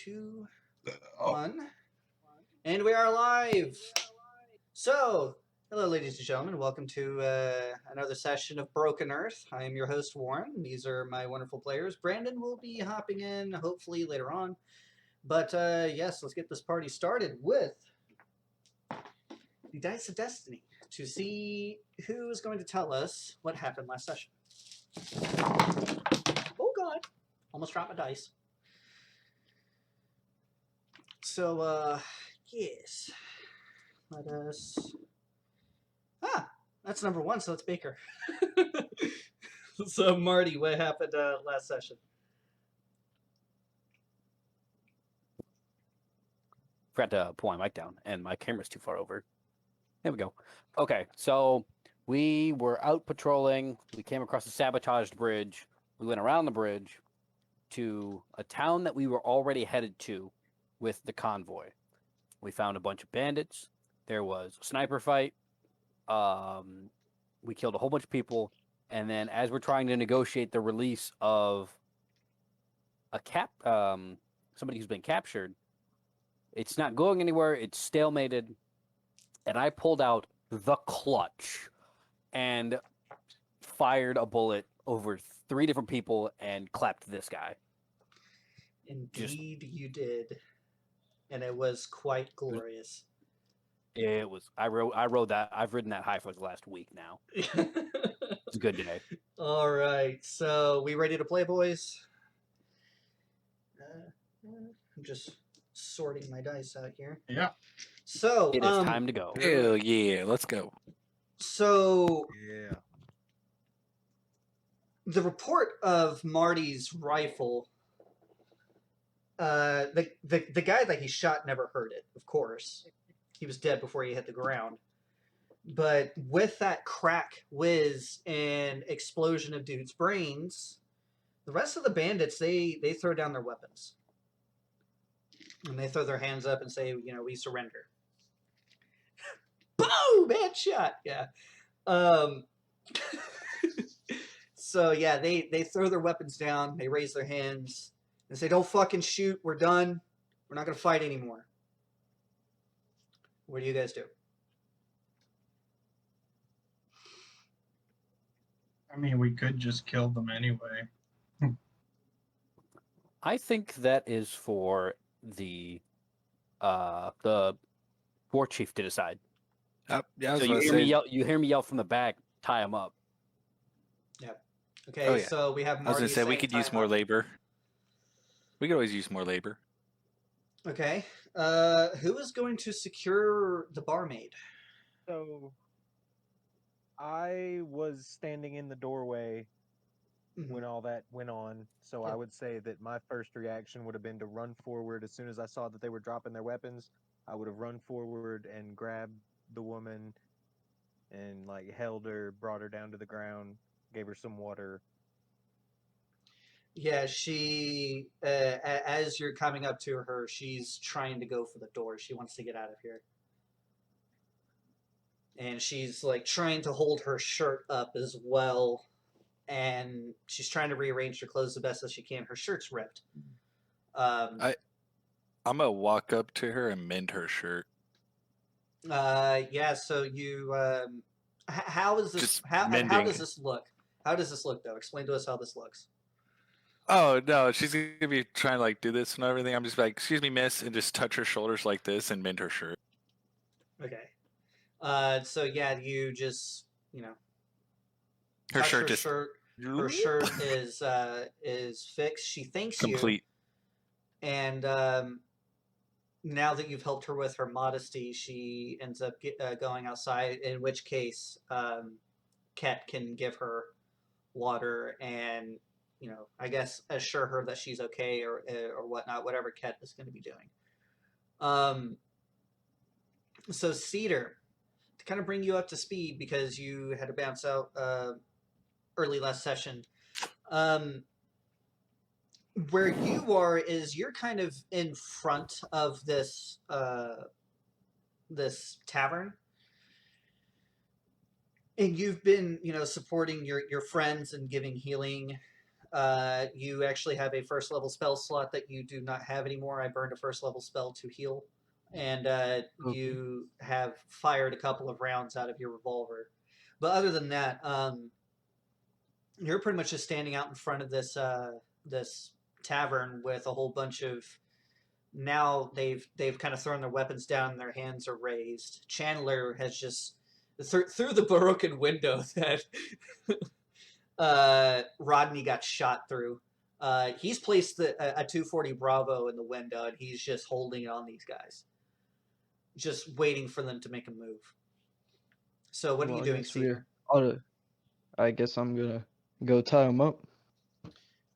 2, 1. And we are live. So, hello, ladies and gentlemen. Welcome to another session of Broken Earth. I am your host, Warren. These are my wonderful players. Brandon will be hopping in, hopefully, later on. But yes, let's get this party started with the Dice of Destiny to see who is going to tell us what happened last session. Oh, God. Almost dropped my dice. So, yes. Let us... that's number 1, so it's Baker. So, Marty, what happened last session? Forgot to pull my mic down, and my camera's too far over. There we go. Okay, so we were out patrolling. We came across a sabotaged bridge. We went around the bridge to a town that we were already headed to with the convoy. We found a bunch of bandits. There was a sniper fight. We killed a whole bunch of people. And then as we're trying to negotiate the release of somebody who's been captured, it's not going anywhere. It's stalemated. And I pulled out the clutch and fired a bullet over 3 different people and clapped this guy. Indeed, you did. And it was quite glorious. It was. I rode that. I've ridden that high for the last week now. It's a good day. All right. So, we ready to play, boys? I'm just sorting my dice out here. Yeah. So, It is time to go. Hell yeah, let's go. So, Yeah. the report of Marty's rifle, the guy that he shot never heard it, of course. He was dead before he hit the ground. But with that crack, whiz, and explosion of dude's brains, the rest of the bandits, they throw down their weapons. And they throw their hands up and say, we surrender. Boom! Headshot! Yeah. So, yeah, they throw their weapons down. They raise their hands and say, don't fucking shoot. We're done. We're not going to fight anymore. What do you guys do? I mean, we could just kill them anyway. I think that is for the war chief to decide. Yeah, So you hear me yell from the back, tie him up. Yep. Okay, Oh, yeah. so we have I was Marty gonna say we saying could use time more up. labor. We could always use more labor. Okay. Who is going to secure the barmaid? So I was standing in the doorway when all that went on, so I would say that my first reaction would have been to run forward. As soon as I saw that they were dropping their weapons, I would have run forward and grabbed the woman and held her, brought her down to the ground, gave her some water. Yeah, she, as you're coming up to her, she's trying to go for the door. She wants to get out of here. And she's trying to hold her shirt up as well. And she's trying to rearrange her clothes the best as she can. Her shirt's ripped. I'm gonna walk up to her and mend her shirt. Yeah, so you, how is this, Just how mending. does this look? How does this look, though? Explain to us how this looks. Oh no, she's gonna be trying to do this and everything. I'm just like, excuse me, miss, and just touch her shoulders like this and mend her shirt. Okay. So yeah, you just, Her touch shirt just her shirt is fixed. She thanks complete. you, and now that you've helped her with her modesty, she ends up going outside. In which case, Ket can give her water and I guess assure her that she's okay or whatnot. Whatever Ket is going to be doing. So Cedar, to kind of bring you up to speed because you had to bounce out early last session. Where you are is you're kind of in front of this this tavern, and you've been supporting your friends and giving healing You actually have a first level spell slot that you do not have anymore. I burned a first level spell to heal, and Okay. you have fired a couple of rounds out of your revolver. But other than that, you're pretty much just standing out in front of this tavern with a whole bunch of. Now they've kind of thrown their weapons down and their hands are raised. Chandler has just through the broken window that Rodney got shot through. He's placed a 240 Bravo in the window, and he's just holding it on these guys, just waiting for them to make a move. So what are Well, you I doing, guess Cedar? I guess I'm gonna go tie him up.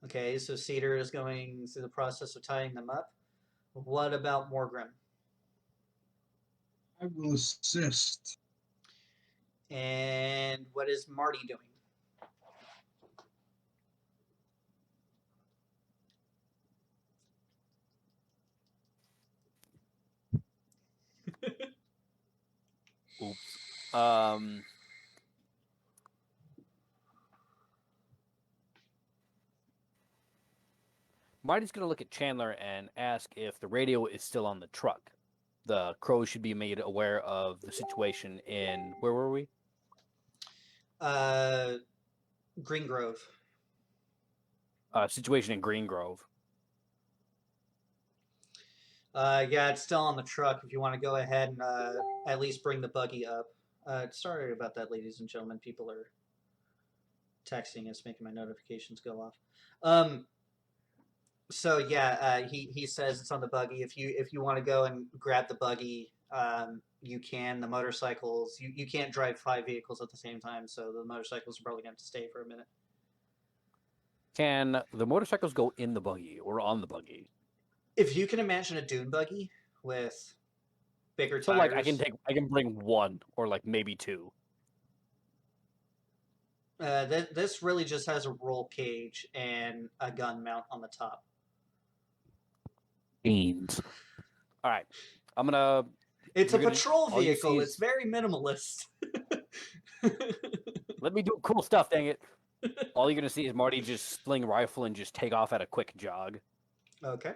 Okay, so Cedar is going through the process of tying them up. What about Morgrim? I will assist. And what is Marty doing? Oops. Marty's gonna look at Chandler and ask if the radio is still on the truck. The crows should be made aware of the situation in where were we? Greengrove. Situation in Greengrove. Yeah, it's still on the truck. If you want to go ahead and at least bring the buggy up. Sorry about that, ladies and gentlemen. People are texting us, making my notifications go off. So yeah, he says it's on the buggy. If you want to go and grab the buggy, you can. The motorcycles, you can't drive 5 vehicles at the same time, so the motorcycles are probably going to have to stay for a minute. Can the motorcycles go in the buggy or on the buggy? If you can imagine a dune buggy with bigger So tires, like I can bring one or like maybe two. this really just has a roll cage and a gun mount on the top. Beans. All right, I'm gonna. It's a You're gonna- patrol all you see vehicle. is- It's very minimalist. Let me do cool stuff. Dang it! All you're gonna see is Marty just sling rifle and just take off at a quick jog. Okay.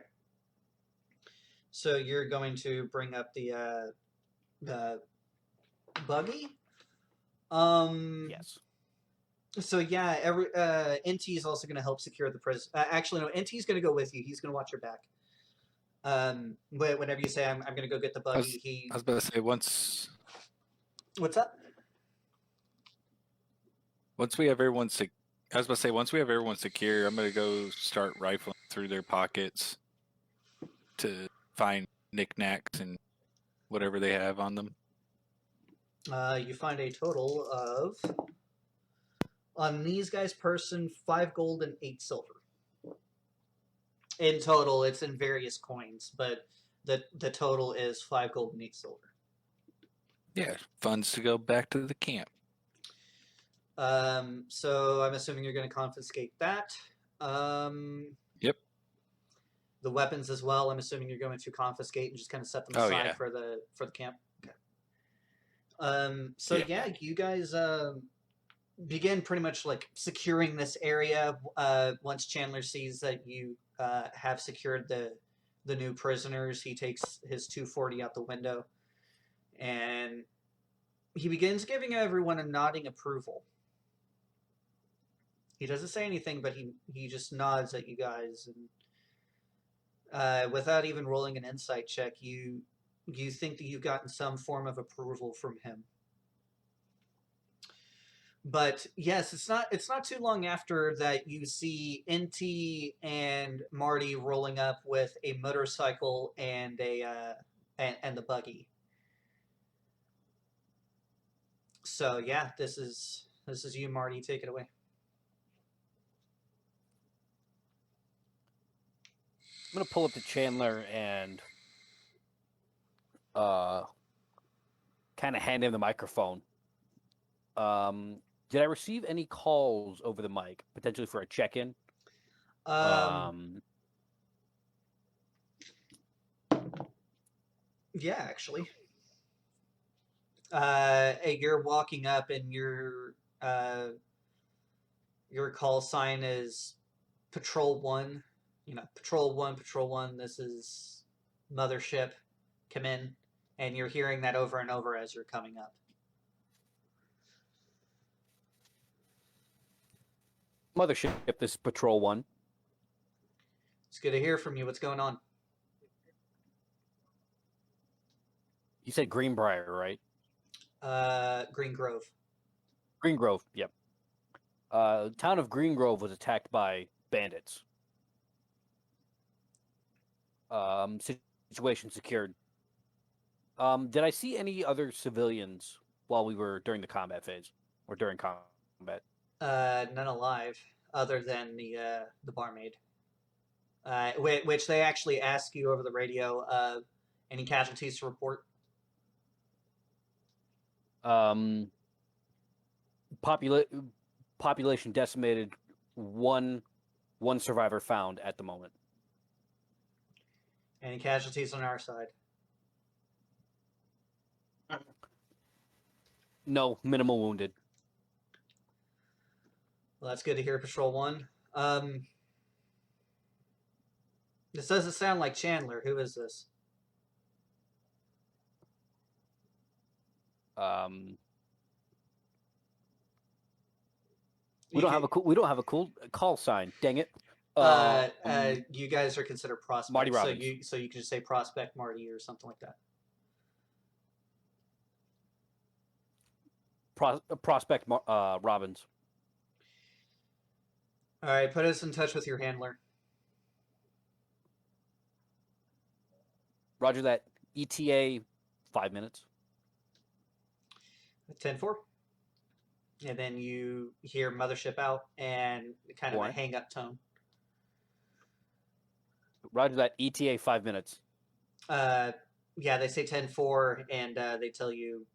So you're going to bring up the buggy. Yes. So yeah, NT is also going to help secure the prison. Actually, no, NT is going to go with you. He's going to watch your back. But whenever you say I'm going to go get the buggy, I was about to say once What's up? we have everyone I was about to say once we have everyone secure, I'm gonna go start rifling through their pockets to find knickknacks and whatever they have on them. You find a total of on these guys' person 5 gold and 8 silver. In total, it's in various coins, but the total is 5 gold and 8 silver. Yeah, funds to go back to the camp. So I'm assuming you're going to confiscate that. Yep. The weapons as well. I'm assuming you're going to confiscate and just kind of set them Oh, aside yeah. for the camp. Okay. So Yeah. you guys begin pretty much like securing this area. Once Chandler sees that you have secured the new prisoners, he takes his 240 out the window, and he begins giving everyone a nodding approval. He doesn't say anything, but he just nods at you guys, and without even rolling an insight check, you think that you've gotten some form of approval from him. But yes, it's not too long after that you see NT and Marty rolling up with a motorcycle and and the buggy. So yeah, this is you, Marty. Take it away. I'm gonna pull up to Chandler and kind of hand him the microphone. Did I receive any calls over the mic, potentially for a check-in? Yeah, actually. You're walking up, and your call sign is Patrol 1, Patrol 1, Patrol 1, this is Mothership, come in. And you're hearing that over and over as you're coming up. Mothership, this is Patrol 1. It's good to hear from you. What's going on? You said Greenbrier, right? Greengrove. Greengrove, yep. Town of Greengrove was attacked by bandits. Situation secured. Did I see any other civilians while we were during the combat phase or during combat? None alive, other than the barmaid. Which they actually ask you over the radio. Any casualties to report? Population decimated. One survivor found at the moment. Any casualties on our side? No, minimal wounded. Well, that's good to hear, Patrol 1. This doesn't sound like Chandler. Who is this? We don't have a cool call sign. Dang it. You guys are considered prospects. Marty Robbins. So you can just say Prospect Marty or something like that. Prospect Robbins. All right, put us in touch with your handler. Roger that. ETA 5 minutes. 10-4. And then you hear Mothership out and kind of What? a hang-up tone. Roger that. ETA 5 minutes. Yeah, they say 10-4, and they tell you,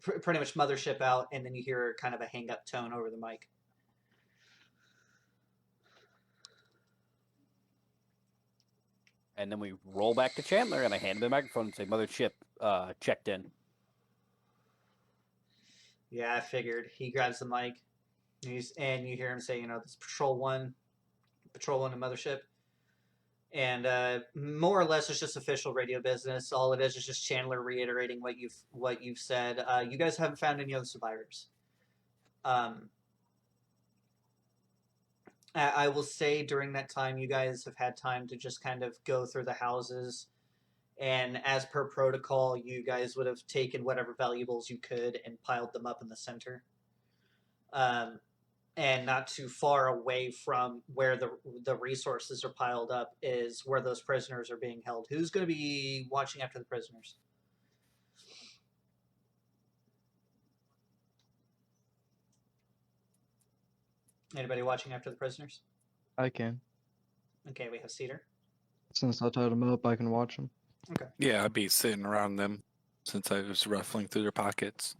pretty much Mothership out, and then you hear kind of a hang-up tone over the mic. And then we roll back to Chandler, and I hand him the microphone and say, Mothership checked in. Yeah, I figured. He grabs the mic, and you hear him say, this Patrol 1 and Mothership. And more or less, it's just official radio business. All it is just Chandler reiterating what you've said. You guys haven't found any other survivors. I will say during that time, you guys have had time to just kind of go through the houses. And as per protocol, you guys would have taken whatever valuables you could and piled them up in the center. And not too far away from where the resources are piled up is where those prisoners are being held. Who's going to be watching after the prisoners? Anybody watching after the prisoners? I can. Okay, we have Cedar. Since I tied them up, I can watch them. Okay. Yeah, I'd be sitting around them since I was ruffling through their pockets.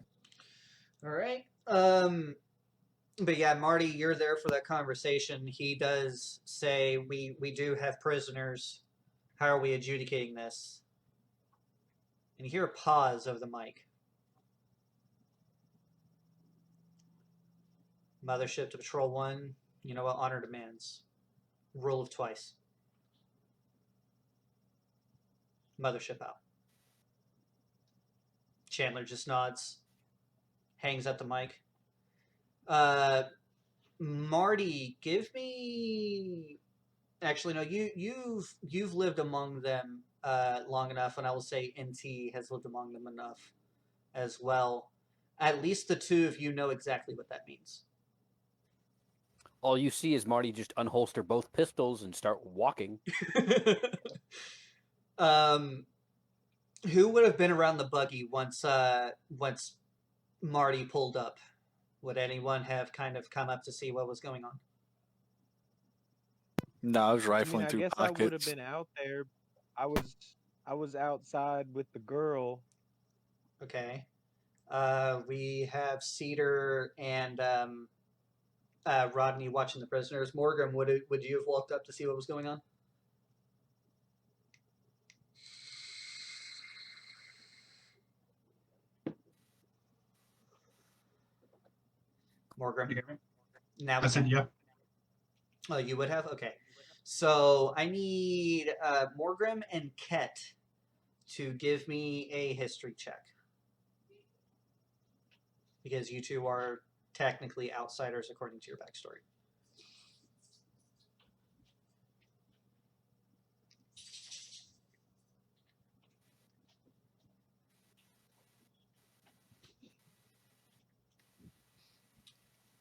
All right. But yeah, Marty, you're there for that conversation. He does say, we do have prisoners. How are we adjudicating this? And you hear a pause over the mic. Mothership to Patrol 1. You know what honor demands. Rule of twice. Mothership out. Chandler just nods. Hangs up the mic. Marty, give me. Actually, no. You've lived among them long enough, and I will say NT has lived among them enough as well. At least the two of you know exactly what that means. All you see is Marty just unholster both pistols and start walking. Who would have been around the buggy once Marty pulled up? Would anyone have kind of come up to see what was going on? No, I was rifling I through guess pockets. I would have been out there. I was outside with the girl. Okay. We have Cedar and Rodney watching the prisoners. Morgan, would you have walked up to see what was going on? Morgan. You hear me? Now I said, yeah. Oh, you would have? Okay. So I need Morgrim and Ket to give me a history check. Because you two are technically outsiders according to your backstory.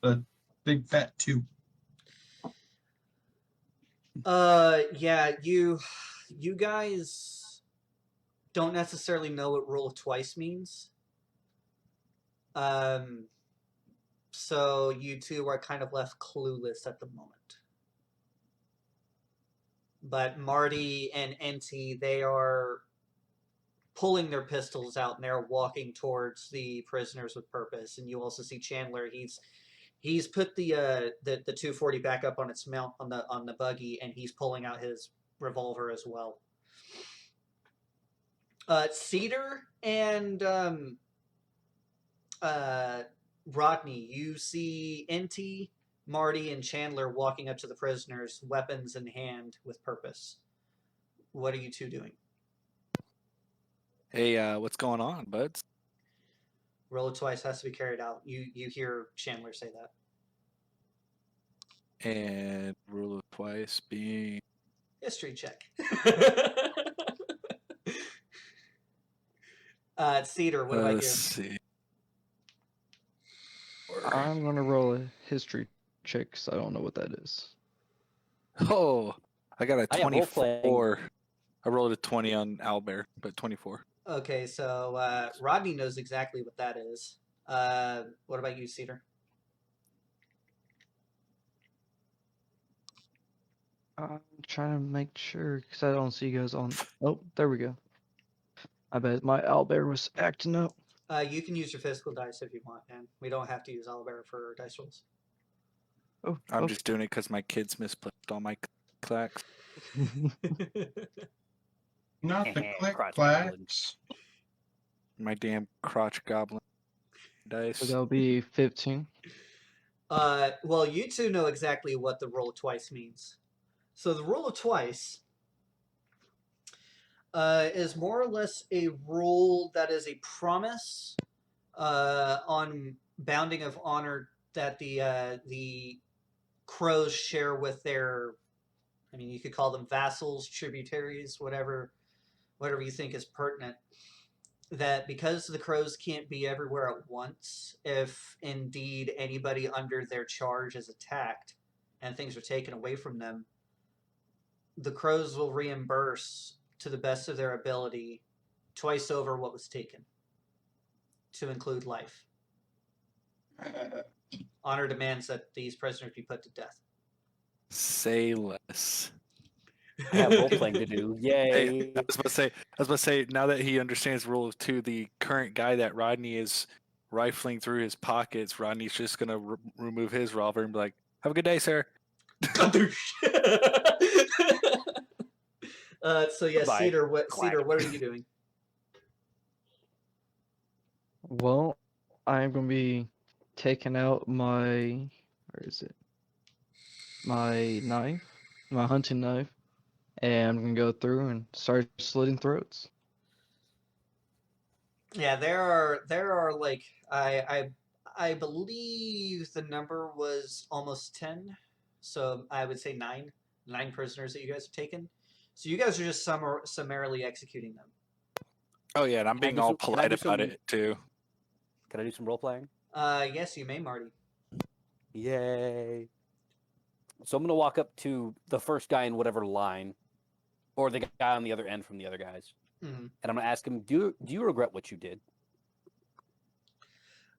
The big fat 2. Yeah, you guys don't necessarily know what roll of twice means. So you two are kind of left clueless at the moment. But Marty and NT, they are pulling their pistols out and they're walking towards the prisoners with purpose. And you also see Chandler. He's put the 240 back up on its mount on the buggy, and he's pulling out his revolver as well. Cedar and Rodney, you see NT, Marty, and Chandler walking up to the prisoners, weapons in hand, with purpose. What are you two doing? Hey, what's going on, buds? Roll it twice, has to be carried out. You hear Chandler say that. And rule of twice being History check. Cedar, what about let's you? see. I'm gonna roll a history check 'cause I don't know what that is. Oh, I got a I am role-playing. 24. I rolled a 20 on Owlbear, but 24. Okay, so Rodney knows exactly what that is. What about you, Cedar? I'm trying to make sure because I don't see you guys on. Oh, there we go. I bet my owlbear was acting up. You can use your physical dice if you want, man. We don't have to use Owlbear for dice rolls. Oh, I'm just doing it because my kids misplaced all my clacks. Not the click Crotch clacks. My damn crotch goblin So dice. that'll be 15. Well, you two know exactly what the roll of twice means. So the roll of twice is more or less a rule that is a promise on bounding of honor that the crows share with their, I mean, you could call them vassals, tributaries, whatever you think is pertinent. That because the crows can't be everywhere at once, if indeed anybody under their charge is attacked and things are taken away from them, the crows will reimburse to the best of their ability twice over what was taken, to include life. Honor demands that these prisoners be put to death. Say less. I have role playing to do. Yay! Hey, I was about to say. Now that he understands rule of two, the current guy that Rodney is rifling through his pockets, Rodney's just gonna remove his revolver and be like, "Have a good day, sir." So yeah, Goodbye. Cedar, what Quack. are you doing? Well, I'm gonna be taking out my, where is it? My knife, my hunting knife, and I'm gonna go through and start slitting throats. Yeah, there are like I believe the number was almost 10, so I would say nine prisoners that you guys have taken. So you guys are just summarily executing them. Oh yeah, and I'm Can I being do all some- can I polite do about some- it too. Can I do some role playing? Yes, you may, Marty. Yay! So I'm gonna walk up to the first guy in whatever line, or the guy on the other end from the other guys, Mhm. and I'm gonna ask him, "Do you regret what you did?"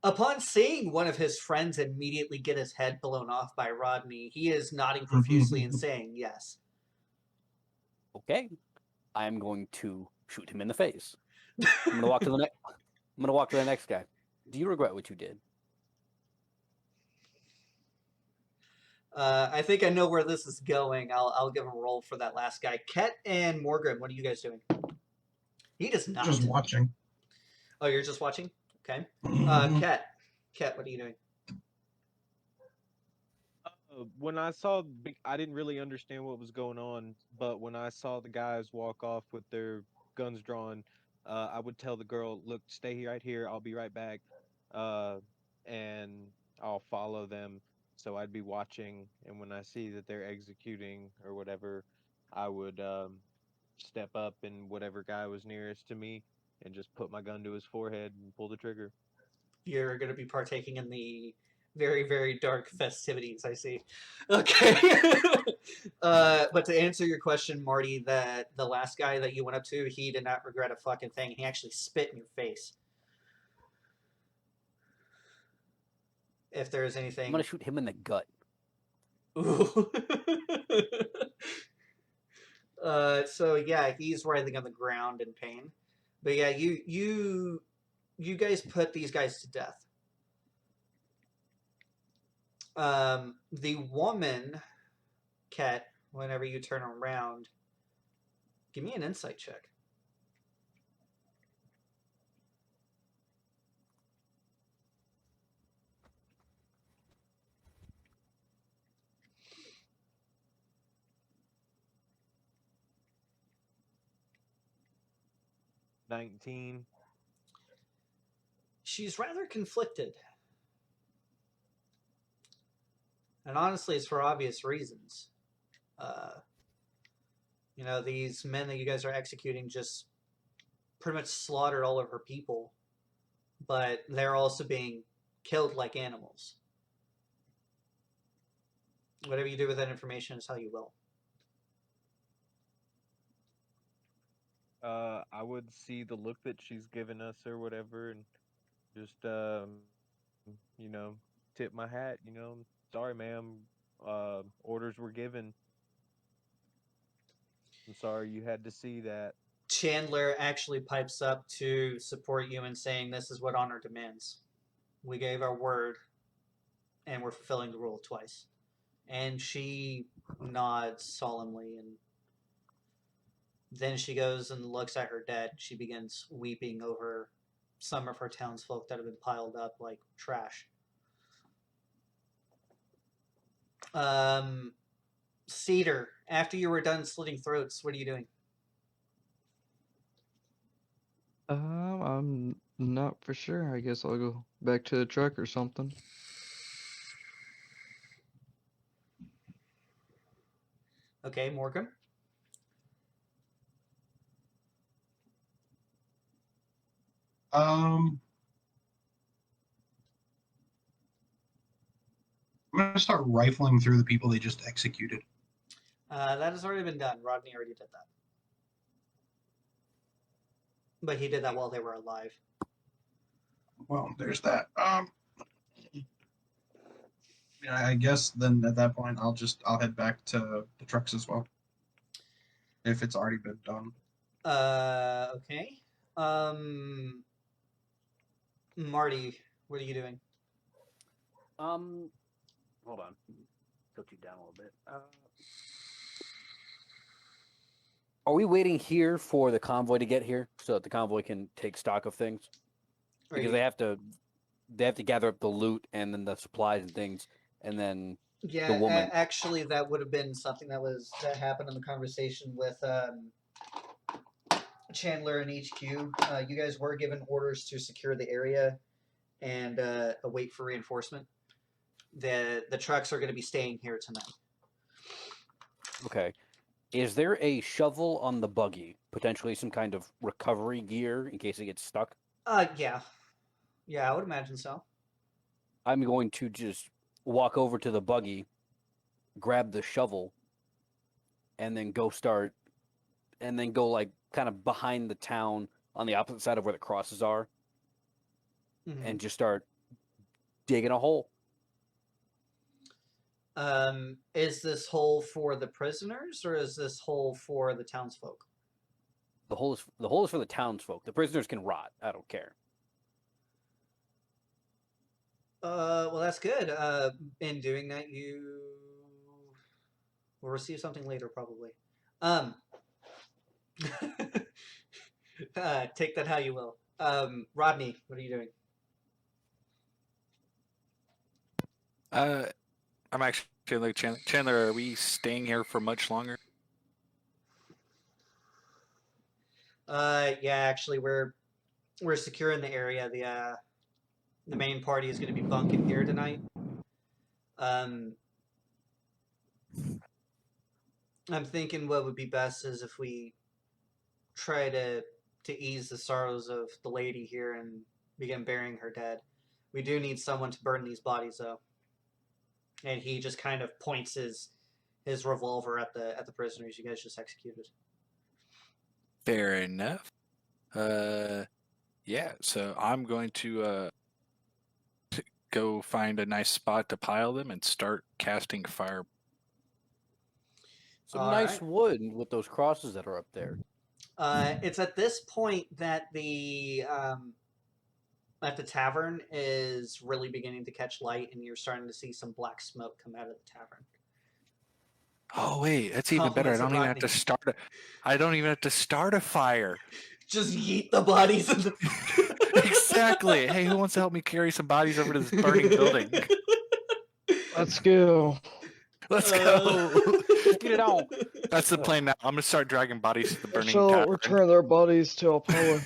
Upon seeing one of his friends immediately get his head blown off by Rodney, he is nodding profusely and saying yes. Okay, I am going to shoot him in the face. I'm gonna walk to the next. I'm gonna walk to the next guy. Do you regret what you did? I think I know where this is going. I'll give a roll for that last guy. Ket and Morgan, what are you guys doing? He does not. Just watching. Oh, you're just watching? Okay. Mhm. Ket, what are you doing? when I saw, I didn't really understand what was going on, but when I saw the guys walk off with their guns drawn, I would tell the girl, "Look, stay here, right here. I'll be right back," uh, and I'll follow them. So I'd be watching, and when I see that they're executing or whatever, I would step up and whatever guy was nearest to me and just put my gun to his forehead and pull the trigger. You're going to be partaking in the very, very dark festivities, I see. Okay. But to answer your question, Marty, that the last guy that you went up to, he did not regret a fucking thing. He actually spit in your face. If there is I'm anything. gonna shoot him in the gut. Ooh. So yeah, he's writhing on the ground in pain. But yeah, you guys put these guys to death. The woman, Ket, whenever you turn around, give me an insight check. $19. She's rather conflicted. And honestly, it's for obvious reasons. You know, these men that you guys are executing just pretty much slaughtered all of her people, but they're also being killed like animals. Whatever you do with that information is how you will. I would see the look that she's given us or whatever, and just you know, tip my hat. You know, sorry, ma'am. Orders were given. I'm sorry you had to see that. Chandler actually pipes up to support you in saying this is what honor demands. We gave our word and we're fulfilling the rule twice. And she nods solemnly, and then she goes and looks at her dead. She begins weeping over some of her townsfolk that have been piled up like trash. Cedar, after you were done slitting throats, what are you doing? I'm not for sure. I guess I'll go back to the truck or something. Okay, Morgan. I'm gonna start rifling through the people they just executed. That has already been done. Rodney already did that. But he did that while they were alive. Well, there's that. I guess then at that point I'll head back to the trucks as well. If it's already been done. Okay. Marty, what are you doing? Hold on. Tilt you down a little bit. Are we waiting here for the convoy to get here so that the convoy can take stock of things? Because they have to gather up the loot and then the supplies and things, and then yeah, the woman. Actually, that would have been something that happened in the conversation with Chandler and HQ. You guys were given orders to secure the area and await for reinforcement. The trucks are going to be staying here tonight. Okay. Is there a shovel on the buggy? Potentially some kind of recovery gear in case it gets stuck? Yeah. Yeah, I would imagine so. I'm going to just walk over to the buggy, grab the shovel, and then go like kind of behind the town on the opposite side of where the crosses are, and just start digging a hole. Is this hole for the prisoners or is this hole for the townsfolk? The hole is for the townsfolk. The prisoners can rot. I don't care. Well, that's good. In doing that, you will receive something later, probably. Take that how you will. Rodney, what are you doing? I'm actually Chandler, are we staying here for much longer? Yeah, actually, we're securing the area. The main party is going to be bunking here tonight. I'm thinking what would be best is if we try to ease the sorrows of the lady here and begin burying her dead. We do need someone to burn these bodies, though. And he just kind of points his revolver at the prisoners you guys just executed. Fair enough. Yeah. So I'm going to go find a nice spot to pile them and start casting fire. Some All nice right. wood with those crosses that are up there. It's at this point that at the tavern is really beginning to catch light, and you're starting to see some black smoke come out of the tavern. Oh wait, that's even better. I Compliments of don't even have to Rodney. start. I don't even have to start a fire. Just yeet the bodies in the. Exactly. Hey, who wants to help me carry some bodies over to this burning building? Let's go. Let's go. Let's get it on. That's the plan now. I'm gonna start dragging bodies to the I burning shall tavern. return their bodies to Apollo.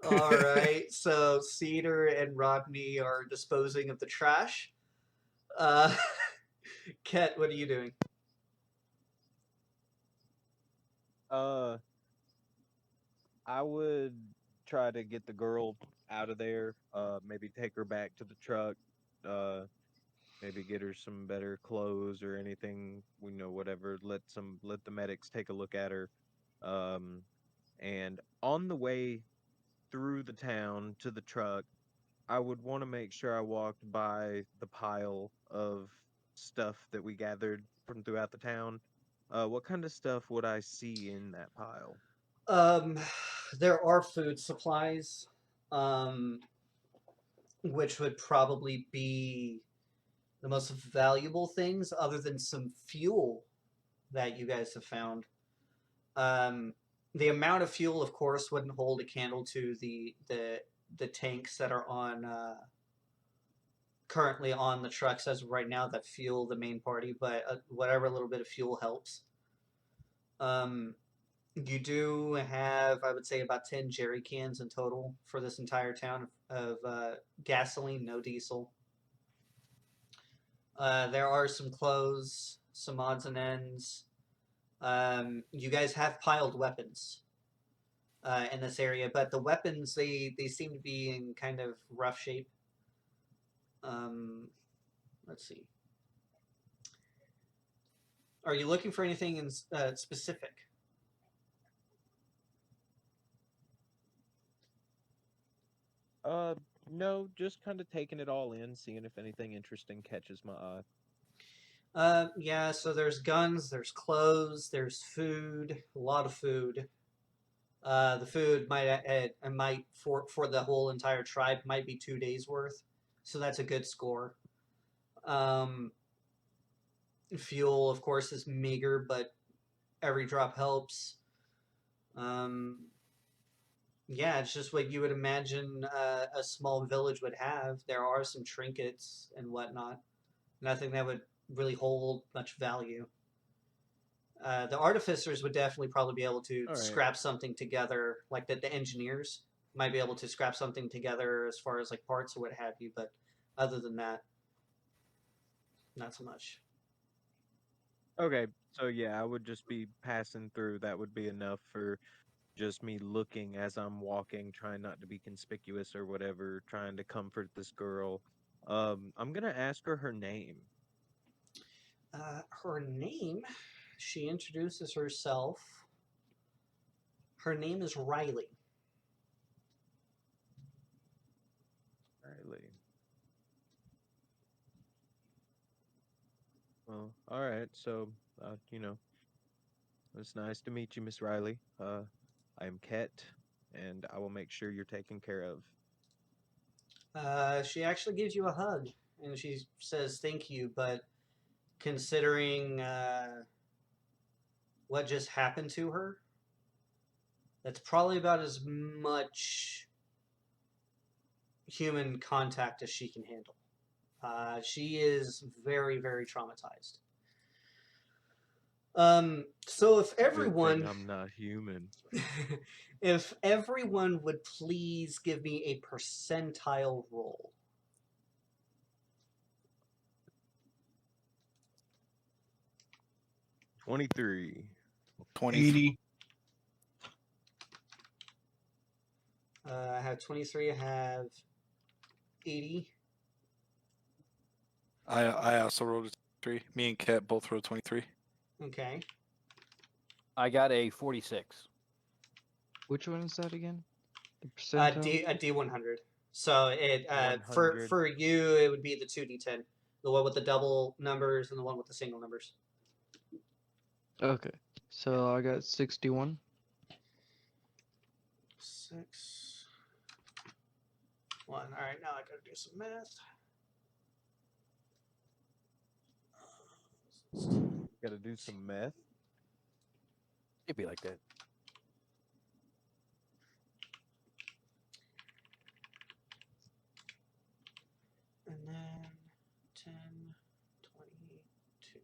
All right, so Cedar and Rodney are disposing of the trash. Ket, what are you doing? I would try to get the girl out of there. Maybe take her back to the truck. Uh, maybe get her some better clothes or anything. Whatever. Let the medics take a look at her. Um, and on the way through the town to the truck, I would want to make sure I walked by the pile of stuff that we gathered from throughout the town. What kind of stuff would I see in that pile? Um, there are food supplies, which would probably be the most valuable things, other than some fuel that you guys have found. Um, the amount of fuel, of course, wouldn't hold a candle to the tanks that are on currently on the trucks as of right now that fuel the main party, but whatever little bit of fuel helps. Um, you do have, I would say, about 10 jerry cans in total for this entire town of gasoline, no diesel. There are some clothes, some odds and ends. You guys have piled weapons in this area, but the weapons they seem to be in kind of rough shape. Let's see. Are you looking for anything in specific? No, just kind of taking it all in, seeing if anything interesting catches my eye. Yeah, so there's guns, there's clothes, there's food, a lot of food. The food might for the whole entire tribe might be 2 days worth, so that's a good score. Um, Fuel, of course, is meager, but every drop helps. Um, yeah, it's just what you would imagine a small village would have. There are some trinkets and whatnot. Nothing that would really hold much value. The artificers would definitely probably be able to All right. scrap something together, like the engineers might be able to scrap something together as far as like parts or what have you. But other than that, not so much. Okay, so yeah, I would just be passing through. That would be enough for just me looking as I'm walking, trying not to be conspicuous or whatever, trying to comfort this girl. I'm gonna ask her name. Her name, she introduces herself. Her name is Riley. Riley. Well, all right. So, it's nice to meet you, Miss Riley. I am Ket, and I will make sure you're taken care of. She actually gives you a hug and she says thank you, but considering what just happened to her, that's probably about as much human contact as she can handle. She is very, very traumatized. So if Good thing everyone, I'm not human. if everyone would please give me a percentile roll. 23. 20. 80. I have 23. I have 80. I also rolled a 3. Me and Kat both rolled 23. Okay. I got a 46. Which one is that again? The A percentile? D100. So it for 100. you it would be the 2d10, the one with the double numbers and the one with the single numbers. Okay. So I got 61. 6 1. All right, now I gotta do some math. Got to do some meth. It'd be like that. And then 10, 22.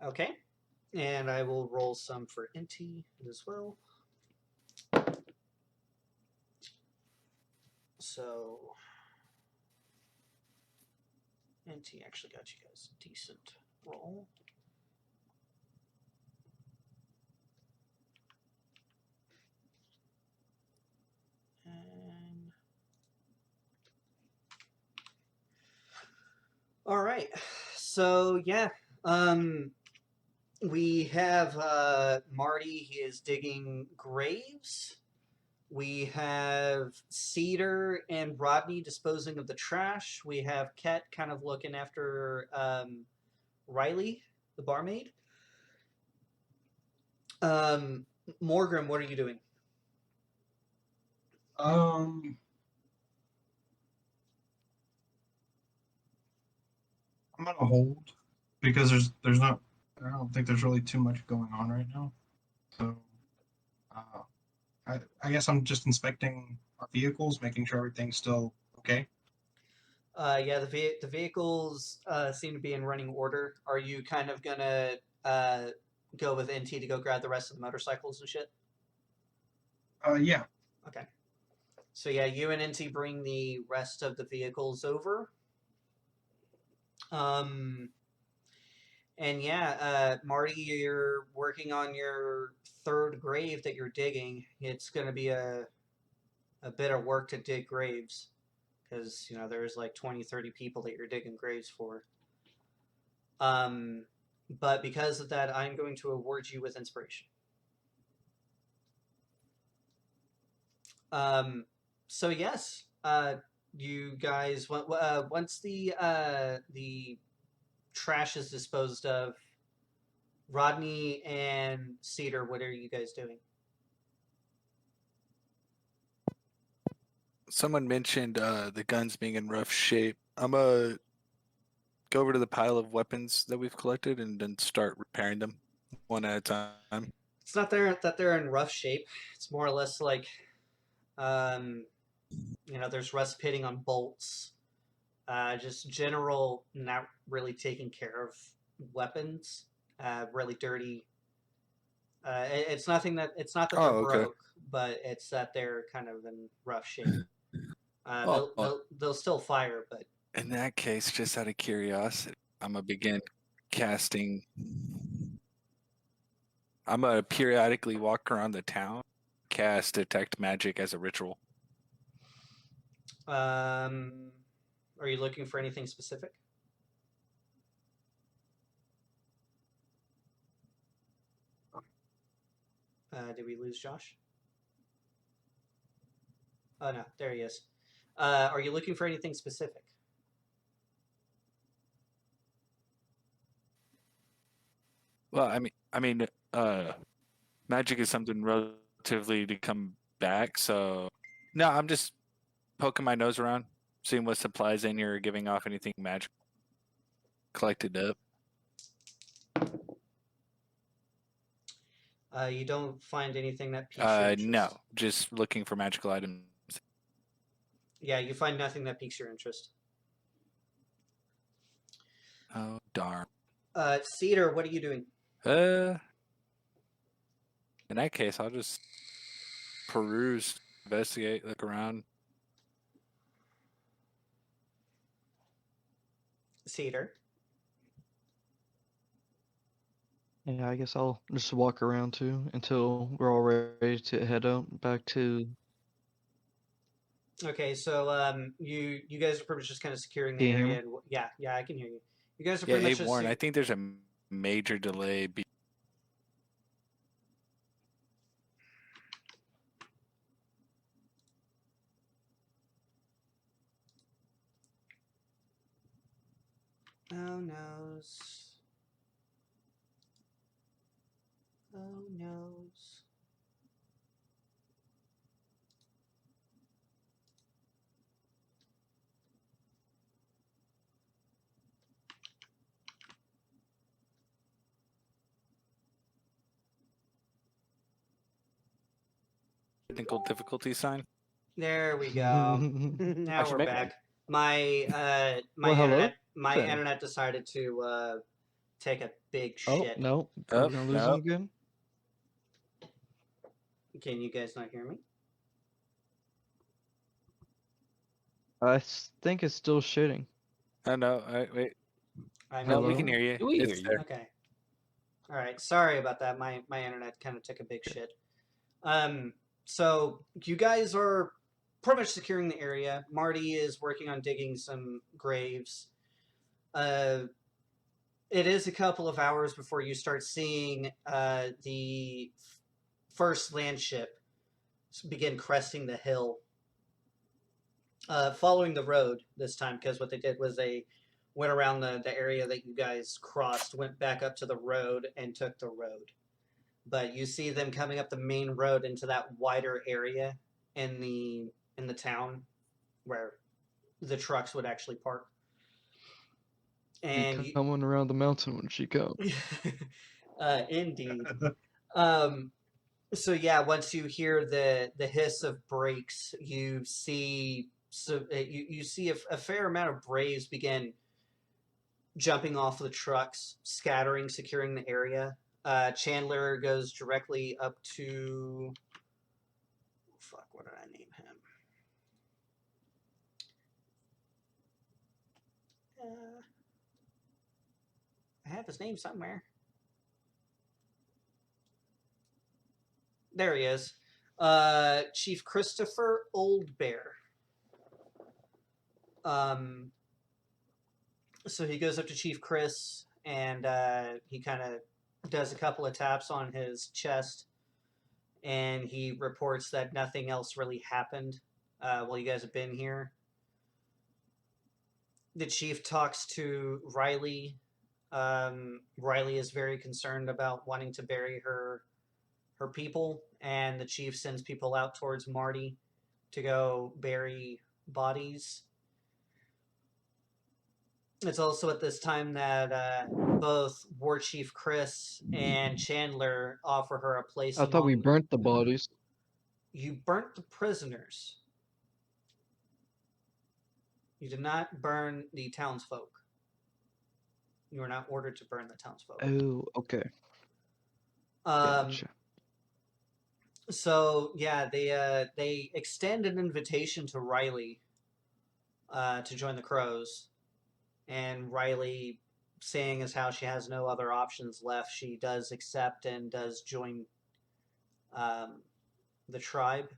Okay. And I will roll some for Inti as well. So Inti actually got you guys a decent roll. And all right. So yeah, we have Marty. He is digging graves. We have Cedar and Rodney disposing of the trash. We have Ket kind of looking after Riley, the barmaid. Morgan, what are you doing? I'm gonna hold because there's not. I don't think there's really too much going on right now. So, I guess I'm just inspecting our vehicles, making sure everything's still okay. Yeah, the vehicles seem to be in running order. Are you kind of gonna go with NT to go grab the rest of the motorcycles and shit? Yeah. Okay. So yeah, you and NT bring the rest of the vehicles over. And yeah, Marty, you're working on your third grave that you're digging. It's going to be a bit of work to dig graves because, you know, there's like 20, 30 people that you're digging graves for. But because of that, I'm going to award you with inspiration. So yes, you guys, once the trash is disposed of, Rodney and Cedar, what are you guys doing? Someone mentioned the guns being in rough shape. I'm gonna go over to the pile of weapons that we've collected and then start repairing them one at a time. It's not that they're in rough shape. It's more or less like, you know, there's rust pitting on bolts. Just general, not really taking care of weapons. Really dirty. It's nothing that it's not that they're Oh, okay. broke, but it's that they're kind of in rough shape. Oh, They'll still fire, but in that case, just out of curiosity, I'm gonna begin casting. I'm gonna periodically walk around the town, cast detect magic as a ritual. are you looking for anything specific? Did we lose Josh? Oh no, there he is. Are you looking for anything specific? Well, magic is something relatively to come back. So, no, I'm just poking my nose around, seeing what supplies in here are giving off anything magic collected up. You don't find anything that piques your interest. No, just looking for magical items. Yeah, you find nothing that piques your interest. Oh darn. Cedar, what are you doing? In that case, I'll just peruse, investigate, look around. Cedar. Yeah, I guess I'll just walk around too until we're all ready to head out back to Okay, so you guys are pretty much just kind of securing the Can you hear area. me? And, yeah, I can hear you. You guys are Yeah, pretty hey much just. Warren, I think there's a major delay. Oh noes. Oh noes. Technical difficulty sign. There we go. well, Now should we're make- back. My hello my there. internet decided to take a big Oh shit. no, are Oh, we gonna lose no. him again? Can you guys not hear me? Think it's still shitting. Oh no, wait. I'm No, in we Hello? can hear you. We hear It's you. there. Okay. All right. Sorry about that. My internet kind of took a big shit. So you guys are pretty much securing the area. Marty is working on digging some graves. It is a couple of hours before you start seeing the first land ship begin cresting the hill, following the road this time, because what they did was they went around the area that you guys crossed, went back up to the road, and took the road. But you see them coming up the main road into that wider area in the town where the trucks would actually park. And Be coming around the mountain when she comes. indeed. So yeah, once you hear the hiss of brakes, you see you see a fair amount of braves begin jumping off the trucks, scattering, securing the area. Chandler goes directly up to. Fuck, what did I name him? I have his name somewhere. There he is. Chief Christopher Oldbear. So he goes up to Chief Chris and he kind of does a couple of taps on his chest, and he reports that nothing else really happened while you guys have been here. The chief talks to Riley. Riley is very concerned about wanting to bury her people, and the chief sends people out towards Marty to go bury bodies. It's also at this time that both War Chief Chris and Chandler offer her a place I thought we among. burnt the bodies. You burnt the prisoners. You did not burn the townsfolk. You were not ordered to burn the townsfolk. Oh, okay. Um, Gotcha. So yeah, they extend an invitation to Riley to join the Crows, and Riley, seeing as how she has no other options left, she does accept and does join the tribe.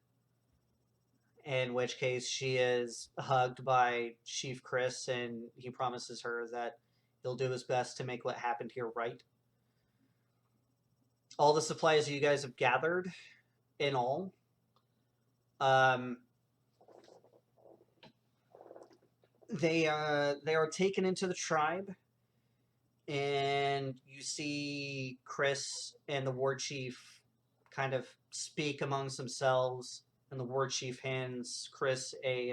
In which case, she is hugged by Chief Chris, and he promises her that he'll do his best to make what happened here right. All the supplies you guys have gathered, in all, they are taken into the tribe, and you see Chris and the war chief kind of speak amongst themselves, and the war chief hands Chris a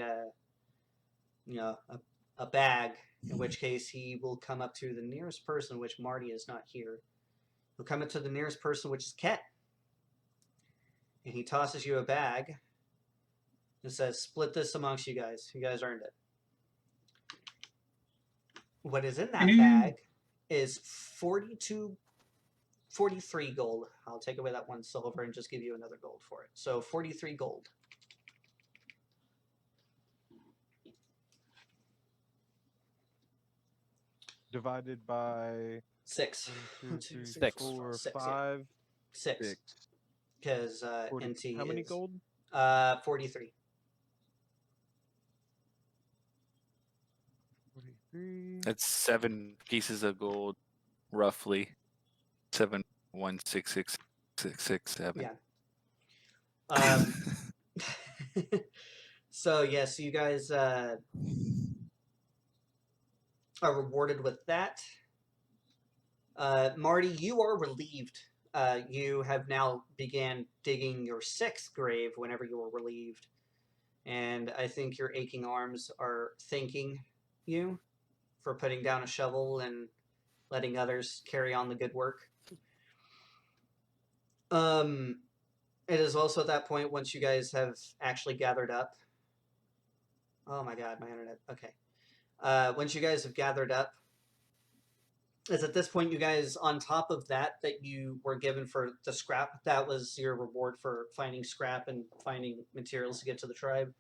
bag, in which case he will come up to the nearest person, which Marty is not here. He'll come up to the nearest person, which is Ket, and he tosses you a bag. It says, split this amongst you guys. You guys earned it. What is in that bag is 43 gold. I'll take away that 1 silver and just give you another gold for it. So 43 gold. Divided by 6. 1, 2, 3, Six. 4, 6, yeah. 5, 6. 6. Because 40. NT How many is, gold? 43. 43. That's 7 pieces of gold, roughly. 7166667. Yeah. So yes, you guys are rewarded with that. Marty, you are relieved. You have now began digging your 6th grave whenever you were relieved. And I think your aching arms are thanking you for putting down a shovel and letting others carry on the good work. It is also at that point, once you guys have actually gathered up. Oh my god, my internet. Okay. Once you guys have gathered up, is at this point you guys, on top of that you were given for the scrap, that was your reward for finding scrap and finding materials to get to the tribe.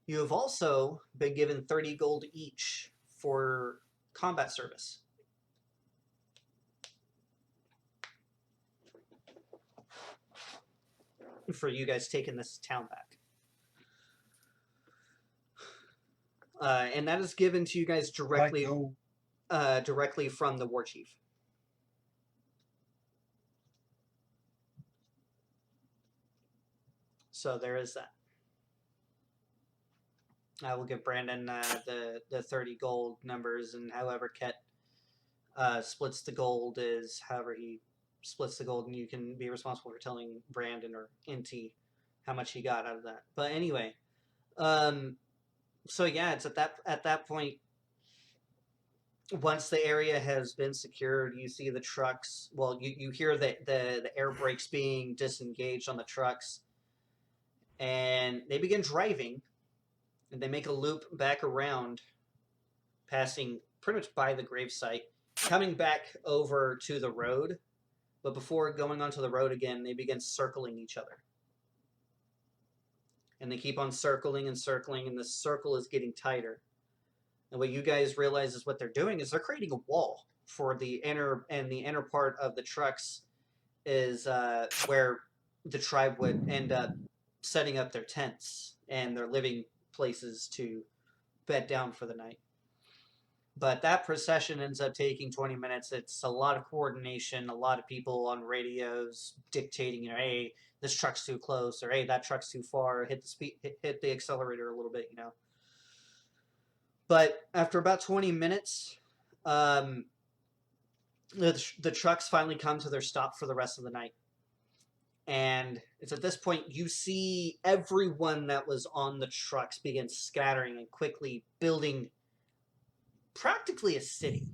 You have also been given 30 gold each for combat service. For you guys taking this town back. And that is given to you guys directly directly from the war chief. So there is that. I will give Brandon the 30 gold numbers, and however Ket splits the gold is however he splits the gold, and you can be responsible for telling Brandon or Inti how much he got out of that. But anyway, so yeah, it's at that point. Once the area has been secured, you see the trucks. Well, you hear the air brakes being disengaged on the trucks, and they begin driving, and they make a loop back around, passing pretty much by the gravesite, coming back over to the road. But before going onto the road again, they begin circling each other. And they keep on circling and circling, and the circle is getting tighter. And what you guys realize is what they're doing is they're creating a wall for the inner, and the inner part of the trucks is where the tribe would end up setting up their tents and their living places to bed down for the night. But that procession ends up taking 20 minutes. It's a lot of coordination, a lot of people on radios dictating, you know, hey, this truck's too close, or hey, that truck's too far, hit the accelerator a little bit, you know. But after about 20 minutes, the trucks finally come to their stop for the rest of the night. And it's at this point you see everyone that was on the trucks begin scattering and quickly building practically a city.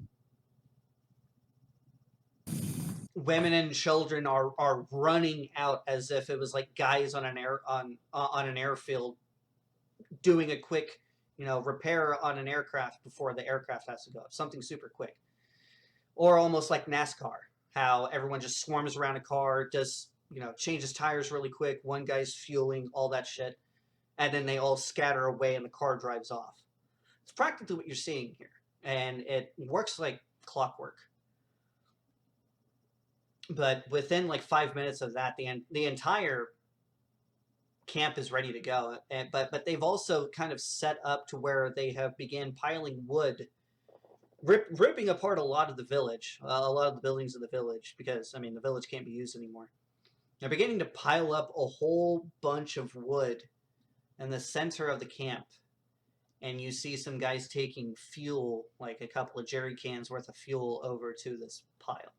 Women and children are running out as if it was like guys on an airfield doing a quick, you know, repair on an aircraft before the aircraft has to go up. Something super quick. Or almost like NASCAR, how everyone just swarms around a car, does, you know, changes tires really quick, one guy's fueling, all that shit, and then they all scatter away and the car drives off. It's practically what you're seeing here. And it works like clockwork. But within like 5 minutes of that, the entire camp is ready to go. But they've also kind of set up to where they have began piling wood, ripping apart a lot of the village, a lot of the buildings of the village, because, I mean, the village can't be used anymore. They're beginning to pile up a whole bunch of wood in the center of the camp. And you see some guys taking fuel, like a couple of jerry cans worth of fuel, over to this pile.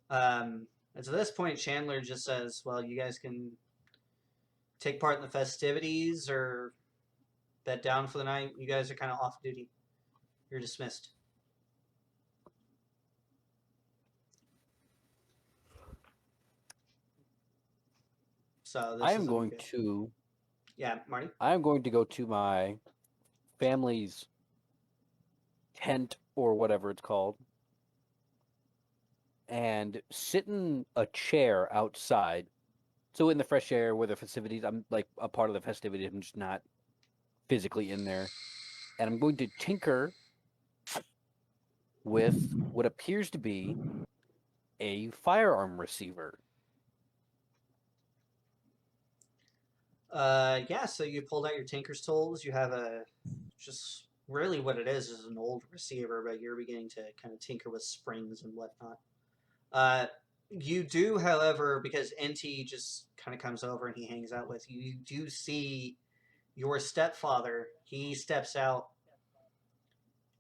And so at this point, Chandler just says, well, you guys can take part in the festivities or bed down for the night. You guys are kind of off duty. You're dismissed. So this I am isn't going good. to. Yeah, Marty. I am going to go to my family's tent or whatever it's called, and sit in a chair outside. So in the fresh air where the festivities, I'm like a part of the festivities. I'm just not physically in there, and I'm going to tinker with what appears to be a firearm receiver. Yeah, so you pulled out your tinker's tools. You have just really what it is an old receiver, but you're beginning to kind of tinker with springs and whatnot. You do, however, because NT just kind of comes over and he hangs out with you, you do see your stepfather. He steps out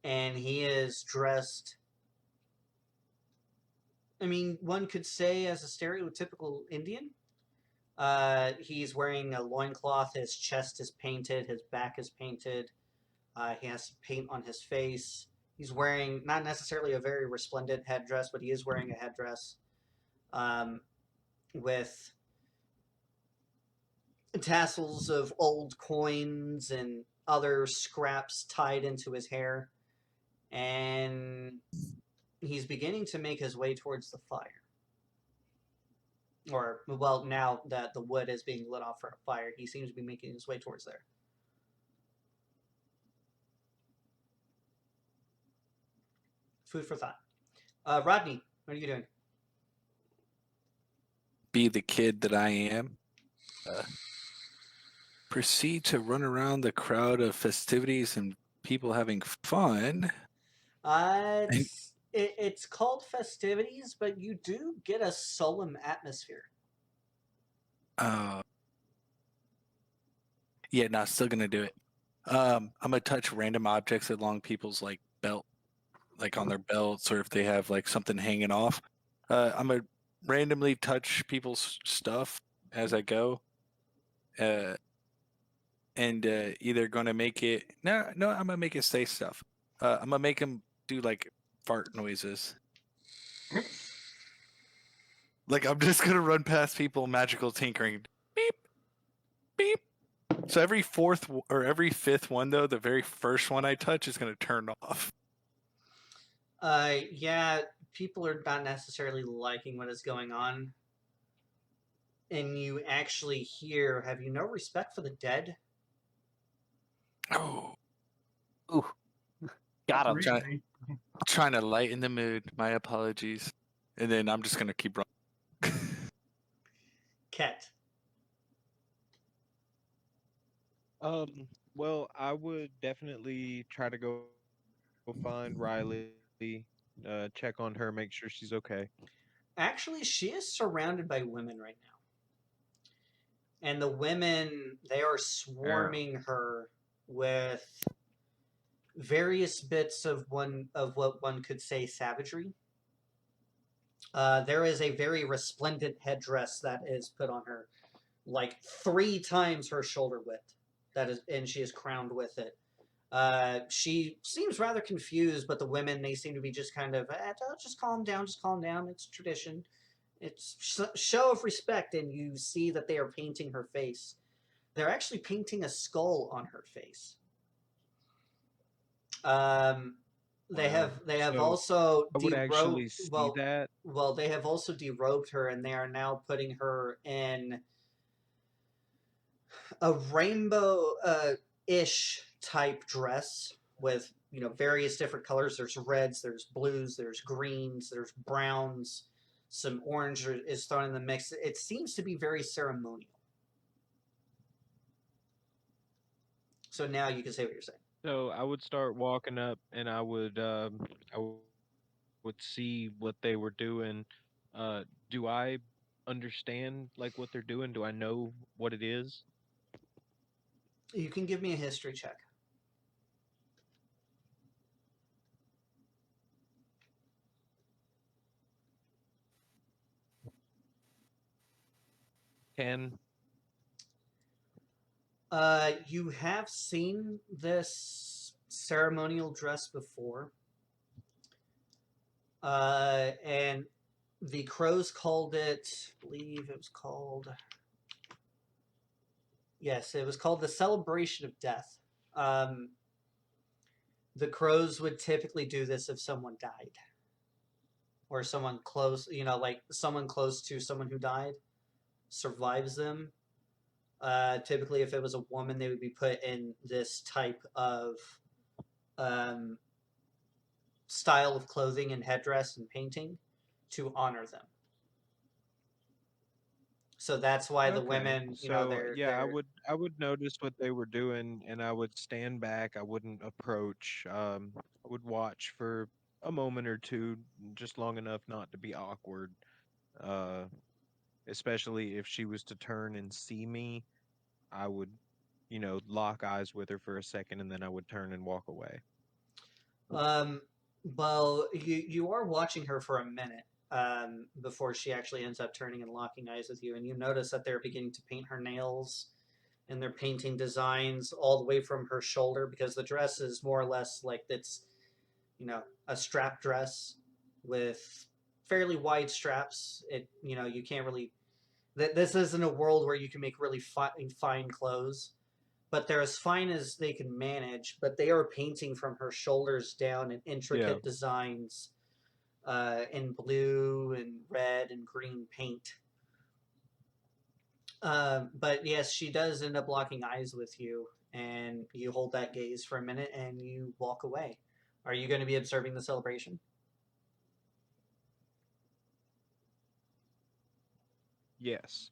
and he is dressed, I mean, one could say as a stereotypical Indian. He's wearing a loincloth. His chest is painted. His back is painted. He has paint on his face. He's wearing not necessarily a very resplendent headdress, but he is wearing a headdress with tassels of old coins and other scraps tied into his hair. And he's beginning to make his way towards the fire. Or, well, now that the wood is being lit off for a fire, he seems to be making his way towards there. Food for thought. Rodney, what are you doing? Be the kid that I am. Proceed to run around the crowd of festivities and people having fun. It's called festivities, but you do get a solemn atmosphere. Yeah, no, still gonna do it. I'm gonna touch random objects along people's like belt, like on their belts, or if they have like something hanging off. I'm gonna randomly touch people's stuff as I go, and either gonna make it. No, I'm gonna make it say stuff. I'm gonna make them do like fart noises. Like I'm just gonna run past people, magical tinkering, beep, beep. So every fourth or every fifth one, though, the very first one I touch is going to turn off. Yeah, people are not necessarily liking what is going on. And you actually hear, have you no respect for the dead? Oh, Ooh, got him. Really? trying to lighten the mood. My apologies. And then I'm just going to keep running. Ket. Well, I would definitely try to go find Riley, check on her, make sure she's okay. Actually, she is surrounded by women right now. And the women, they are swarming her with various bits of what one could say savagery. There is a very resplendent headdress that is put on her, like 3 times her shoulder width. That is, and she is crowned with it. She seems rather confused, but the women, they seem to be just kind of, just calm down, just calm down. It's tradition. It's show of respect, and you see that they are painting her face. They're actually painting a skull on her face. They Wow. have So also I would actually derobed. see Well, that. well, they have also derobed her, and they are now putting her in a rainbow ish type dress with various different colors. There's reds, there's blues, there's greens, there's browns. Some orange is thrown in the mix. It seems to be very ceremonial. So now you can say what you're saying. So I would start walking up, and I would see what they were doing. Do I understand like what they're doing? Do I know what it is? You can give me a history check. Can You have seen this ceremonial dress before, and the crows called it. I believe it was called Yes, it was called the Celebration of Death. The crows would typically do this if someone died, or someone close, like someone close to someone who died survives them. Typically, if it was a woman, they would be put in this type of um, style of clothing and headdress and painting to honor them. So that's why the Okay. women, So they're I would notice what they were doing, and I would stand back. I wouldn't approach. I would watch for a moment or two, just long enough not to be awkward. Uh, Especially if she was to turn and see me, I would, lock eyes with her for a second, and then I would turn and walk away. um, well, you are watching her for a minute before she actually ends up turning and locking eyes with you, and you notice that they're beginning to paint her nails, and they're painting designs all the way from her shoulder because the dress is more or less like it's, a strap dress with fairly wide straps. You can't really. This isn't a world where you can make really fine clothes, but they're as fine as they can manage. But they are painting from her shoulders down in Yeah. intricate designs in blue and red and green paint. But yes, she does end up locking eyes with you, and you hold that gaze for a minute, and you walk away. Are you going to be observing the celebration? Yes.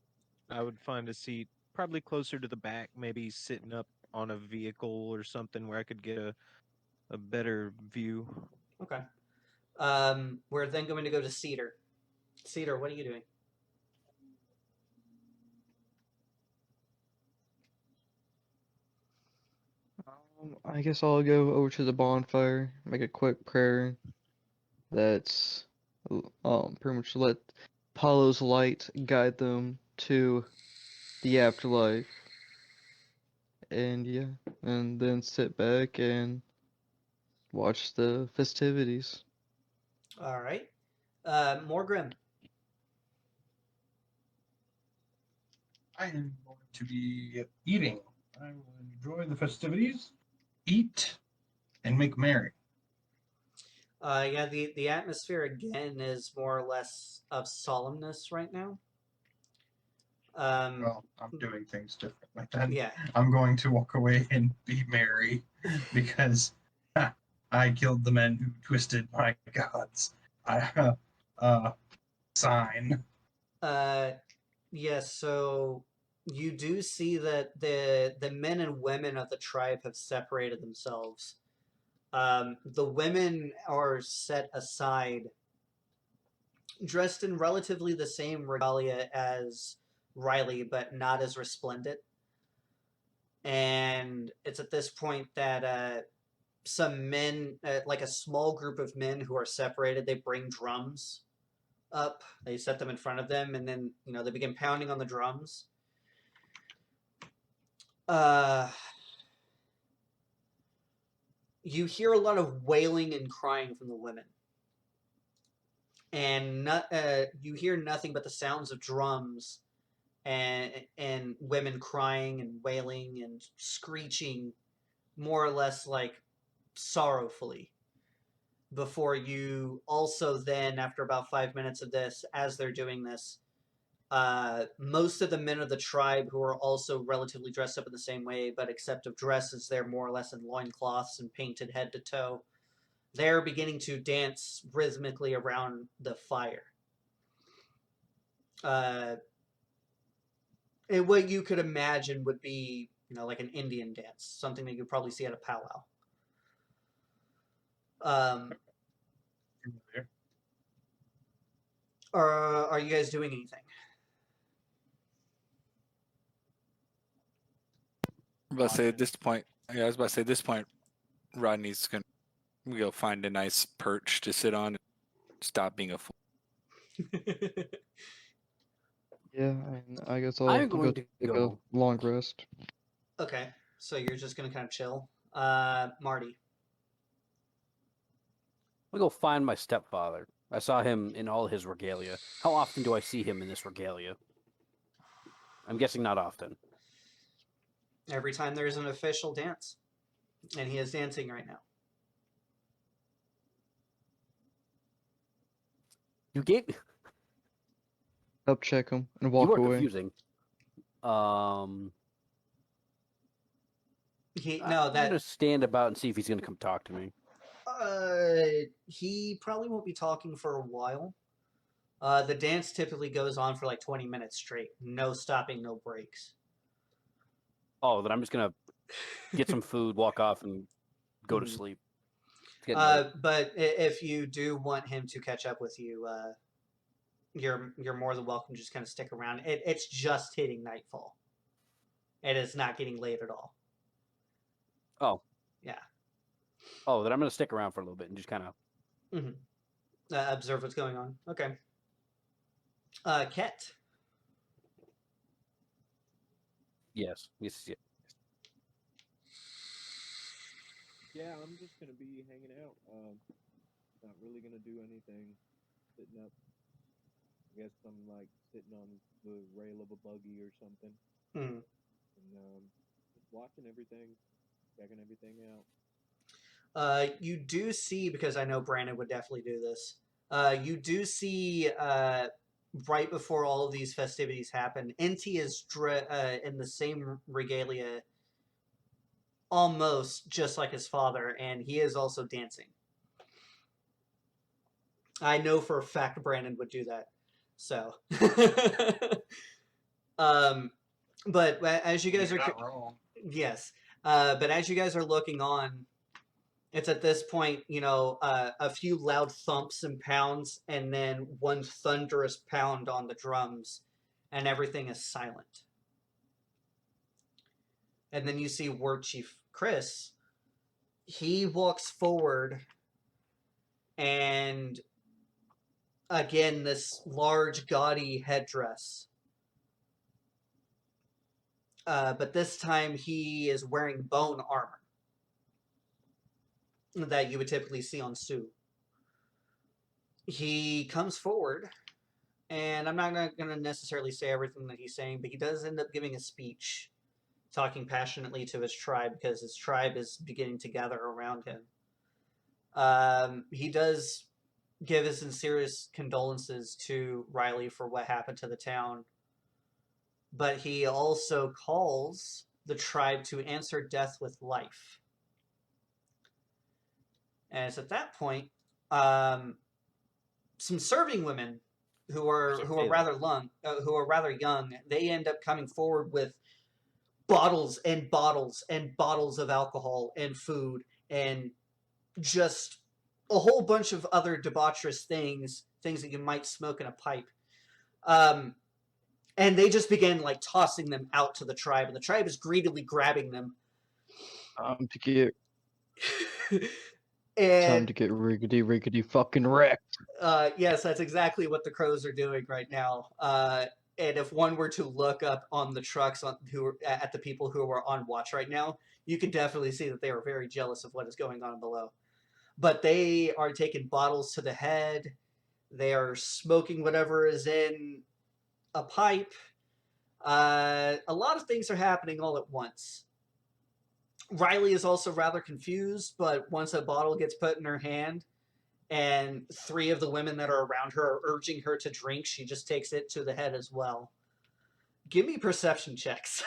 I would find a seat probably closer to the back, maybe sitting up on a vehicle or something where I could get a better view. Okay. We're then going to go to Cedar. Cedar, what are you doing? I guess I'll go over to the bonfire, make a quick prayer. That's pretty much let Apollo's light guide them to the afterlife. And yeah, and then sit back and watch the festivities. All right. Morgrim. I am going to be eating. I will enjoy the festivities, eat, and make merry. Yeah, the atmosphere again is more or less of solemnness right now. Well, I'm doing things differently then. Yeah. I'm going to walk away and be merry because I killed the men who twisted my gods. Sign. Yes. So you do see that the men and women of the tribe have separated themselves. The women are set aside, dressed in relatively the same regalia as Riley, but not as resplendent. And it's at this point that some men, like a small group of men who are separated, they bring drums up. They set them in front of them, and then they begin pounding on the drums. You hear a lot of wailing and crying from the women, and you hear nothing but the sounds of drums and women crying and wailing and screeching, more or less like sorrowfully. Before you also then, after about 5 minutes of this, as they're doing this, most of the men of the tribe who are also relatively dressed up in the same way, but except of dresses, they're more or less in loincloths and painted head to toe. They're beginning to dance rhythmically around the fire. And what you could imagine would be, like an Indian dance, something that you'd probably see at a powwow. Are you guys doing anything? I was about to say at this point, yeah, I was about to say at this point, Rodney's gonna go find a nice perch to sit on and stop being a fool. Yeah, and I guess I'll I'm go going to take a go. long rest. Okay, so you're just gonna kind of chill. Marty. I'm gonna go find my stepfather. I saw him in all his regalia. How often do I see him in this regalia? I'm guessing not often. Every time there's an official dance. And he is dancing right now. You gave Help check him and you walk were away. confusing. No, I'm gonna stand about and see if he's gonna come talk to me. he probably won't be talking for a while. The dance typically goes on for like 20 minutes straight. No stopping, no breaks. Oh, then I'm just gonna get some food, walk off, and go to Mhm. sleep. It's getting late. But if you do want him to catch up with you, you're more than welcome to just kind of stick around. It's just hitting nightfall. It is not getting late at all. Oh. Yeah. Oh, then I'm gonna stick around for a little bit and just kind of. Observe what's going on. Okay. Ket. Yes. Yeah, I'm just gonna be hanging out. Not really gonna do anything. Sitting up. I guess I'm like sitting on the rail of a buggy or something, Hmm. and just watching everything, checking everything out. You do see, because I know Brandon would definitely do this. You do see right before all of these festivities happen, Inti is in the same regalia, almost just like his father, and he is also dancing. I know for a fact Brandon would do that. So, but as you guys You're are not wrong. yes, but as you guys are looking on, it's at this point, a few loud thumps and pounds, and then one thunderous pound on the drums, and everything is silent. And then you see War Chief Chris. He walks forward, and again, this large, gaudy headdress. But this time he is wearing bone armor that you would typically see on Sue. He comes forward, and I'm not going to necessarily say everything that he's saying, but he does end up giving a speech, talking passionately to his tribe because his tribe is beginning to gather around him. He does give his sincerest condolences to Riley for what happened to the town, but he also calls the tribe to answer death with life. And it's at that point, some serving women who are rather young, they end up coming forward with bottles and bottles and bottles of alcohol and food and just a whole bunch of other debaucherous things that you might smoke in a pipe. And they just begin like tossing them out to the tribe, and the tribe is greedily grabbing them. Time to get And riggedy fucking wrecked. yes, that's exactly what the crows are doing right now. And if one were to look up on the trucks at the people who are on watch right now, you could definitely see that they are very jealous of what is going on below. But they are taking bottles to the head. They are smoking whatever is in a pipe. A lot of things are happening all at once. Riley is also rather confused, but once a bottle gets put in her hand and 3 of the women that are around her are urging her to drink, she just takes it to the head as well. Give me perception checks.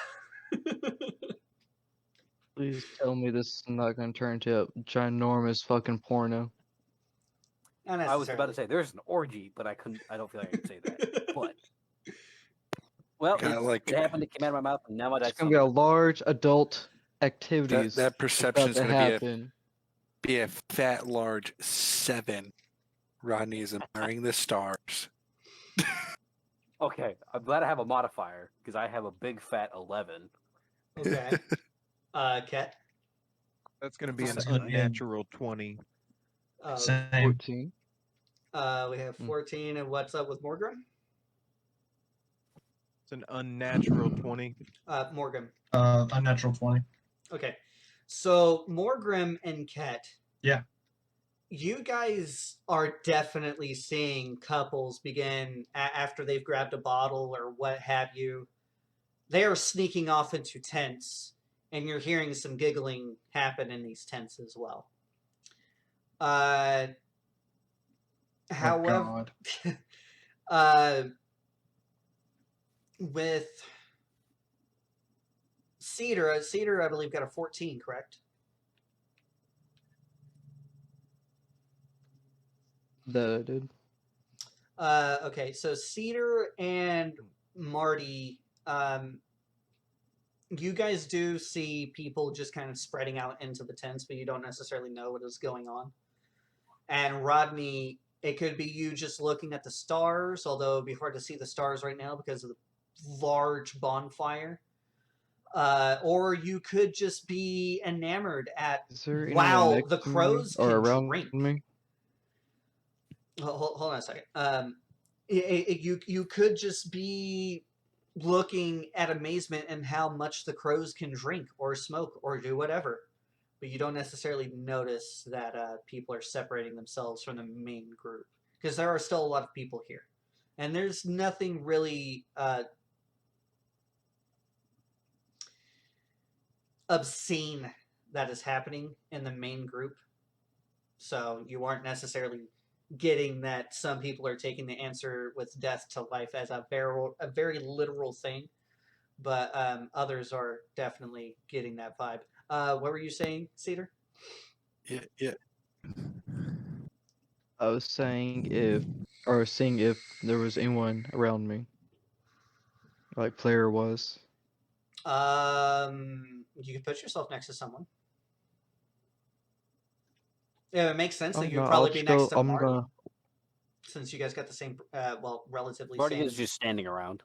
Please tell me this is not going to turn into a ginormous fucking porno. I was about to say there's an orgy, but I don't feel like I could say that. But well, it happened. It came out of my mouth, and now my dice. It's going to be a large adult activities. That perception is about going to to be a fat, large 7. Rodney is admiring the stars. Okay, I'm glad I have a modifier because I have a big fat 11. Okay. Ket? That's gonna be an That's gonna be unnatural 20. Same. 14. We have 14, and what's up with Morgan? It's an unnatural 20. Morgan. Unnatural 20. Okay. So, Morgrim and Ket. Yeah. You guys are definitely seeing couples begin, after they've grabbed a bottle or what have you, they are sneaking off into tents and you're hearing some giggling happen in these tents as well. Oh However, God. with Cedar, I believe, got a 14, correct? That I did. Okay, so Cedar and Marty, you guys do see people just kind of spreading out into the tents, but you don't necessarily know what is going on. And Rodney, it could be you just looking at the stars, although it'd be hard to see the stars right now because of the large bonfire. Or you could just be enamored at, Is there anyone wow, next the to me crows or can around drink. me? Hold on a second. You could just be looking at amazement and how much the crows can drink or smoke or do whatever, but you don't necessarily notice that people are separating themselves from the main group because there are still a lot of people here, and there's nothing really obscene that is happening in the main group. So you aren't necessarily getting that some people are taking the answer with death to life as a very literal thing, but others are definitely getting that vibe. What were you saying, Cedar? Yeah. I was saying seeing if there was anyone around me, like player was. You could put yourself next to someone. Yeah, it makes sense Oh that no, you'd I'll probably be just next go. to I'm Marty, gonna. since you guys got the same, well, relatively Marty same. is just standing around.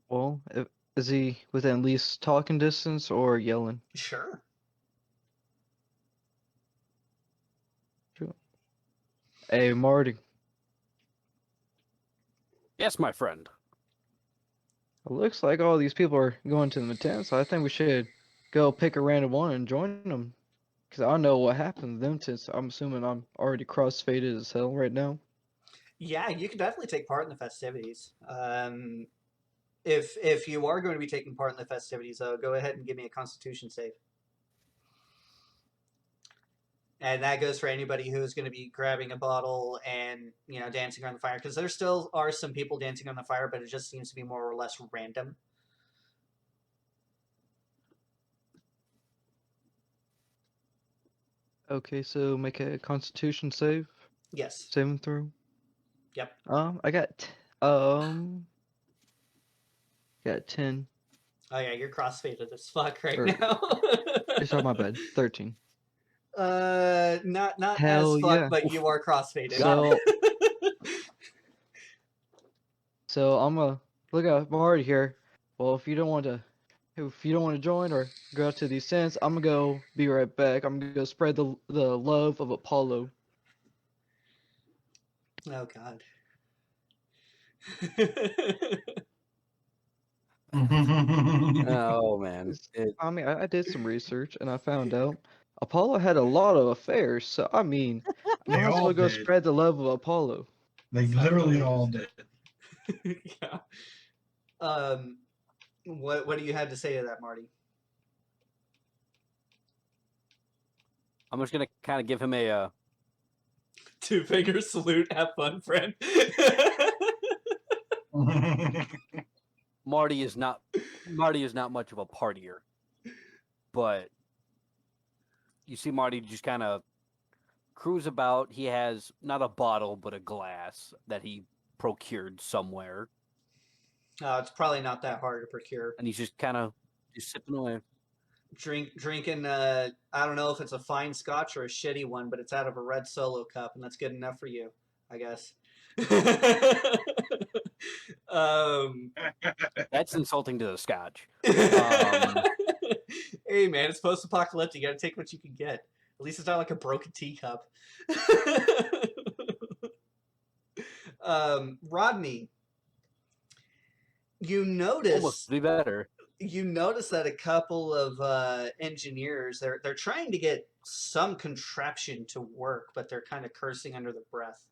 Well, is he within at least talking distance or yelling? Sure. Hey, Marty. Yes, my friend. It looks like all these people are going to the tent, so I think we should go pick a random one and join them. Because I know what happened to them tents. I'm assuming I'm already cross-faded as hell right now. Yeah, you could definitely take part in the festivities. If you are going to be taking part in the festivities, though, go ahead and give me a Constitution save. And that goes for anybody who's going to be grabbing a bottle and dancing around the fire, because there still are some people dancing on the fire, but it just seems to be more or less random. Okay, so make a Constitution save. Yes. Saving throw. Yep. I got 10. Oh yeah, you're crossfaded as fuck right Or- now. It's my bad. 13. Not Hell as fuck, yeah. but you are crossfaded. So, so I'm gonna look at Marty here. Well, if you don't want to join or go out to these tents, I'm gonna go be right back. I'm gonna go spread the love of Apollo. Oh god. Oh man. I mean, I did some research and I found out Apollo had a lot of affairs. So I mean, I They might as all well go did. spread the love of Apollo. They literally all did. Yeah. What do you have to say to that, Marty? I'm just gonna kind of give him a 2-finger salute. Have fun, friend. Marty is not much of a partier, but you see Marty just kind of cruise about. He has not a bottle but a glass that he procured somewhere, It's probably not that hard to procure. and he's just kind of just sipping away. Drinking. I don't know if it's a fine Scotch or a shitty one, but it's out of a red Solo cup, and that's good enough for you, I guess. That's insulting to the Scotch. Hey man, it's post-apocalyptic. You gotta take what you can get. At least it's not like a broken teacup. Rodney, you notice Almost be better. you notice that a couple of engineers they're trying to get some contraption to work, but they're kind of cursing under their breath.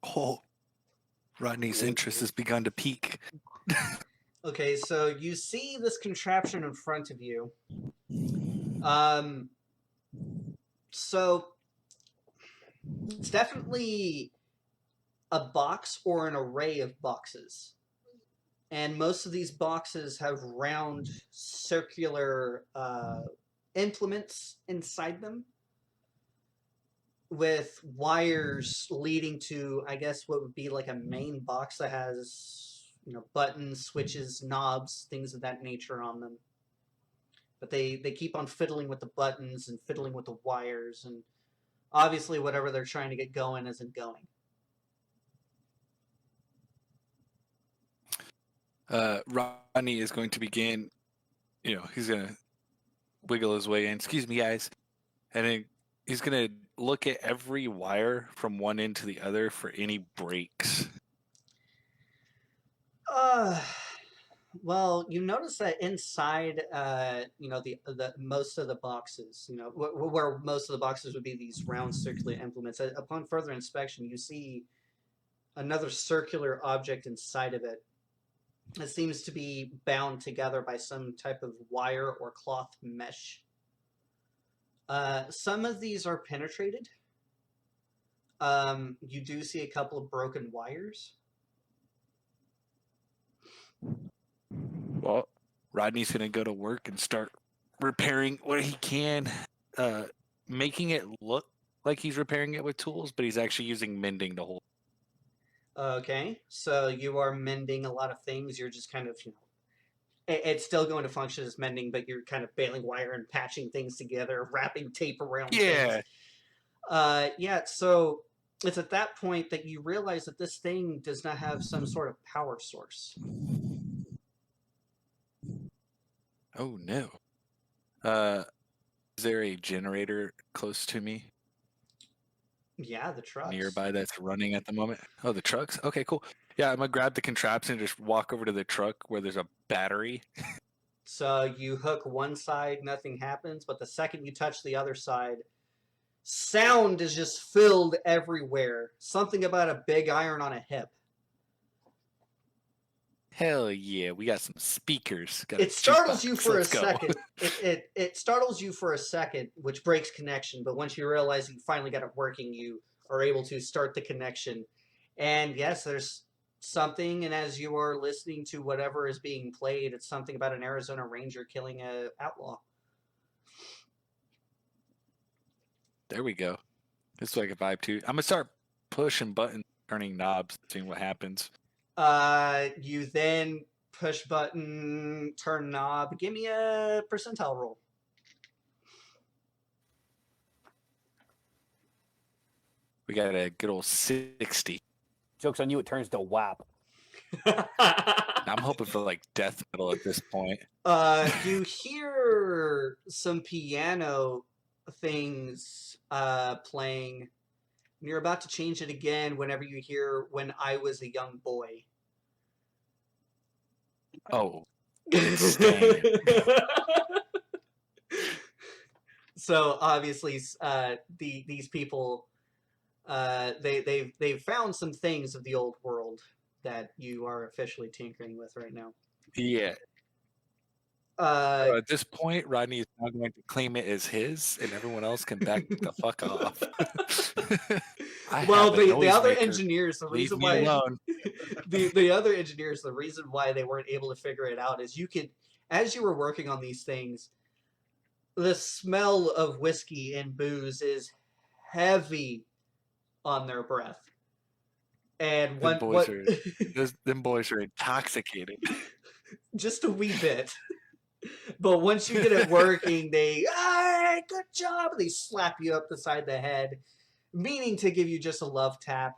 Oh, Rodney's interest has begun to peak. Okay, so you see this contraption in front of you. So it's definitely a box or an array of boxes. And most of these boxes have round, circular implements inside them with wires leading to, I guess, what would be like a main box that has, buttons, switches, knobs, things of that nature on them. But they keep on fiddling with the buttons and fiddling with the wires, and obviously whatever they're trying to get going isn't going. Rodney is going to begin, he's going to wiggle his way in. Excuse me, guys. And then he's going to look at every wire from one end to the other for any breaks. Well, you notice that inside, the most of the boxes, where most of the boxes would be these round circular implements. Upon further inspection, you see another circular object inside of it. It seems to be bound together by some type of wire or cloth mesh. Some of these are penetrated. You do see a couple of broken wires. Well, Rodney's going to go to work and start repairing what he can, making it look like he's repairing it with tools, but he's actually using mending to hold. Okay, so you are mending a lot of things. You're just kind of, it's still going to function as mending, but you're kind of baling wire and patching things together, wrapping tape around things. Yeah, so it's at that point that you realize that this thing does not have some sort of power source. Oh, no. Is there a generator close to me? Yeah, the trucks. Nearby that's running at the moment? Oh, the trucks? Okay, cool. Yeah, I'm going to grab the contraption and just walk over to the truck where there's a battery. So you hook one side, nothing happens, but the second you touch the other side, sound is just filled everywhere. Something about a big iron on a hip. Hell yeah, we got some speakers. Got It startles jukebox. you for Let's a go. second. It startles you for a second, which breaks connection. But once you realize you finally got it working, you are able to start the connection. And yes, there's something. And as you are listening to whatever is being played, it's something about an Arizona Ranger killing an outlaw. There we go. This is like a vibe too. I'm going to start pushing buttons, turning knobs, seeing what happens. You then push button, turn knob. Give me a percentile roll. We got a good old 60. Joke's on you, it turns to WAP. I'm hoping for like death metal at this point. You hear some piano things playing. And you're about to change it again whenever you hear "When I Was a Young Boy." Oh, Stan. So obviously, these people, they've found some things of the old world that you are officially tinkering with right now. Yeah. At this point, Rodney is now going to claim it as his, and everyone else can back the fuck off. Well, the other engineers, the reason why alone. the other engineers, the reason why they weren't able to figure it out is as you were working on these things, the smell of whiskey and booze is heavy on their breath. And them boys are intoxicated. Just a wee bit. But once you get it working, hey, good job. They slap you up the side of the head, meaning to give you just a love tap,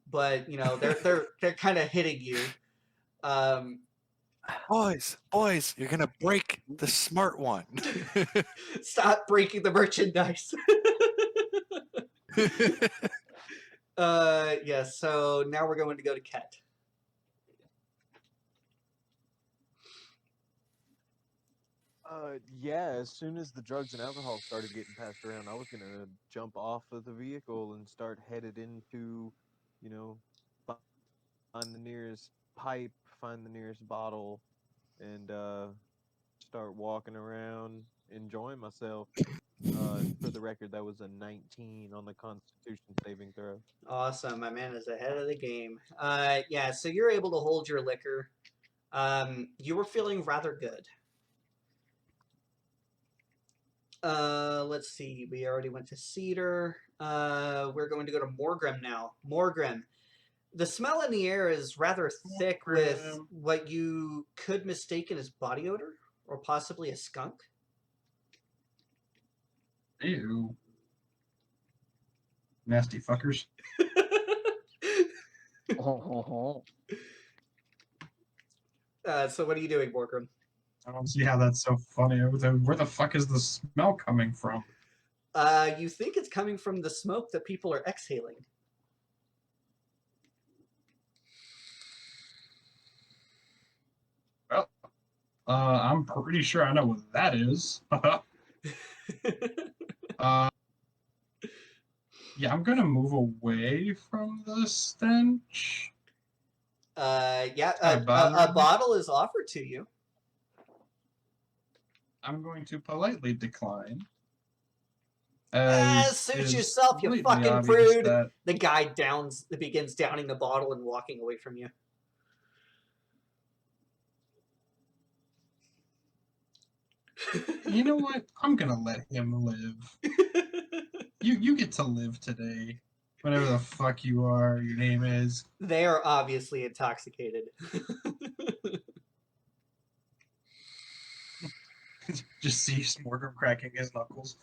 but they're kind of hitting you. Boys, you're gonna break the smart one. Stop breaking the merchandise. Yes. So now we're going to go to Ket. Yeah, as soon as the drugs and alcohol started getting passed around, I was gonna jump off of the vehicle and start headed into, find the nearest pipe, find the nearest bottle, and start walking around, enjoying myself. For the record, that was a 19 on the Constitution saving throw. Awesome. My man is ahead of the game. Yeah, so you're able to hold your liquor. You were feeling rather good. Let's see. We already went to Cedar. We're going to go to Morgrim now. Morgrim. The smell in the air is rather thick with Morgrim. what you could mistake as body odor or possibly a skunk. Ew. Nasty fuckers. Oh. So what are you doing, Morgrim? I don't see how that's so funny. Where the fuck is the smell coming from? You think it's coming from the smoke that people are exhaling. Well, I'm pretty sure I know what that is. Yeah, I'm gonna move away from the stench. Yeah, Kinda a bothering me. bottle is offered to you. I'm going to politely decline. Suit it is yourself, you completely fucking obvious prude. that The guy begins downing the bottle and walking away from you. you know what? I'm gonna let him live. You get to live today. Whatever the fuck you are, your name is. They are obviously intoxicated. Just see Morgan cracking his knuckles.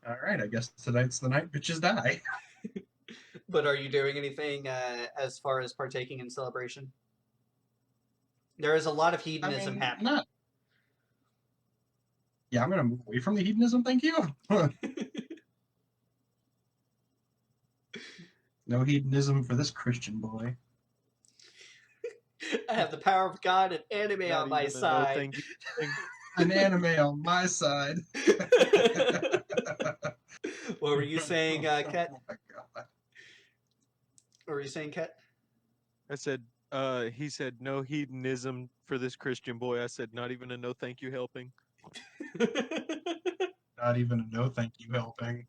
All right, I guess tonight's the night bitches die. But are you doing anything as far as partaking in celebration? There is a lot of hedonism happening. Not. Yeah, I'm gonna move away from the hedonism. Thank you. No hedonism for this Christian boy. I have the power of God and anime Not on my even a no side. thank you thing. An anime on my side. What were you saying, Ket? Oh my god. What were you saying, Ket? I said, he said no hedonism for this Christian boy. I said, not even a no thank you helping. Not even a no thank you helping.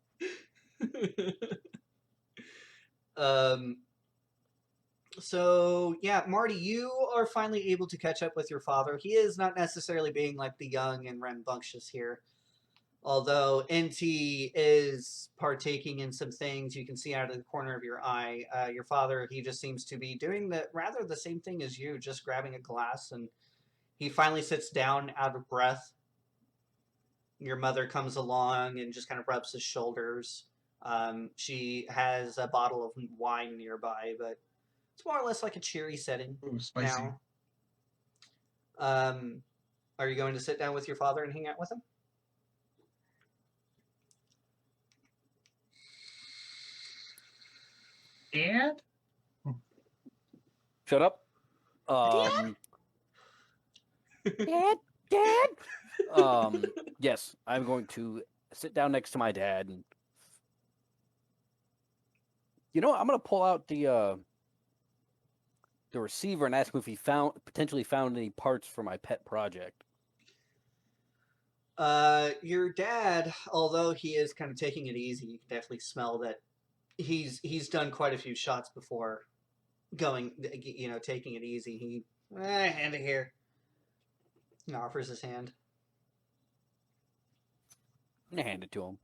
So yeah, Marty, you are finally able to catch up with your father. He is not necessarily being like the young and rambunctious here. Although NT is partaking in some things you can see out of the corner of your eye. Your father, he just seems to be doing the same thing as you, just grabbing a glass, and he finally sits down out of breath. Your mother comes along and just kind of rubs his shoulders. She has a bottle of wine nearby, but it's more or less like a cheery setting. Ooh, spicy. Now, are you going to sit down with your father and hang out with him? Dad? Shut up. Dad. Yes, I'm going to sit down next to my dad, and I'm going to pull out the receiver and ask him if he potentially found any parts for my pet project. Your dad, although he is kind of taking it easy, you can definitely smell that he's done quite a few shots before going, taking it easy. He, hand it here. He offers his hand. I'm going to hand it to him.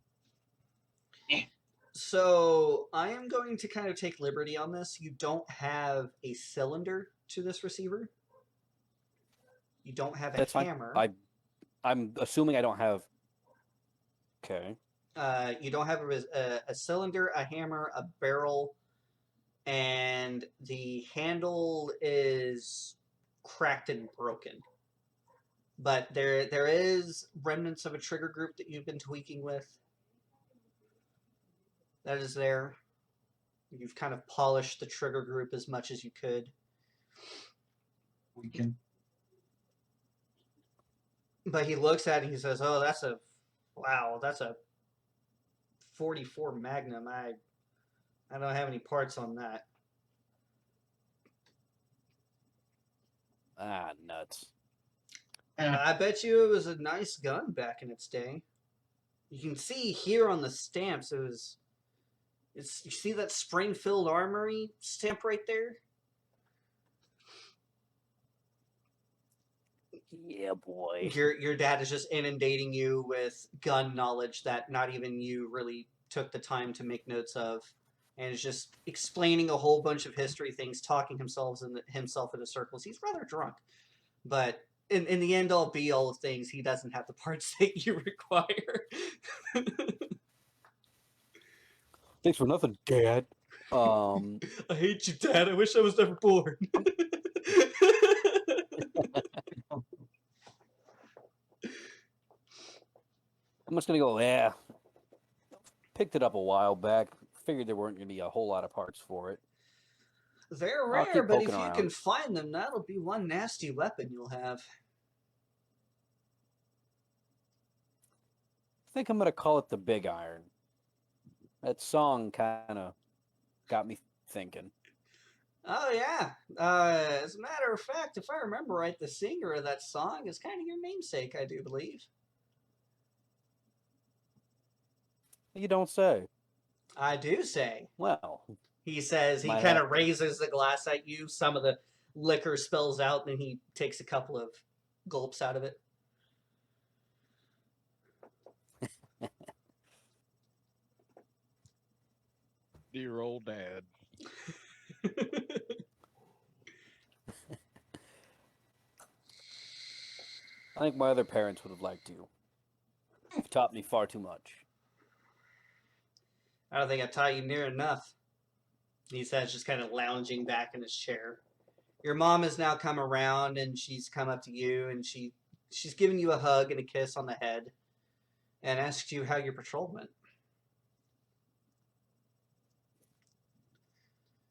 So I am going to kind of take liberty on this. You don't have a cylinder to this receiver. You don't have a That's hammer. fine. I'm assuming I don't have. Okay. You don't have a cylinder, a hammer, a barrel, and the handle is cracked and broken. But there is remnants of a trigger group that you've been tweaking with. That is there. You've kind of polished the trigger group as much as you could. We can. But he looks at it and he says, "Oh, that's a 44 Magnum. I don't have any parts on that." Ah, nuts. I bet you it was a nice gun back in its day. You can see here on the stamps it was. You see that Springfield Armory stamp right there? Yeah, boy. Your dad is just inundating you with gun knowledge that not even you really took the time to make notes of, and is just explaining a whole bunch of history things, talking himself into circles. He's rather drunk, but in the end all be all of things, he doesn't have the parts that you require. Thanks for nothing, Dad. I hate you, Dad. I wish I was never born. I'm just gonna go. Yeah, picked it up a while back. Figured there weren't gonna be a whole lot of parts for it. They're I'll rare, keep but if poking you around. can find them, that'll be one nasty weapon you'll have. I think I'm gonna call it the Big Iron. That song kind of got me thinking. Oh yeah. As a matter of fact, if I remember right, the singer of that song is kind of your namesake, I do believe. You don't say. I do say. Well, He says he Might kind have of to. raises the glass at you. Some of the liquor spills out, and he takes a couple of gulps out of it. Dear old dad. I think my other parents would have liked you. You've taught me far too much. I don't think I taught you near enough. He says, just kind of lounging back in his chair. Your mom has now come around, and she's come up to you, and she's giving you a hug and a kiss on the head, and asks you how your patrol went.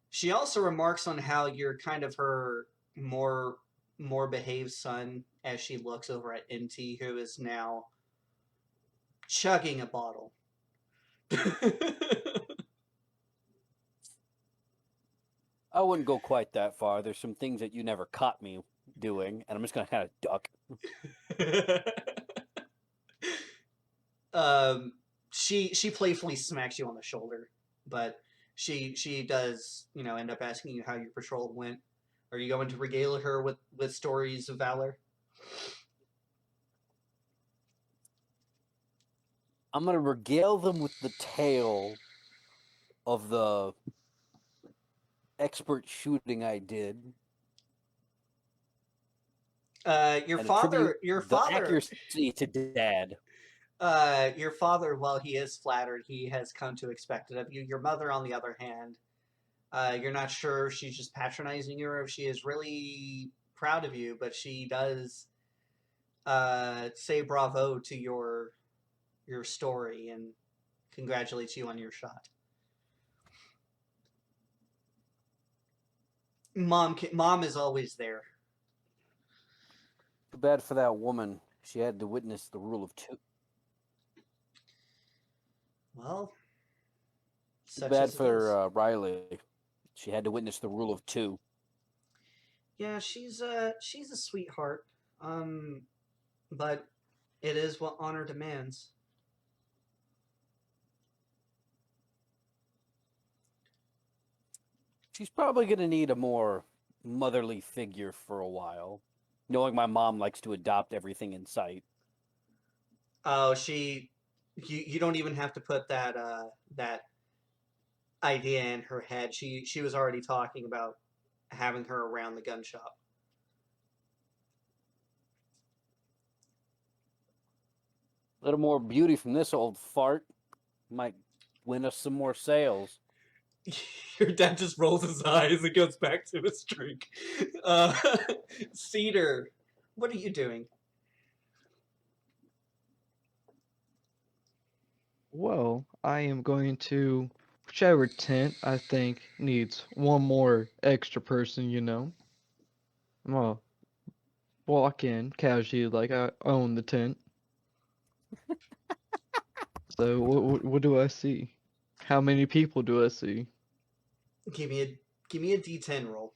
She also remarks on how you're kind of her more behaved son, as she looks over at NT, who is now chugging a bottle. I wouldn't go quite that far. There's some things that you never caught me doing, and I'm just gonna kind of duck. She playfully smacks you on the shoulder, but she does, end up asking you how your patrol went. Are you going to regale her with stories of valor? I'm gonna regale them with the tale of the expert shooting I did. Your and father, attribute the accuracy to Dad. Your father, while he is flattered, he has come to expect it of you. Your mother, on the other hand, you're not sure if she's just patronizing you or if she is really proud of you, but she does say bravo to your story and congratulates you on your shot. Mom is always there. Too bad for that woman. She had to witness the rule of two. Well, Too bad for Riley. She had to witness the rule of two. Yeah, she's a sweetheart. But it is what honor demands. She's probably going to need a more motherly figure for a while, knowing my mom likes to adopt everything in sight. Oh, you don't even have to put that idea in her head. She was already talking about having her around the gun shop. A little more beauty from this old fart might win us some more sales. Your dad just rolls his eyes and goes back to his drink. Cedar, what are you doing? Well, I am going to whichever tent I think needs one more extra person, I'm gonna walk in casually like I own the tent. So what do I see? How many people do I see? Give me a D10 roll.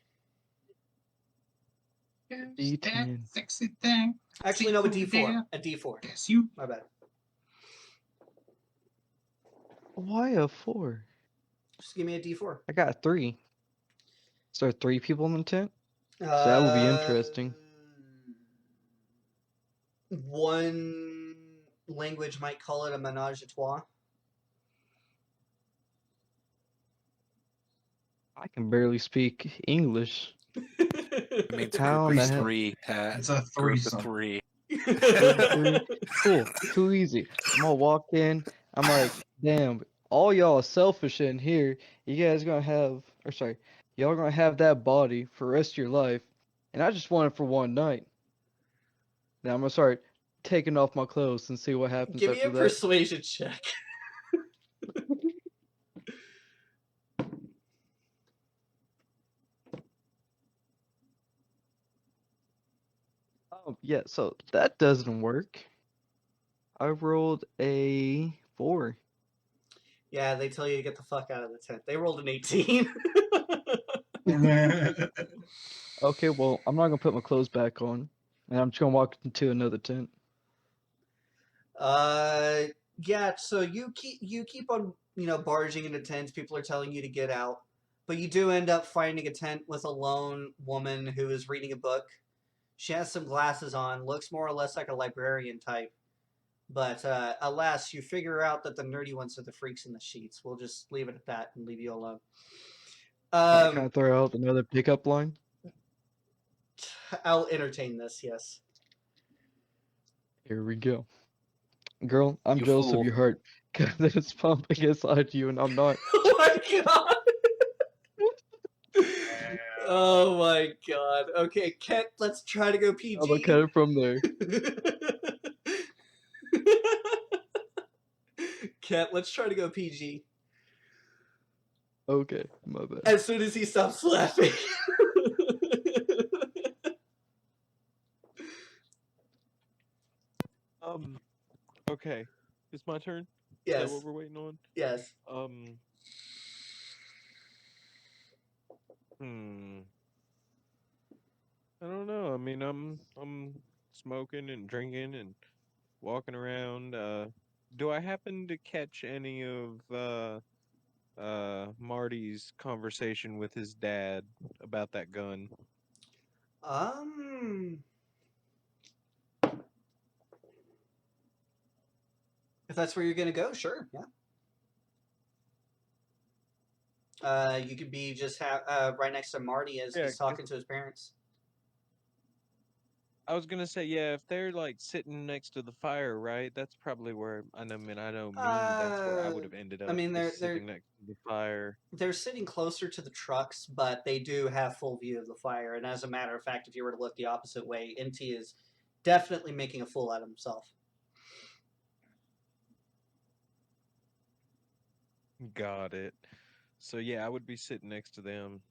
Yeah. That D10. sexy thing. Actually, no, a See, D4. A D4. Yes, you. My bad. Why a 4? Just give me a D4. I got a 3. Is there 3 people in the tent? So that would be Uh, interesting. One language might call it a menage a trois. I can barely speak English. It means a How group in the of heck? three, Pat. It's a Group of threesome. three. Group of 3? Cool. Too easy. I'm gonna walk in. I'm like, damn, all y'all selfish in here. You guys gonna have, or sorry, y'all gonna have that body for the rest of your life. And I just want it for one night. Now I'm gonna start taking off my clothes and see what happens Give me after a that. persuasion check. Yeah, so that doesn't work. I rolled a 4. Yeah, they tell you to get the fuck out of the tent. They rolled an 18. Okay, well, I'm not gonna put my clothes back on, and I'm just gonna walk into another tent. Yeah. So you keep on barging into tents. People are telling you to get out, but you do end up finding a tent with a lone woman who is reading a book. She has some glasses on, looks more or less like a librarian type. But alas, you figure out that the nerdy ones are the freaks in the sheets. We'll just leave it at that and leave you alone. Can I throw out another pickup line? I'll entertain this. Yes. Here we go. Girl, I'm You jealous fool. of your heart, cause it's pumping inside you, and I'm not. Oh my god. Oh my god. Okay, Kent, let's try to go I'll look PG. at it from there. Kent, let's try to go PG. Okay, my bad. As soon as he stops laughing. Okay. It's my turn? Is that Yes. what we're waiting on? Yes. Hmm. I don't know. I mean, I'm smoking and drinking and walking around. Do I happen to catch any of Marty's conversation with his dad about that gun? If that's where you're gonna go, sure, yeah. You could be just right next to Marty as Yeah, he's talking to his parents. I was gonna say, yeah, if they're like sitting next to the fire, right? That's probably where I know me, that's where I would have ended I up, mean, is sitting next to the fire. they're sitting closer to the trucks, but they do have full view of the fire. And as a matter of fact, if you were to look the opposite way, NT is definitely making a fool out of himself. Got it. So yeah, I would be sitting next to them.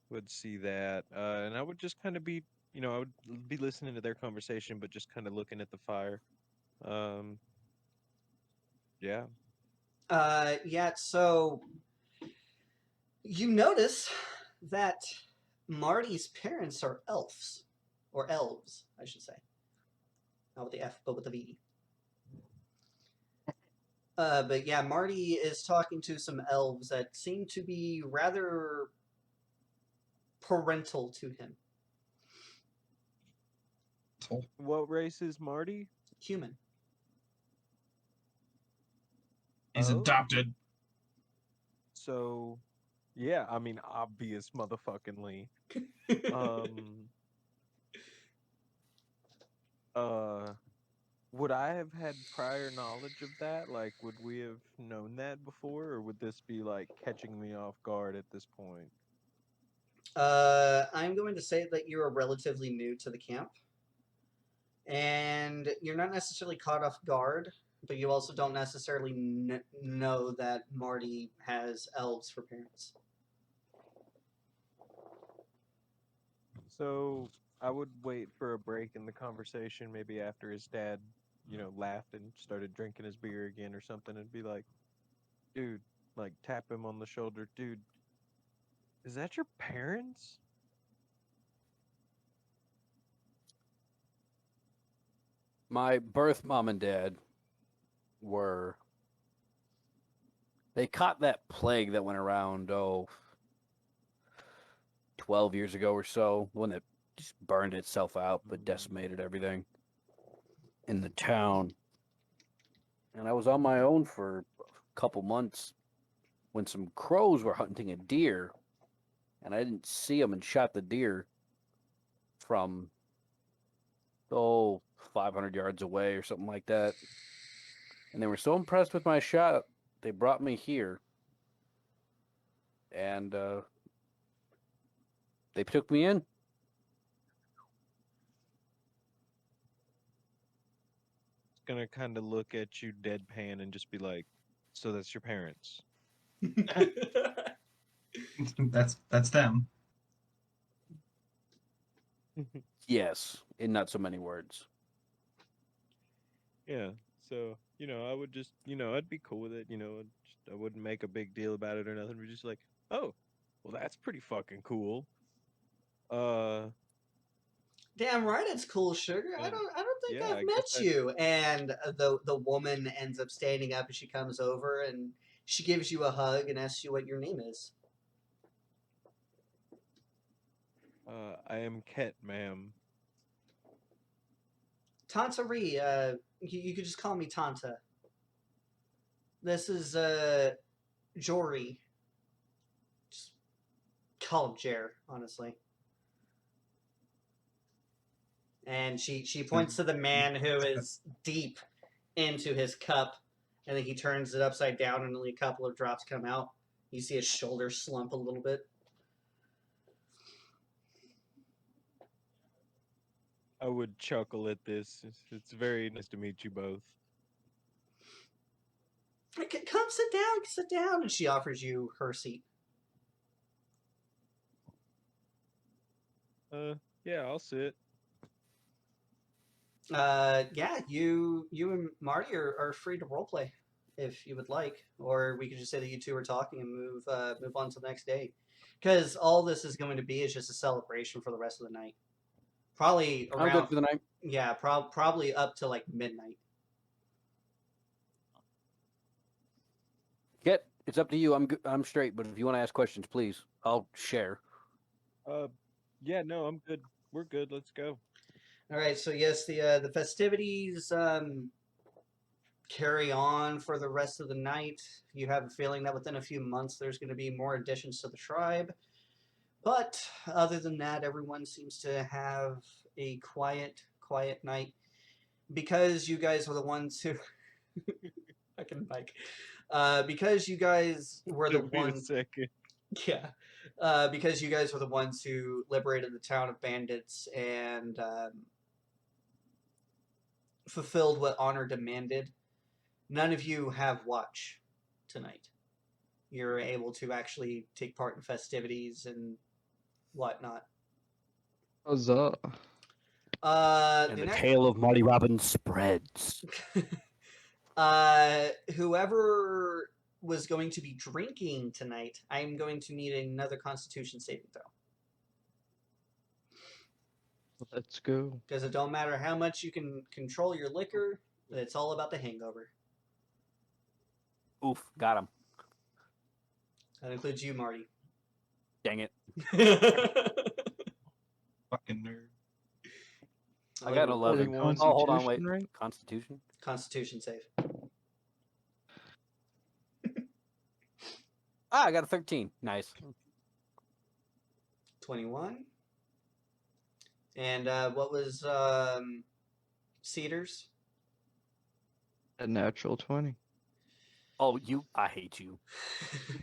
Would see that, and I would just kind of be, I would be listening to their conversation, but just kind of looking at the fire. Um, yeah. Yeah, so you notice that Marty's parents are elves. Or elves, I should say. Not with the F, but with the V. But yeah, Marty is talking to some elves that seem to be rather parental to him. What race is Marty? Human. He's Oh. adopted. So, yeah, I mean, obvious motherfuckingly. Would I have had prior knowledge of that? Like, would we have known that before, or would this be like catching me off guard at this point? I'm going to say that you are relatively new to the camp. And you're not necessarily caught off guard, but you also don't necessarily know that Marty has elves for parents. So I would wait for a break in the conversation, maybe after his dad, laughed and started drinking his beer again or something, and be like, dude, like tap him on the shoulder, dude, is that your parents? My birth mom and dad they caught that plague that went around 12 years ago or so, one that just burned itself out but decimated everything in the town. And I was on my own for a couple months when some crows were hunting a deer, and I didn't see them and shot the deer from 500 yards away or something like that. And they were so impressed with my shot, they brought me here, and they took me in. Gonna kind of look at you deadpan and just be like, "So that's your parents." That's them. Yes, in not so many words. Yeah. So, I would just, I'd be cool with it. I wouldn't make a big deal about it or nothing. We're just like, oh, well, that's pretty fucking cool. Damn right, it's cool, sugar. I And don't think yeah, I I've guess met you. And the woman ends up standing up, and she comes over and she gives you a hug and asks you what your name is. I am Ket, ma'am. Tanta Ree, you could just call me Tanta. This is Jory. Just call him Jer, honestly. And she points to the man who is deep into his cup, and then he turns it upside down, and only a couple of drops come out. You see his shoulder slump a little bit. I would chuckle at this. It's very nice to meet you both. Come sit down, and she offers you her seat. Yeah, I'll sit. Yeah, you and Marty are free to roleplay if you would like, or we could just say that you two are talking and move on to the next day, because all this is going to be is just a celebration for the rest of the night. Probably I'm good around, for the night. yeah, probably up to like midnight. Get, it's up to you. I'm straight, but if you want to ask questions, please. I'll share. Yeah, no, I'm good. We're good. Let's go. All right, so yes, the festivities carry on for the rest of the night. You have a feeling that within a few months there's going to be more additions to the tribe. But other than that, everyone seems to have a quiet night. Because you guys were the ones who fucking Mike. Because you guys were the Took me a ones, second. yeah. Because you guys were the ones who liberated the town of bandits and fulfilled what honor demanded. None of you have watch tonight. You're able to actually take part in festivities and whatnot. Huzzah. And the tale of Marty Robbins spreads. Whoever was going to be drinking tonight, I'm going to need another Constitution saving throw. Let's go. Because it don't matter how much you can control your liquor, it's all about the hangover. Oof, got him. That includes you, Marty. Dang it. Fucking nerd. I got an 11. Oh, hold on, wait. Constitution, right? Constitution? Constitution save. I got a 13. Nice. 21. And what was Cedars? A natural 20. Oh, I hate you.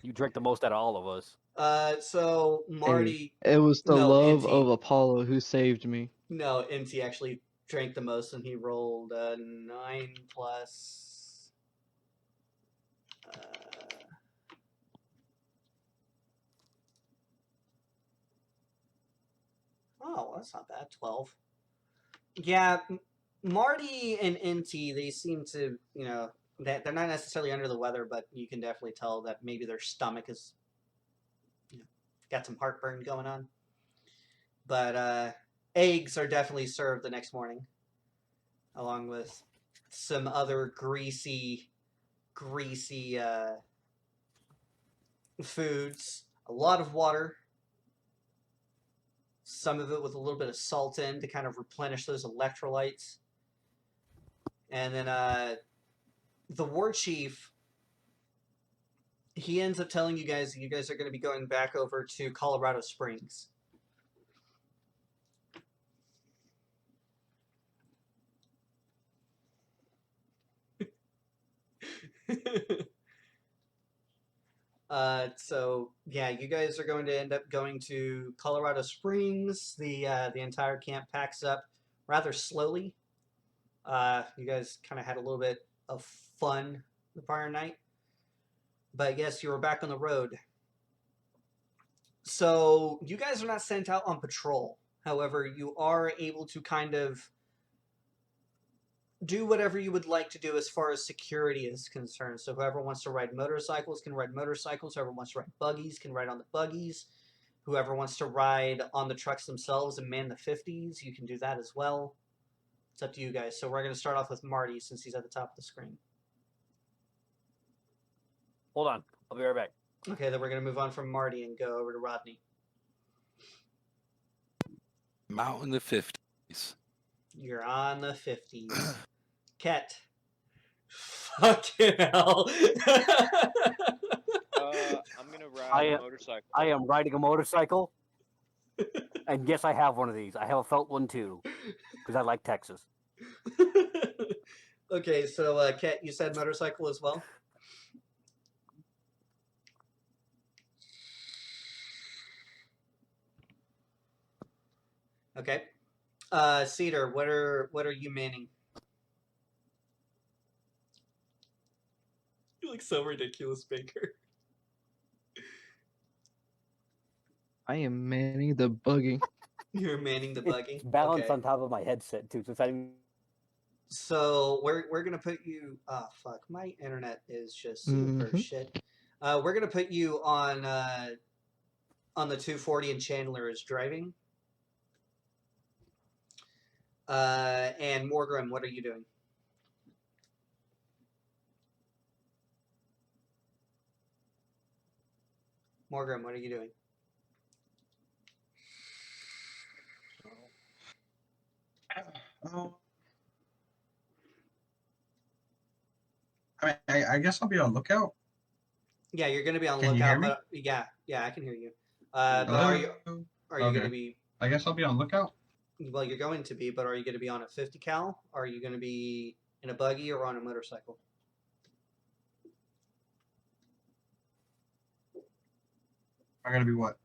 You drank the most out of all of us. So Marty. It was the No, love NT. of Apollo who saved me. No, NT actually drank the most, and he rolled a 9 plus. Oh, that's not bad. 12. Yeah, Marty and NT, they seem to, that they're not necessarily under the weather, but you can definitely tell that maybe their stomach is, got some heartburn going on. But eggs are definitely served the next morning. along with some other greasy foods. A lot of water. Some of it with a little bit of salt in to kind of replenish those electrolytes. And then the war chief, he ends up telling you guys that you guys are going to be going back over to Colorado Springs. So yeah, you guys are going to end up going to Colorado Springs. The entire camp packs up rather slowly. You guys kind of had a little bit of fun the prior night, but yes, you were back on the road. So you guys are not sent out on patrol. However, you are able to kind of do whatever you would like to do as far as security is concerned. So whoever wants to ride motorcycles can ride motorcycles. Whoever wants to ride buggies can ride on the buggies. Whoever wants to ride on the trucks themselves and man the 50s, you can do that as well. It's up to you guys. So we're going to start off with Marty since he's at the top of the screen. Hold on. I'll be right back. Okay, then we're going to move on from Marty and go over to Rodney. I'm out in the 50s. You're on the 50s. Ket. Fucking hell. I'm gonna ride a motorcycle. I am riding a motorcycle. And yes, I have one of these. I have a felt one too. Because I like Texas. Okay, so Ket, you said motorcycle as well? Okay. Cedar, what are you manning? You look so ridiculous, Baker. I am manning the buggy. You're manning the buggy. It's balanced Okay. on top of my headset too. So it's not even... So we're gonna put you. Oh fuck, my internet is just super shit. We're gonna put you on the 240 and Chandler is driving. And Morgrim, what are you doing? Morgrim, what are you doing? I guess I'll be on lookout. Yeah, you're gonna be on Can you lookout. hear me? But yeah, I can hear you. But are you Okay. gonna be? I guess I'll be on lookout. Well, you're going to be, but are you going to be on a 50 cal? Are you going to be in a buggy or on a motorcycle? I'm gonna be what?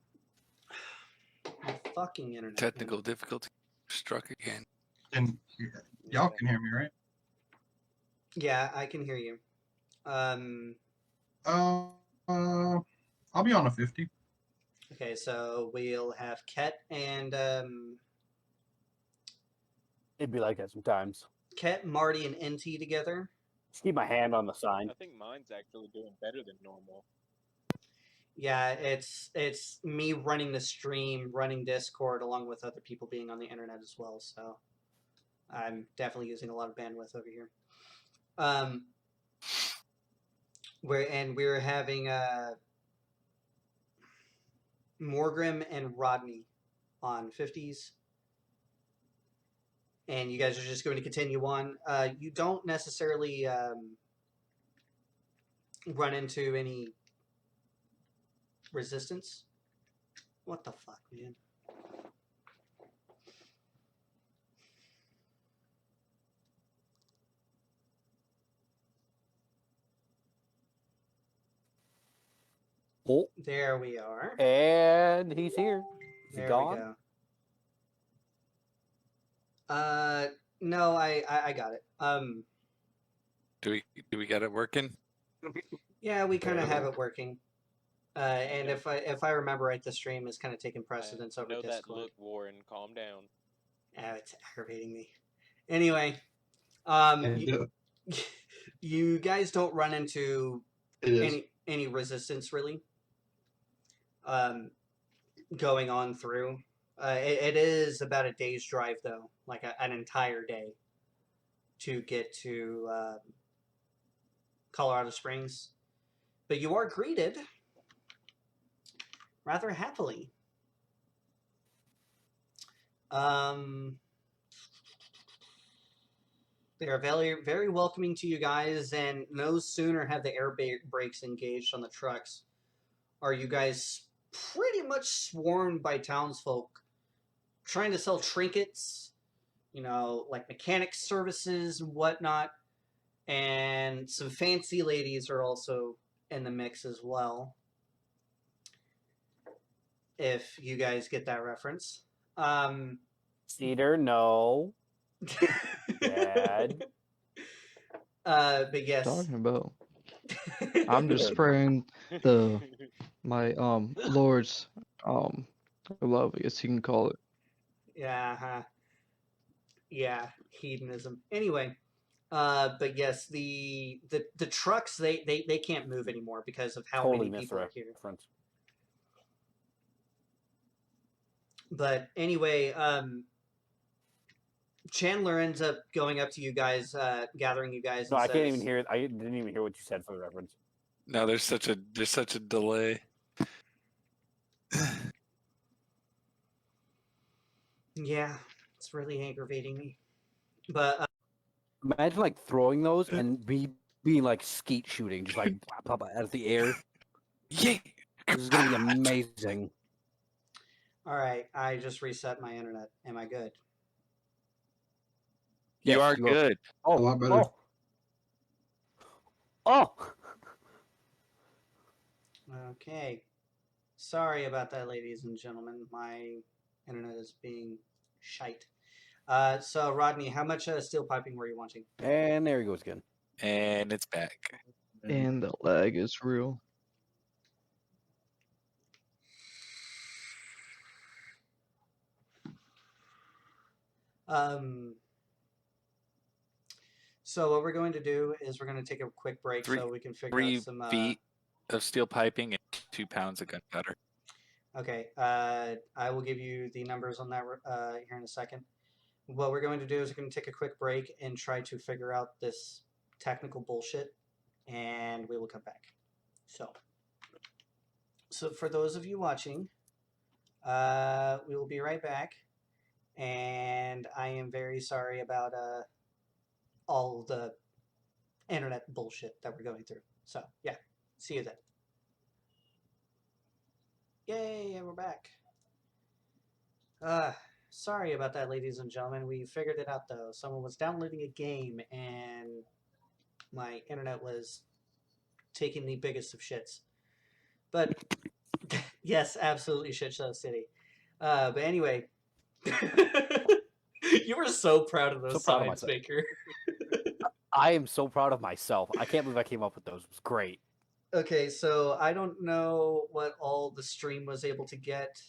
My fucking internet. Technical difficulty struck again. And y'all can hear me, right? Yeah, I can hear you. I'll be on a 50. Okay, so we'll have Ket and It'd be like that sometimes. Ket, Marty, and NT together. Just keep my hand on the sign. I think mine's actually doing better than normal. Yeah, it's me running the stream, running Discord, along with other people being on the internet as well. So I'm definitely using a lot of bandwidth over here. We're having Morgrim and Rodney on 50s. And you guys are just going to continue on. You don't necessarily run into any resistance. What the fuck, man? Oh, There we are. and he's here. Is he There gone? we go. No, I got it. Do we got it working? Yeah, we kind of have it working. And if I remember right, the stream is kind of taking precedence over know Discord. that look, Warren. Calm down. Oh, it's aggravating me. Anyway, you guys don't run into any resistance really. Going on through. It is about a day's drive though, like an entire day. to get to Colorado Springs, but you are greeted rather happily. They are very, very welcoming to you guys, and no sooner have the air brakes engaged on the trucks, are you guys pretty much swarmed by townsfolk trying to sell trinkets, like mechanic services and whatnot, and some fancy ladies are also in the mix as well. If you guys get that reference. Cedar, no. Dad. But yes. Talking about. I'm just spraying my Lord's love, I guess you can call it. Yeah. Yeah, hedonism. Anyway, but yes, the trucks they can't move anymore because of how Totally many missed the people are here. reference. But anyway, Chandler ends up going up to you guys, gathering you guys. No, and I can't says, even hear it. I didn't even hear what you said for the reference. No, there's such a delay. Yeah, it's really aggravating me. But Imagine like throwing those and being like skeet shooting, just like pop out of the air. Yeah. This is gonna be amazing. all right, I just reset my internet. Am I good? You Yes, are you are. good. Oh, A lot better. Oh. Okay. Sorry about that, ladies and gentlemen. My internet is being shite. So Rodney, how much steel piping were you wanting? And there he goes again. And it's back. And the lag is real. So what we're going to do is we're going to take a quick break Three- so we can figure out 3 some. feet of steel piping and 2 pounds of gunpowder. Okay, I will give you the numbers on that here in a second. What we're going to do is we're going to take a quick break and try to figure out this technical bullshit, and we will come back. So for those of you watching, we will be right back, and I am very sorry about all the internet bullshit that we're going through. So yeah, see you then. Yay, and we're back. Sorry about that, ladies and gentlemen. We figured it out though. Someone was downloading a game and my internet was taking the biggest of shits. But yes, absolutely shit show city. But anyway, you were so proud of those So proud of signs, myself. Baker. I am so proud of myself. I can't believe I came up with those. It was great. Okay, so I don't know what all the stream was able to get.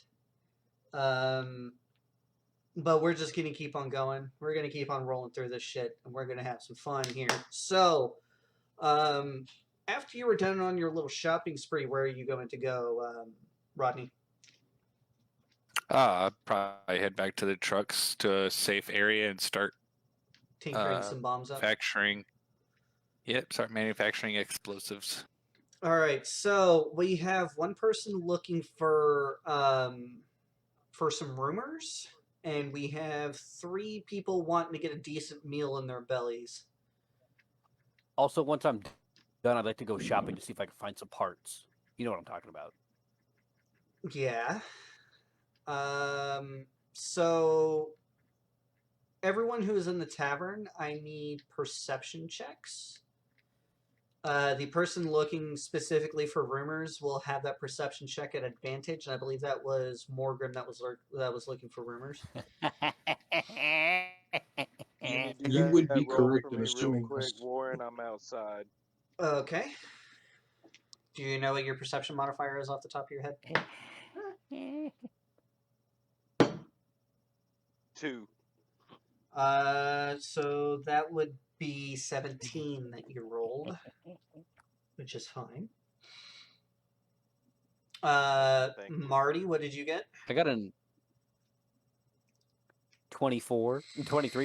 But we're just gonna keep on going. We're gonna keep on rolling through this shit, and we're gonna have some fun here. So, after you were done on your little shopping spree, where are you going to go, Rodney? I'd probably head back to the trucks to a safe area and start Tinkering some bombs up. manufacturing. Yep, start manufacturing explosives. All right, so we have one person looking for some rumors, and we have 3 people wanting to get a decent meal in their bellies. Also, once I'm done, I'd like to go shopping to see if I can find some parts. You know what I'm talking about. Yeah. So everyone who is in the tavern, I need perception checks. The person looking specifically for rumors will have that perception check at advantage, and I believe that was Morgan that was looking for rumors. You You would be roll correct for in me really assuming quick, this. Warren. I'm outside. Okay. Do you know what your perception modifier is off the top of your head? 2. So that would be 17 that you rolled, which is fine. Thank you. Marty, what did you get? I got a 23,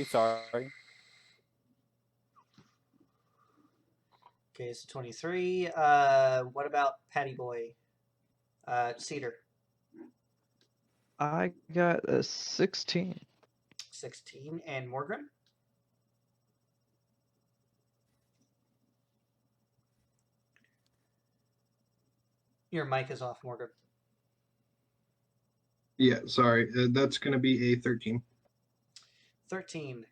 sorry. Okay, so 23. What about Patty Boy? Cedar. I got a 16. 16. And Morgan? Your mic is off, Morgan. Yeah, sorry. That's going to be a 13. 13.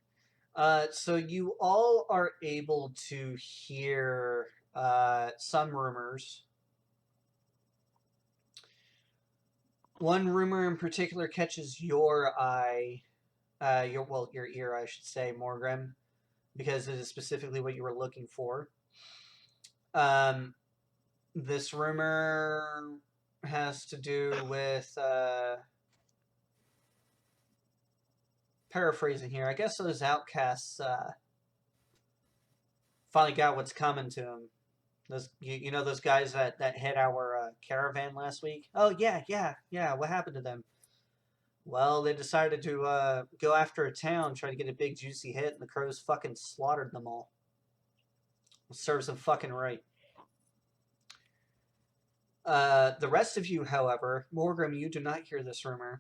So you all are able to hear some rumors. One rumor in particular catches your eye, your ear, I should say, Morgan, because it is specifically what you were looking for. This rumor has to do with paraphrasing here. I guess those outcasts finally got what's coming to them. Those you know those guys that hit our caravan last week. Oh yeah. What happened to them? Well, they decided to go after a town, try to get a big juicy hit, and the crows fucking slaughtered them all. Serves them fucking right. The rest of you, however, Morgram, you do not hear this rumor.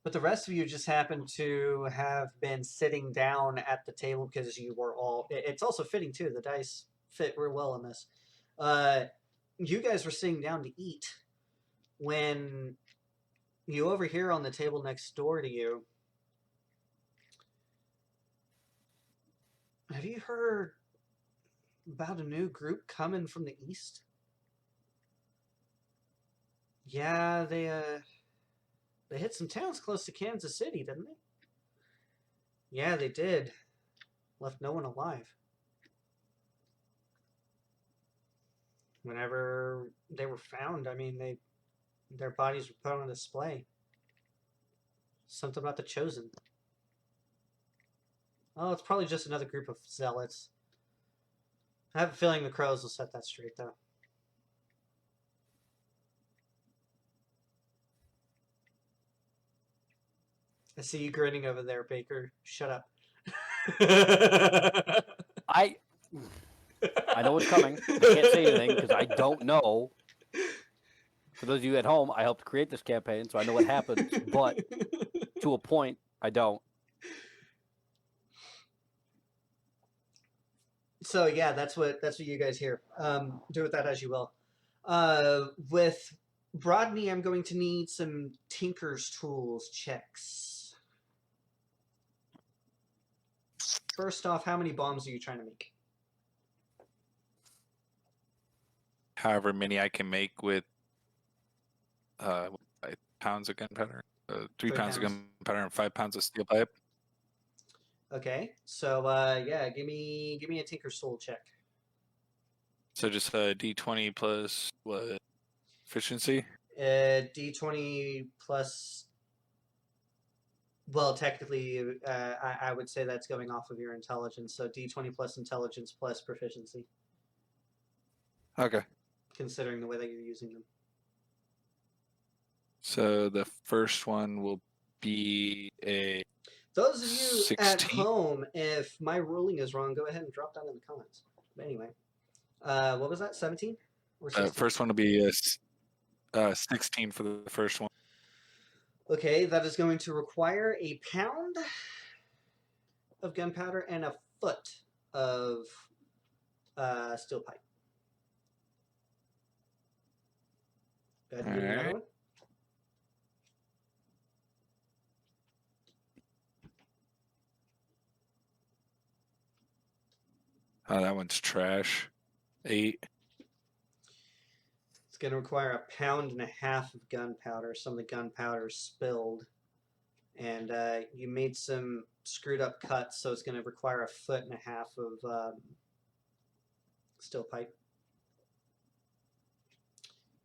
But the rest of you just happen to have been sitting down at the table because you were all... It's also fitting, too. The dice fit real well in this. You guys were sitting down to eat when you overhear on the table next door to you... Have you heard about a new group coming from the east? Yeah, they hit some towns close to Kansas City, didn't they? Yeah, they did. Left no one alive. Whenever they were found, I mean, their bodies were put on display. Something about the Chosen. Oh, it's probably just another group of zealots. I have a feeling the crows will set that straight, though. I see you grinning over there, Baker. Shut up. I know what's coming. I can't say anything because I don't know. For those of you at home, I helped create this campaign, so I know what happens. But to a point, I don't. So yeah, that's what you guys hear. Do with that as you will. With Rodney, I'm going to need some Tinker's Tools checks. First off, how many bombs are you trying to make? However many I can make with 5 pounds of gunpowder, 3 pounds of gunpowder, and 5 pounds of steel pipe. Okay, so yeah, give me a Tinker's Tool check. So just a D20 plus what? Efficiency? D20 plus. Well, technically, I would say that's going off of your intelligence. So D20 plus intelligence plus proficiency. Okay. Considering the way that you're using them. So the first one will be a... Those of you 16. at home, if my ruling is wrong, go ahead and drop down in the comments. But anyway, what was that? 17 or 16? First one will be 16 for the first one. Okay, that is going to require a pound of gunpowder and a foot of steel pipe. Go ahead and give me another one. Oh, that one's trash. 8. It's going to require a pound and a half of gunpowder. Some of the gunpowder spilled. And you made some screwed up cuts, so it's going to require a foot and a half of steel pipe.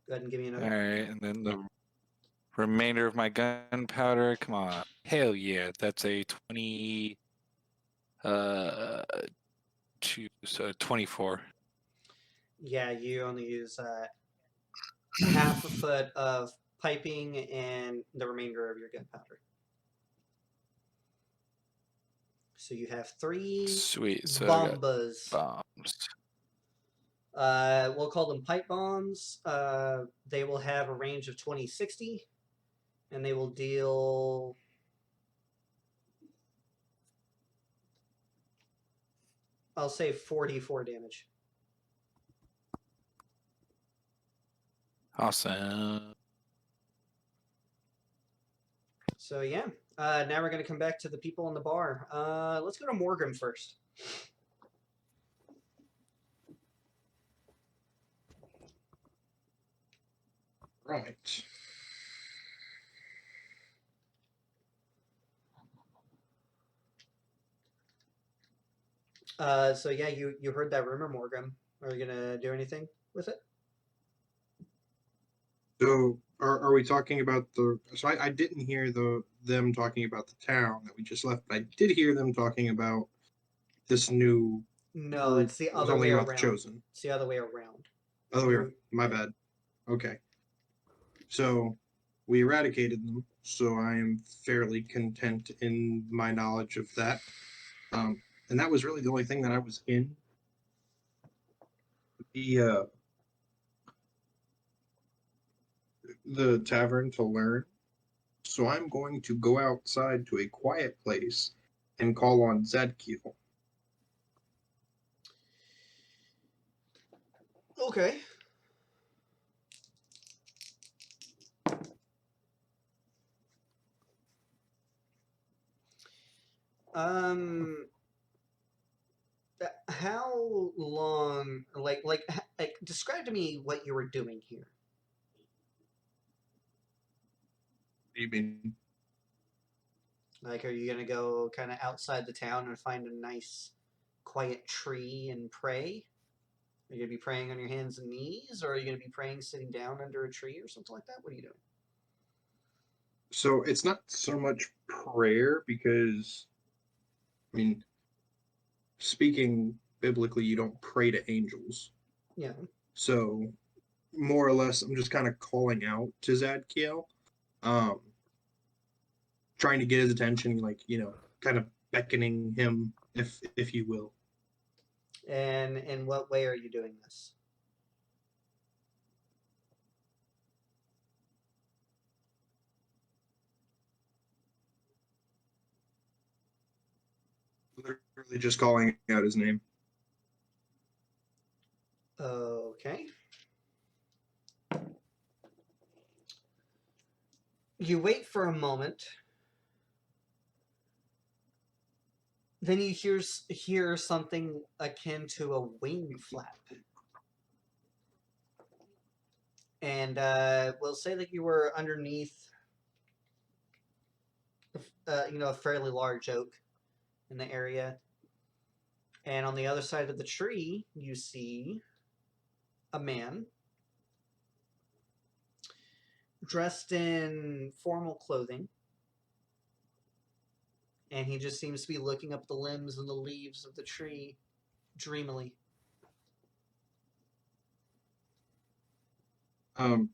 Go ahead and give me another. All right, and then the remainder of my gunpowder. Come on. Hell yeah, that's a 20... so 24. Yeah, you only use half a foot of piping and the remainder of your gunpowder. So you have 3 Sweet. So bombas. I got We'll call them pipe bombs. They will have a range of 20, 60, and they will deal. I'll say 44 damage. Awesome. So yeah, now we're gonna come back to the people in the bar. Let's go to Morgan first. Right. So yeah, you heard that rumor, Morgan. Are you gonna do anything with it? So are we talking about the? So I didn't hear them talking about the town that we just left, but I did hear them talking about this new. No, group it's the that was other way only about around. the chosen. It's the other way around. Other way You- around. My bad. Okay. So we eradicated them. So I am fairly content in my knowledge of that. And that was really the only thing that I was in the tavern to learn. So I'm going to go outside to a quiet place and call on Zadkiel. Okay. How long? Like, describe to me what you were doing here. What do you mean? Like, are you gonna go kind of outside the town and find a nice, quiet tree and pray? Are you gonna be praying on your hands and knees, or are you gonna be praying sitting down under a tree or something like that? What are you doing? So it's not so much prayer because, I mean, speaking biblically, you don't pray to angels. Yeah. So more or less, I'm just kind of calling out to Zadkiel, trying to get his attention, like, kind of beckoning him, if you will. And in what way are you doing this? Literally just calling out his name. Okay. You wait for a moment. Then you hear something akin to a wing flap. And we'll say that you were underneath, a fairly large oak in the area. And on the other side of the tree, you see a man dressed in formal clothing. And he just seems to be looking up the limbs and the leaves of the tree dreamily. So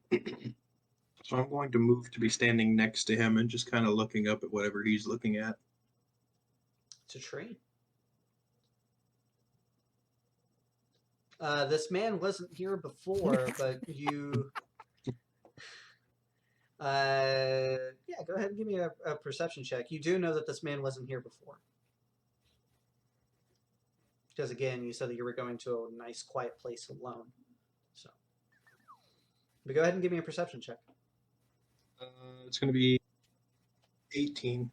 I'm going to move to be standing next to him and just kind of looking up at whatever he's looking at. It's a tree. This man wasn't here before, but you... yeah, go ahead and give me a perception check. You do know that this man wasn't here before. Because again, you said that you were going to a nice quiet place alone. So, but go ahead and give me a perception check. It's going to be 18.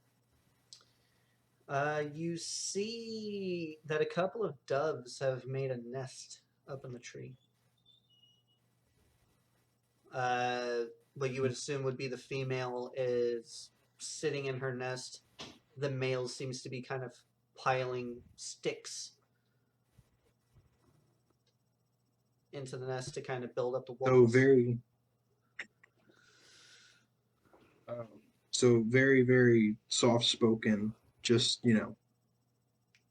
You see that a couple of doves have made a nest up in the tree. What you would assume would be the female is sitting in her nest. The male seems to be kind of piling sticks into the nest to kind of build up the walls. So very, very soft spoken. Just,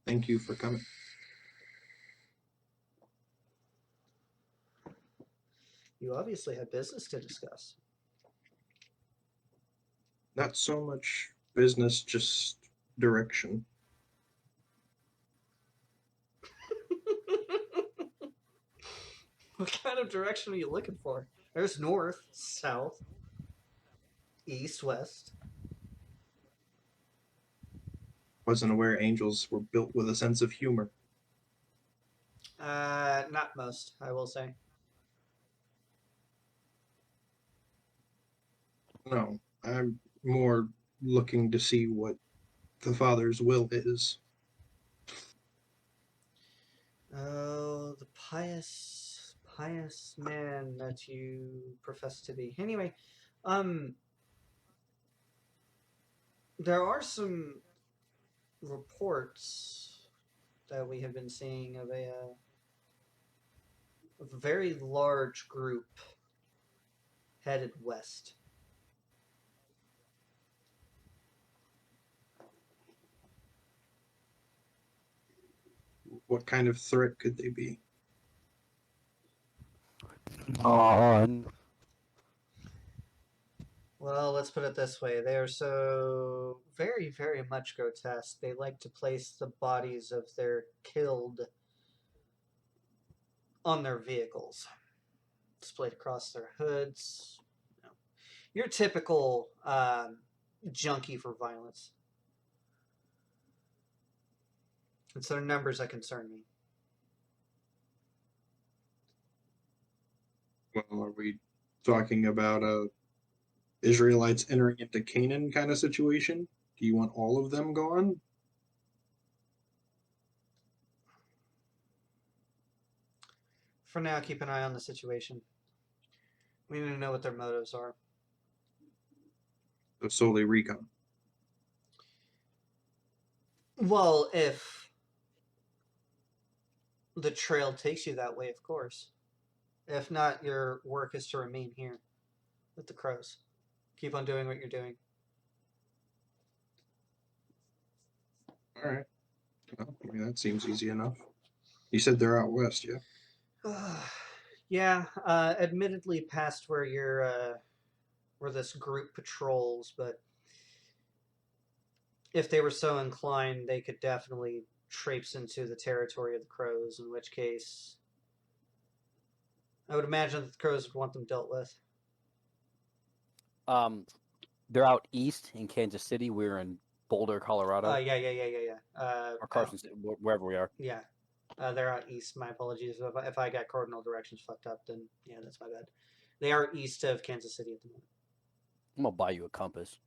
thank you for coming. You obviously have business to discuss. Not so much business, just direction. What kind of direction are you looking for? There's north, south, east, west. Wasn't aware angels were built with a sense of humor. Not most, I will say. No, I'm more looking to see what the Father's will is. Oh, the pious man that you profess to be. Anyway, there are some reports that we have been seeing of a very large group headed west. What kind of threat could they be? On. Well, let's put it this way. They are so very, very much grotesque. They like to place the bodies of their killed on their vehicles, displayed across their hoods. You know, your typical junkie for violence. It's their numbers that concern me. Well, are we talking about Israelites entering into Canaan kind of situation? Do you want all of them gone? For now, keep an eye on the situation. We need to know what their motives are. So solely recon. Well, if the trail takes you that way, of course. If not, your work is to remain here with the crows. Keep on doing what you're doing. All right. Well, I mean, that seems easy enough. You said they're out west, yeah? Yeah, admittedly past where where this group patrols, but if they were so inclined, they could definitely traipse into the territory of the crows, in which case I would imagine that the crows would want them dealt with. They're out east in Kansas City. We're in Boulder, Colorado, Yeah. or Carson, wherever we are. Yeah. They're out east. My apologies. If I got cardinal directions fucked up, then yeah, that's my bad. They are east of Kansas City at the moment. I'm gonna buy you a compass.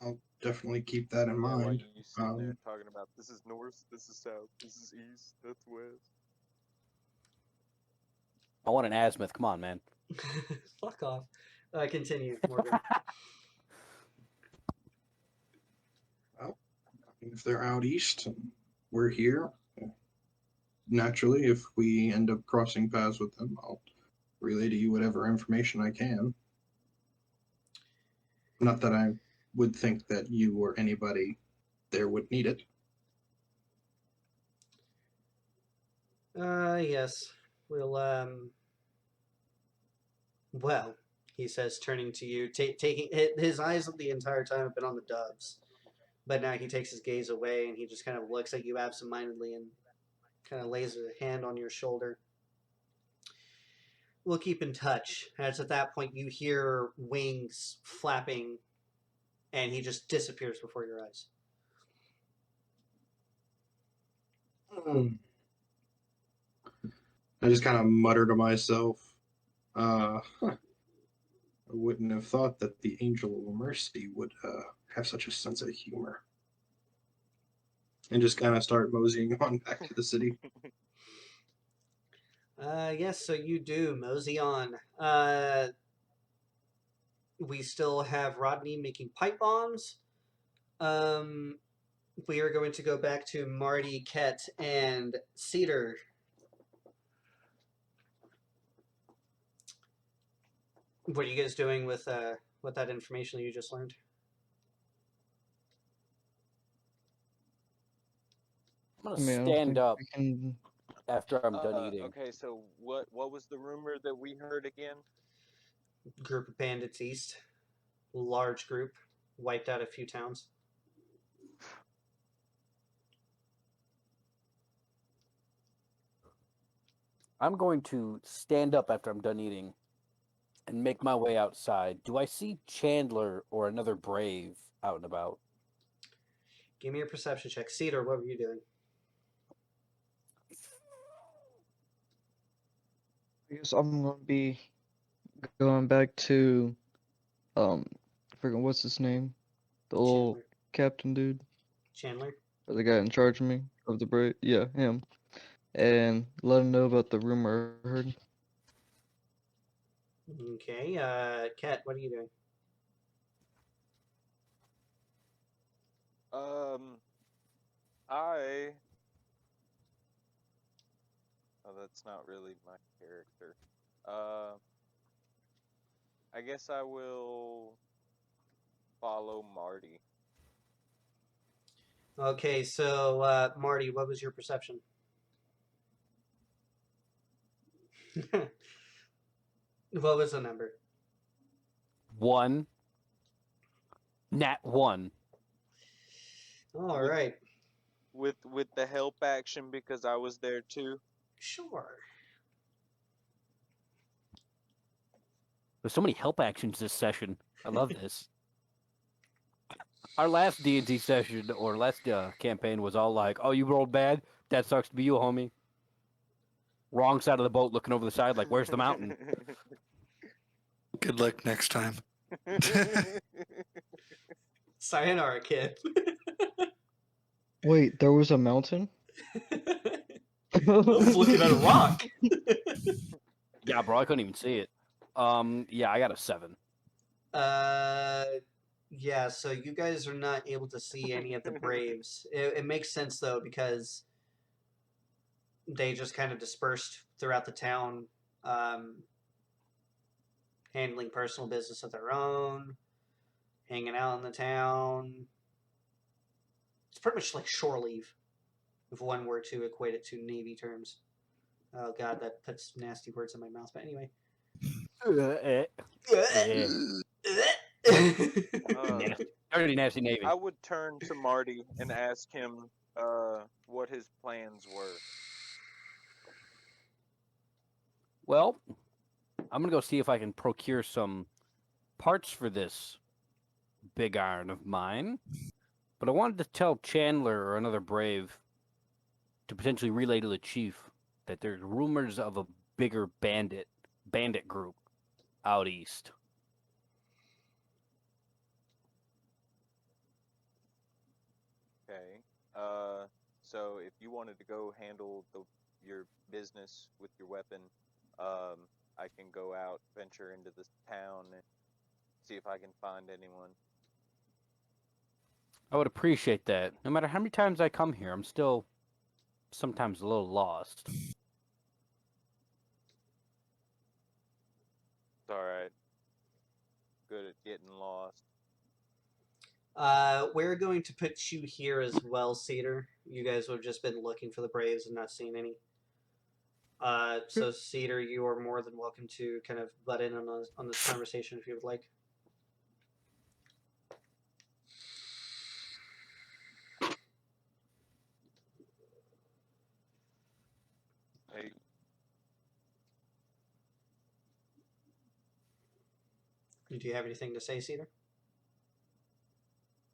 I'll definitely keep that in Yeah, while mind. you sitting there talking about this is north, this is south, this is east, that's west. I want an azimuth. Come on, man. Fuck off. Continue, Morgan. Well, if they're out east and we're here, naturally, if we end up crossing paths with them, I'll relay to you whatever information I can. Not that I would think that you or anybody there would need it. Yes. We'll, well, he says, turning to you, taking his eyes the entire time have been on the doves, but now he takes his gaze away and he just kind of looks at you absentmindedly and kind of lays a hand on your shoulder. We'll keep in touch. As at that point, you hear wings flapping, and he just disappears before your eyes. I just kind of mutter to myself, I wouldn't have thought that the Angel of Mercy would have such a sense of humor. And just kind of start moseying on back to the city. Yes, so you do. Mosey on. We still have Rodney making pipe bombs. We are going to go back to Marty, Ket, and Cedar. What are you guys doing with that information that you just learned? I'm gonna I mean, I don't stand think up we can. after I'm done eating. Okay, so what was the rumor that we heard again? Group of bandits east. Large group. Wiped out a few towns. I'm going to stand up after I'm done eating and make my way outside. Do I see Chandler or another Brave out and about? Give me a perception check. Cedar, what were you doing? I guess I'm gonna be going back to freaking what's his name? The little Chandler. captain dude, Chandler. or the guy in charge of me of the break. Yeah, him. And let him know about the rumor I heard. Okay. Kat, what are you doing? I. Oh, that's not really my character. I guess I will follow Marty. Okay, so Marty, what was your perception? What was the number? 1. Nat 1. All With- right. With the help action because I was there too. Sure. There's so many help actions this session. I love this. Our last D&D session or last campaign was all like, "Oh, you rolled bad. That sucks to be you, homie." Wrong side of the boat, looking over the side, like, "Where's the mountain?" Good luck next time. Sayonara, kid. Wait, there was a mountain? I was looking at a rock. Yeah, bro, I couldn't even see it. Yeah, I got a 7. Yeah, so you guys are not able to see any of the Braves. It makes sense though because they just kind of dispersed throughout the town, um, handling personal business of their own, hanging out in the town. It's pretty much like shore leave, if one were to equate it to Navy terms. Oh god, that puts nasty words in my mouth. But anyway. Yeah. Nasty. Dirty, nasty Navy. I would turn to Marty and ask him what his plans were. Well, I'm going to go see if I can procure some parts for this big iron of mine. But I wanted to tell Chandler or another Brave to potentially relay to the chief that there's rumors of a bigger bandit group out east. Okay. So if you wanted to go handle your business with your weapon, I can go out, venture into this town, and see if I can find anyone. I would appreciate that. No matter how many times I come here, I'm still sometimes a little lost. It's alright. Good at getting lost. We're going to put you here as well, Cedar. You guys have just been looking for the Braves and not seen any. So Cedar, you are more than welcome to kind of butt in on this conversation if you would like. Hey, Do you have anything to say, Cedar?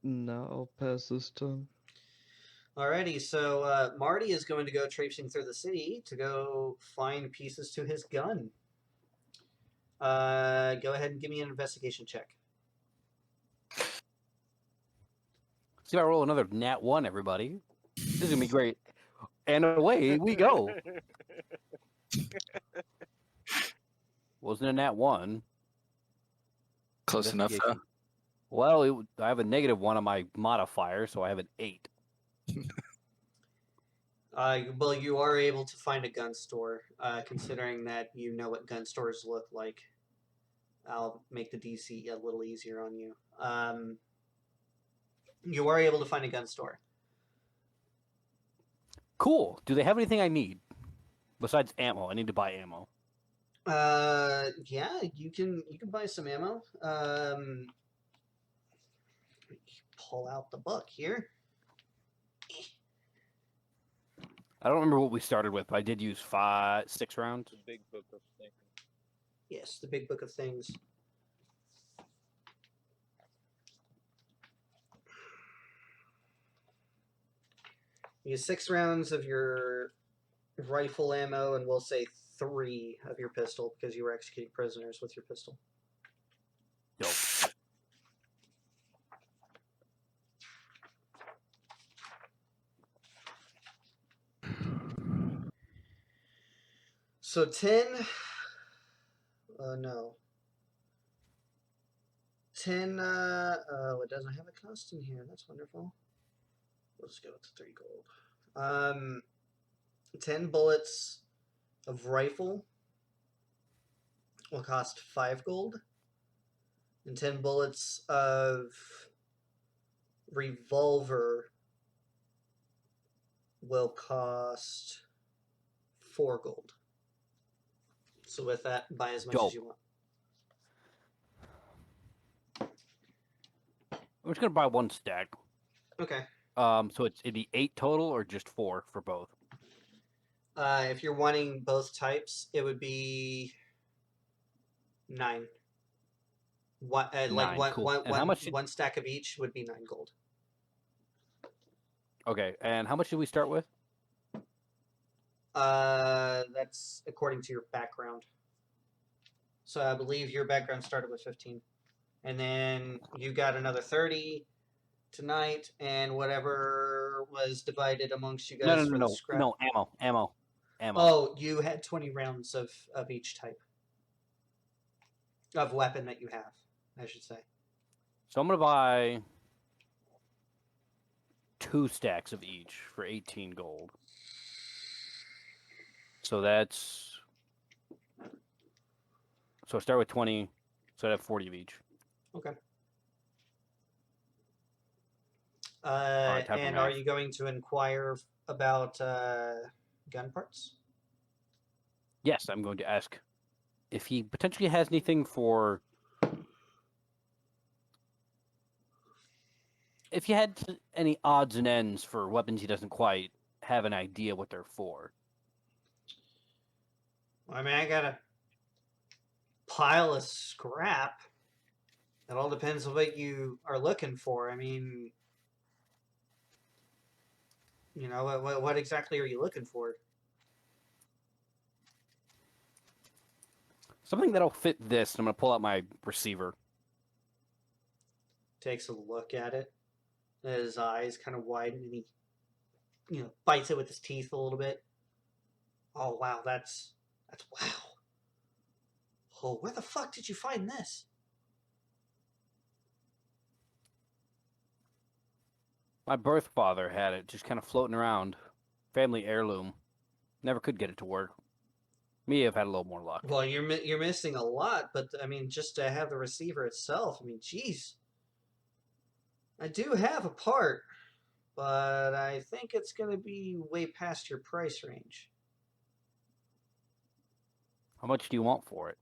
No, I'll pass this time. Alrighty, so Marty is going to go traipsing through the city to go find pieces to his gun. Go ahead and give me an investigation check. See if I roll another nat 1, everybody. This is going to be great. And away we go. Wasn't a nat 1. Close enough, though. Investigation. Well, I have a -1 on my modifier, so I have an 8. Well, you are able to find a gun store, considering that you know what gun stores look like. I'll make the DC a little easier on you. You are able to find a gun store. Cool. Do they have anything I need besides ammo? I need to buy ammo. Yeah, you can buy some ammo. Pull out the book here. I don't remember what we started with, but I did use 6 rounds. The big book of things. Yes, the big book of things. Use 6 rounds of your rifle ammo, and we'll say 3 of your pistol because you were executing prisoners with your pistol. Dope. So 10. No. 10. It doesn't have a cost in here. That's wonderful. We'll just go with 3 gold. 10 bullets of rifle will cost 5 gold, and 10 bullets of revolver will cost 4 gold. So with that, buy as much Dope. as you want. I'm just gonna buy 1 stack. Okay. So it'd be 8 total, or just 4 for both. If you're wanting both types, it would be 9. What, like 9, cool. And how much? 1 stack of each would be 9 gold. Okay, and how much did we start with? That's according to your background. So I believe your background started with 15, and then you got another 30 tonight, and whatever was divided amongst you guys for the scrap. No, ammo. Oh, you had 20 rounds of each type of weapon that you have, I should say. So I'm gonna buy 2 stacks of each for 18 gold. So that's. So I start with 20. So I have 40 of each. Okay. time for And are math. you going to inquire about gun parts? Yes, I'm going to ask if he potentially has anything for. If you had any odds and ends for weapons he doesn't quite have an idea what they're for. Well, I mean, I got a pile of scrap. It all depends on what you are looking for. I mean, you know, what exactly are you looking for? Something that'll fit this. I'm going to pull out my receiver. Takes a look at it. His eyes kind of widen, and he, bites it with his teeth a little bit. Oh wow, that's wow. Oh, where the fuck did you find this? My birth father had it just kind of floating around. Family heirloom. Never could get it to work. Me, I've had a little more luck. Well, you're missing a lot, but I mean, just to have the receiver itself, I mean, geez. I do have a part, but I think it's going to be way past your price range. How much do you want for it?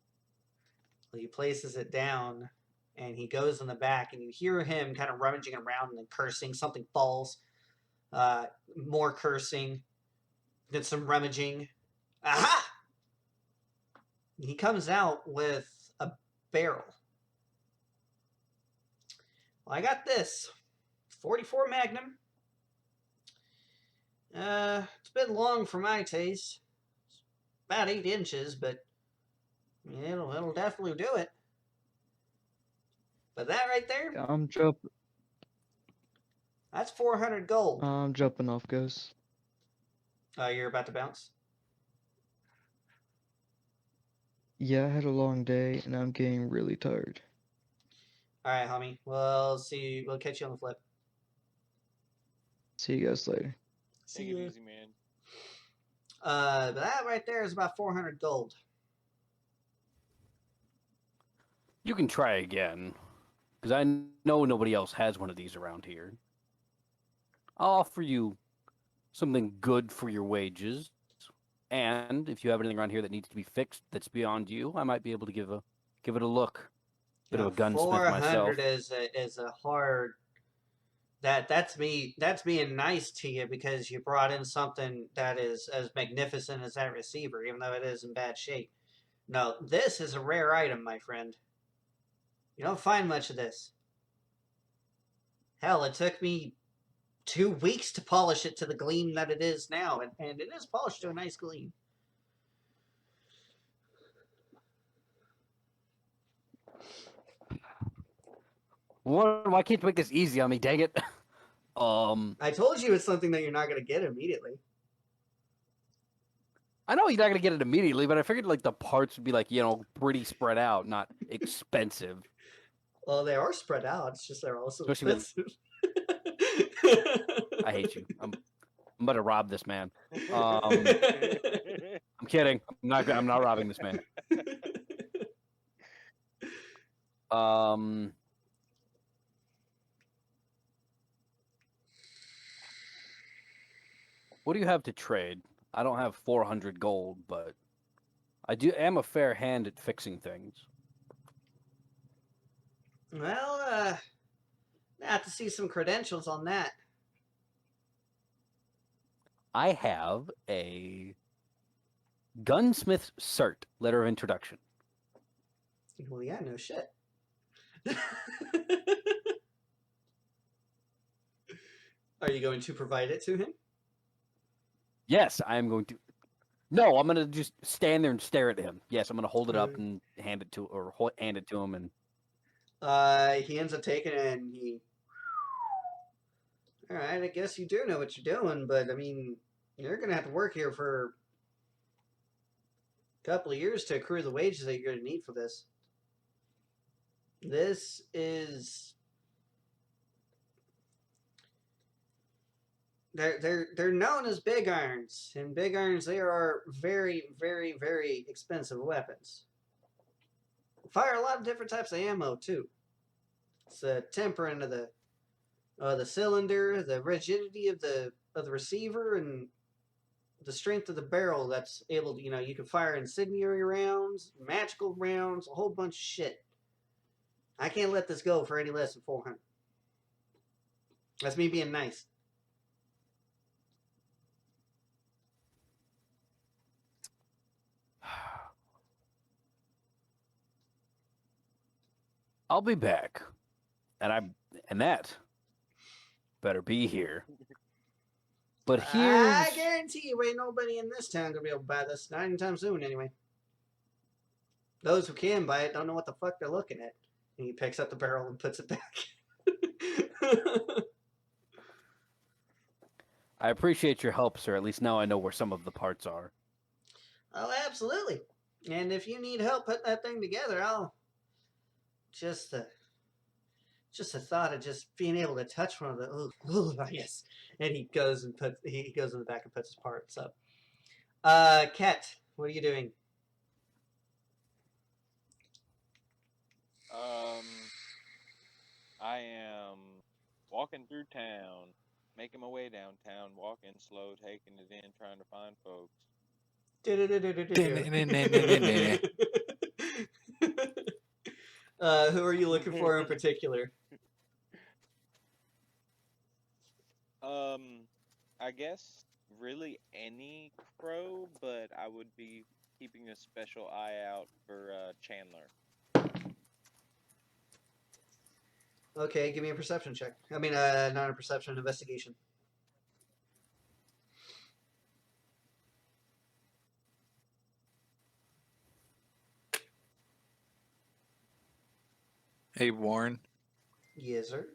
Well, he places it down, and he goes in the back, and you hear him kind of rummaging around and then cursing. Something falls. More cursing. Then some rummaging. Aha! He comes out with a barrel. Well, I got this. 44 Magnum. It's a bit long for my taste. It's about 8 inches, but it'll definitely do it. But that right there, that's 400 gold. I'm jumping off, guys. You're about to bounce? Yeah, I had a long day and I'm getting really tired. Alright, homie. We'll catch you on the flip. See you guys later. Take it easy, man. But that right there is about 400 gold. You can try again, because I know nobody else has one of these around here. I'll offer you something good for your wages, and if you have anything around here that needs to be fixed that's beyond you, I might be able to give it a look. Bit of a gunsmith myself. 400 is a hard That's me. That's being nice to you because you brought in something that is as magnificent as that receiver, even though it is in bad shape. No, this is a rare item, my friend. You don't find much of this. Hell, it took me 2 weeks to polish it to the gleam that it is now, and it is polished to a nice gleam. Why can't you make this easy on me? Dang it. I told you it's something that you're not going to get immediately. I know you're not gonna get it immediately, but I figured like the parts would be like pretty spread out, not expensive. Well, they are spread out. It's just they're also Especially with- expensive. I hate you. I'm about to rob this man. I'm kidding. I'm not robbing this man. What do you have to trade? I don't have 400 gold, but I am a fair hand at fixing things. Well, I have to see some credentials on that. I have a gunsmith cert, letter of introduction. Well, yeah, no shit. Are you going to provide it to him? Yes, I am going to. No, I'm going to just stand there and stare at him. Yes, I'm going to hold it up Mm. and hand it to him, and He ends up taking it and he. All right, I guess you do know what you're doing, but I mean, you're gonna have to work here for a couple of years to accrue the wages that you're gonna need for this. This is. They're known as big irons. And big irons, they are very, very, very expensive weapons. Fire a lot of different types of ammo too. It's the temperament of the cylinder, the rigidity of the receiver, and the strength of the barrel. That's able to, you can fire incendiary rounds, magical rounds, a whole bunch of shit. I can't let this go for any less than 400. That's me being nice. I'll be back, and that better be here. But I here's guarantee you ain't nobody in this town gonna be able to buy this. Not anytime soon, anyway. Those who can buy it don't know what the fuck they're looking at. And he picks up the barrel and puts it back. I appreciate your help, sir. At least now I know where some of the parts are. Oh, absolutely. And if you need help putting that thing together, I'll just the thought of just being able to touch one of the yes. And he goes and he goes in the back and puts his parts up. Ket, what are you doing? I am walking through town, making my way downtown, walking slow, taking it in, trying to find folks. Who are you looking for in particular? I guess really any crow, but I would be keeping a special eye out for Chandler. Okay, give me a perception check. I mean, not a perception, investigation. Hey Warren, Yes, sir.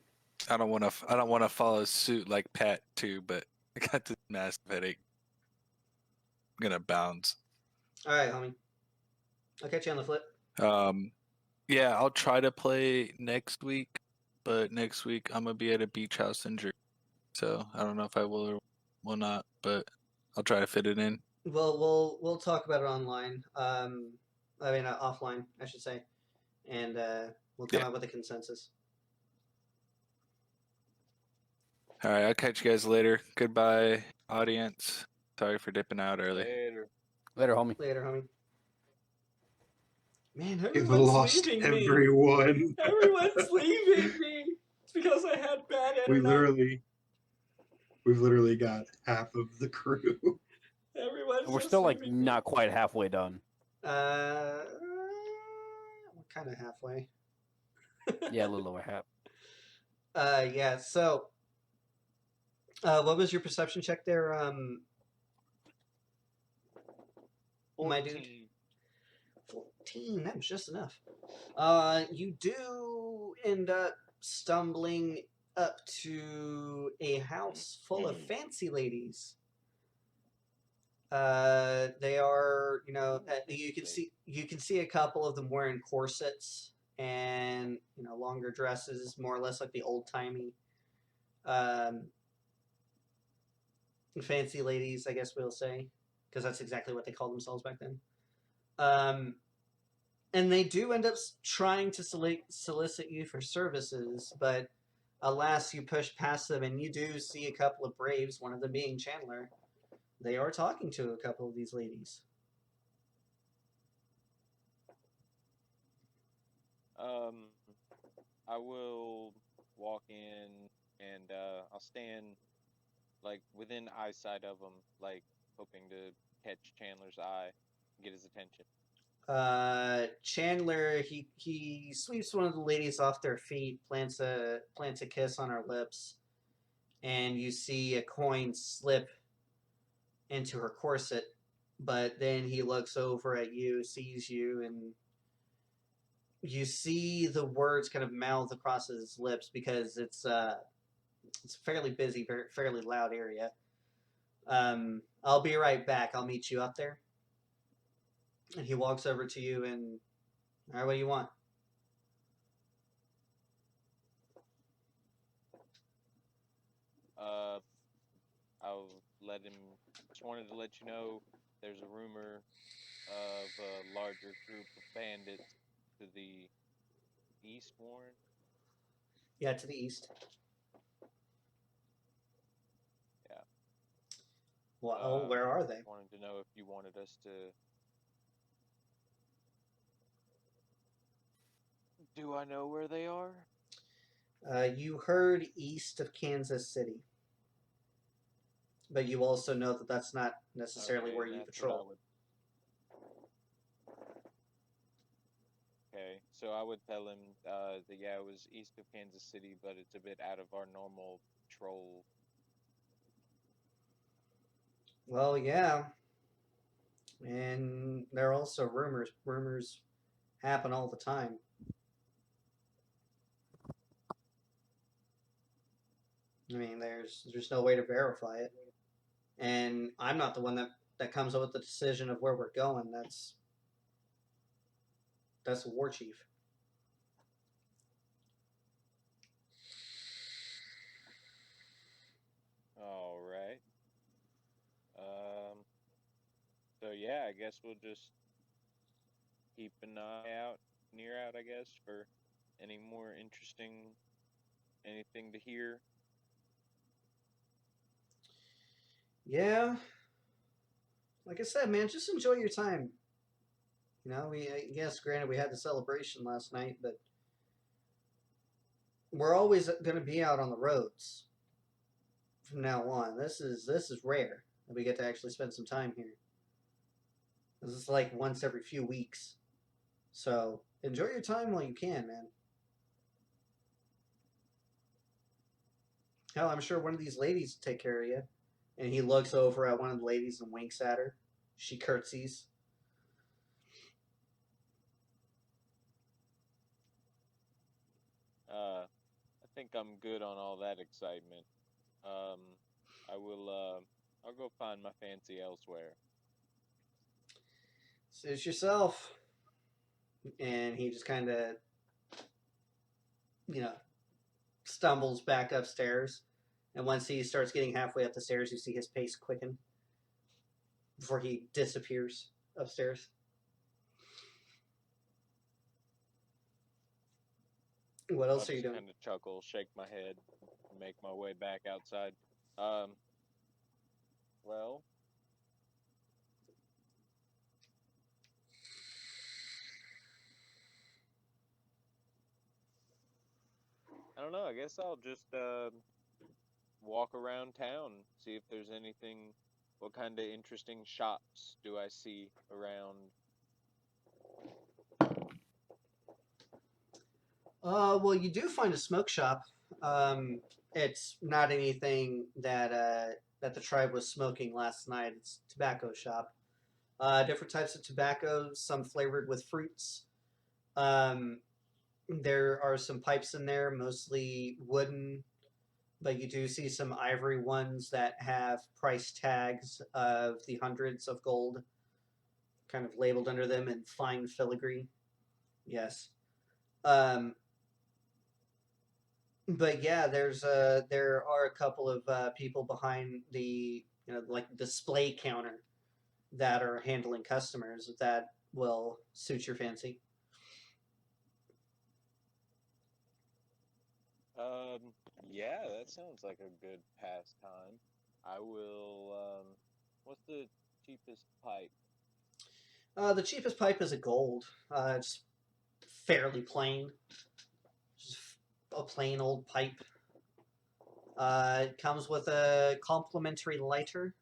I don't want to follow suit like Pat too, but I got this massive headache. I'm gonna bounce. All right, homie. I'll catch you on the flip. Yeah, I'll try to play next week, but next week I'm gonna be at a beach house in Jersey, so I don't know if I will or will not, but I'll try to fit it in. Well, we'll talk about it online. I mean, offline, I should say, and we'll come up with a consensus. All right, I'll catch you guys later. Goodbye, audience. Sorry for dipping out early. Later, homie. Later, homie. Man, You've everyone's lost leaving me. everyone. Everyone's leaving me. It's because I had bad We internet. we've literally got half of the crew. Everyone's We're just still like leaving me. not quite halfway done. We're kind of halfway. Yeah, a little over half. Yeah. So, what was your perception check there, my dude? 14. That was just enough. You do end up stumbling up to a house full of fancy ladies. They are, you can see a couple of them wearing corsets and longer dresses, more or less like the old timey um, fancy ladies, I guess we'll say, because that's exactly what they called themselves back then. And they do end up trying to solicit you for services, but alas, you push past them, and you do see a couple of braves, one of them being Chandler. They are talking to a couple of these ladies. I will walk in and I'll stand like within eyesight of him, like hoping to catch Chandler's eye, get his attention. Chandler, he sweeps one of the ladies off their feet, plants a kiss on her lips, and you see a coin slip into her corset. But then he looks over at you, sees you, and you see the words kind of mouth across his lips because it's a fairly busy, fairly loud area. I'll be right back. I'll meet you up there. And he walks over to you and, all right, what do you want? I'll let him. Just wanted to let you know there's a rumor of a larger group of bandits to the east, Warren. Yeah, to the east. Yeah. Well, where are they? Wanted to know if you wanted us to. Do I know where they are? You heard east of Kansas City, but you also know that that's not necessarily Okay, where you that's what patrol. Okay, so I would tell him that yeah, it was east of Kansas City, but it's a bit out of our normal patrol. Well, yeah, and there are also rumors. Rumors happen all the time. I mean, there's no way to verify it, and I'm not the one that comes up with the decision of where we're going. That's the war chief. All right. So yeah, I guess we'll just keep an eye out, an ear out, I guess, for any more interesting, anything to hear. Yeah, like I said, man, just enjoy your time. Yes, granted, we had the celebration last night, but we're always going to be out on the roads from now on. This is rare that we get to actually spend some time here. This is like once every few weeks. So enjoy your time while you can, man. Hell, I'm sure one of these ladies will take care of you. And he looks over at one of the ladies and winks at her. She curtsies. I think I'm good on all that excitement. I will. I'll go find my fancy elsewhere. Suit yourself. And he just kind of, stumbles back upstairs. And once he starts getting halfway up the stairs, you see his pace quicken before he disappears upstairs. What else are you doing? Kind of chuckle, shake my head, make my way back outside. Well, I don't know. I guess I'll just walk around town, see if there's anything. What kind of interesting shops do I see around? Well, you do find a smoke shop. It's not anything that the tribe was smoking last night. It's a tobacco shop. Different types of tobaccos, some flavored with fruits. Um, there are some pipes in there, mostly wooden, but you do see some ivory ones that have price tags of the hundreds of gold kind of labeled under them in fine filigree. Yes. Um, but yeah, there are a couple of people behind the like display counter that are handling customers that will suit your fancy. Yeah, that sounds like a good pastime. I will. What's the cheapest pipe? The cheapest pipe is a gold. It's fairly plain, just a plain old pipe. It comes with a complimentary lighter.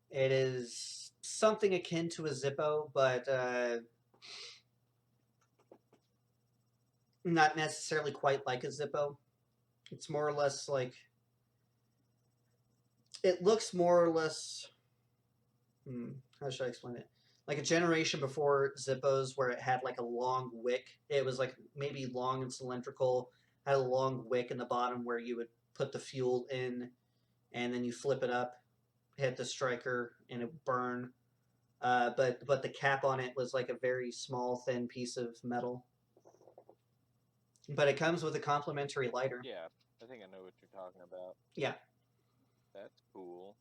It is something akin to a Zippo, but not necessarily quite like a Zippo. It's more or less like it looks more or less. How should I explain it? Like a generation before Zippos, where it had like a long wick. It was like maybe long and cylindrical, had a long wick in the bottom where you would put the fuel in, and then you flip it up, hit the striker, and it would burn. But the cap on it was like a very small, thin piece of metal. But it comes with a complimentary lighter. Yeah, I think I know what you're talking about. Yeah. That's cool.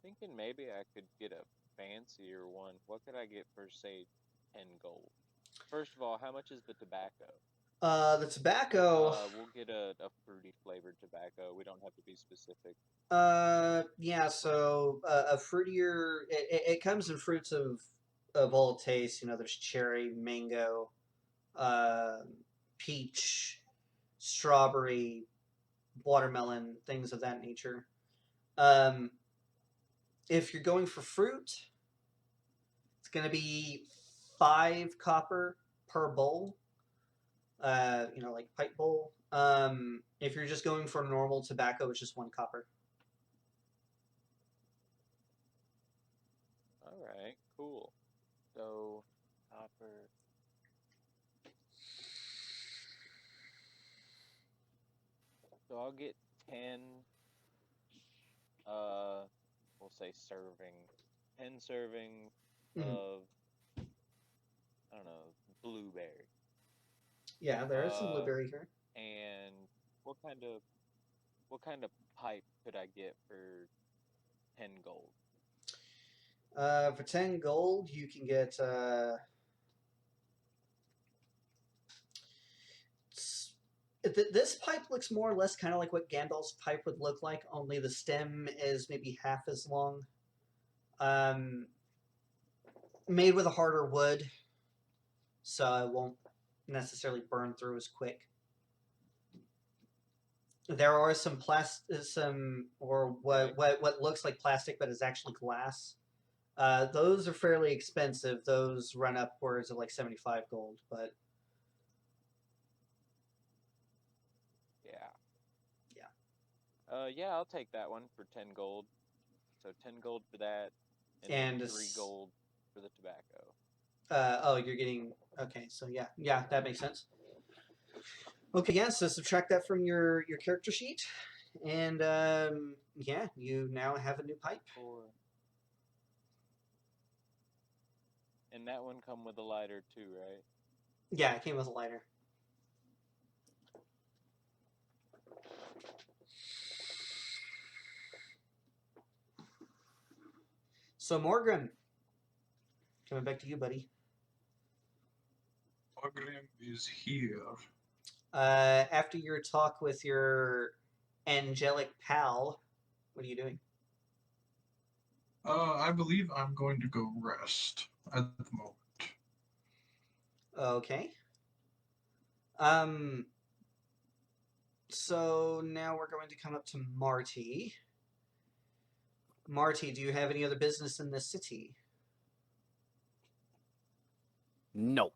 Thinking maybe I could get a fancier one. What could I get for, say, 10 gold? First of all, how much is the tobacco? The tobacco. We'll get a fruity flavored tobacco. We don't have to be specific. Yeah. So a fruitier. It comes in fruits of all tastes. There's cherry, mango, uh, peach, strawberry, watermelon, things of that nature. Um, if you're going for fruit, it's going to be 5 copper per bowl. Like pipe bowl. If you're just going for normal tobacco, it's just 1 copper. All right, cool. So, copper. So I'll get 10. We'll say 10 servings of, I don't know, blueberry. Yeah, there is some blueberry here. And what kind of pipe could I get for 10 gold? For 10 gold, you can get this pipe looks more or less kind of like what Gandalf's pipe would look like, only the stem is maybe half as long. Made with a harder wood, so it won't necessarily burn through as quick. There are some what looks like plastic but is actually glass. Those are fairly expensive. Those run upwards of like 75 gold, but yeah, I'll take that one for 10 gold. So 10 gold for that, and then 3 gold for the tobacco. You're getting okay. So yeah, that makes sense. Okay, yeah. So subtract that from your character sheet, and yeah, you now have a new pipe. And that one come with a lighter too, right? Yeah, it came with a lighter. So Morgan, coming back to you, buddy. Morgan is here. After your talk with your angelic pal, what are you doing? I believe I'm going to go rest at the moment. Okay. So now we're going to come up to Marty. Marty, do you have any other business in the city? No.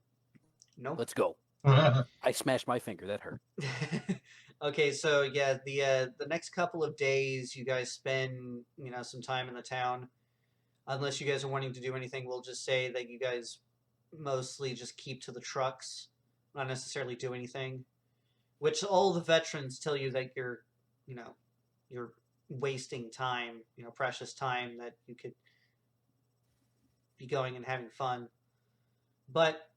No. Let's go. I smashed my finger. That hurt. Okay, so yeah, the next couple of days you guys spend, some time in the town. Unless you guys are wanting to do anything, we'll just say that you guys mostly just keep to the trucks, not necessarily do anything. Which all the veterans tell you that you're wasting time, precious time that you could be going and having fun. But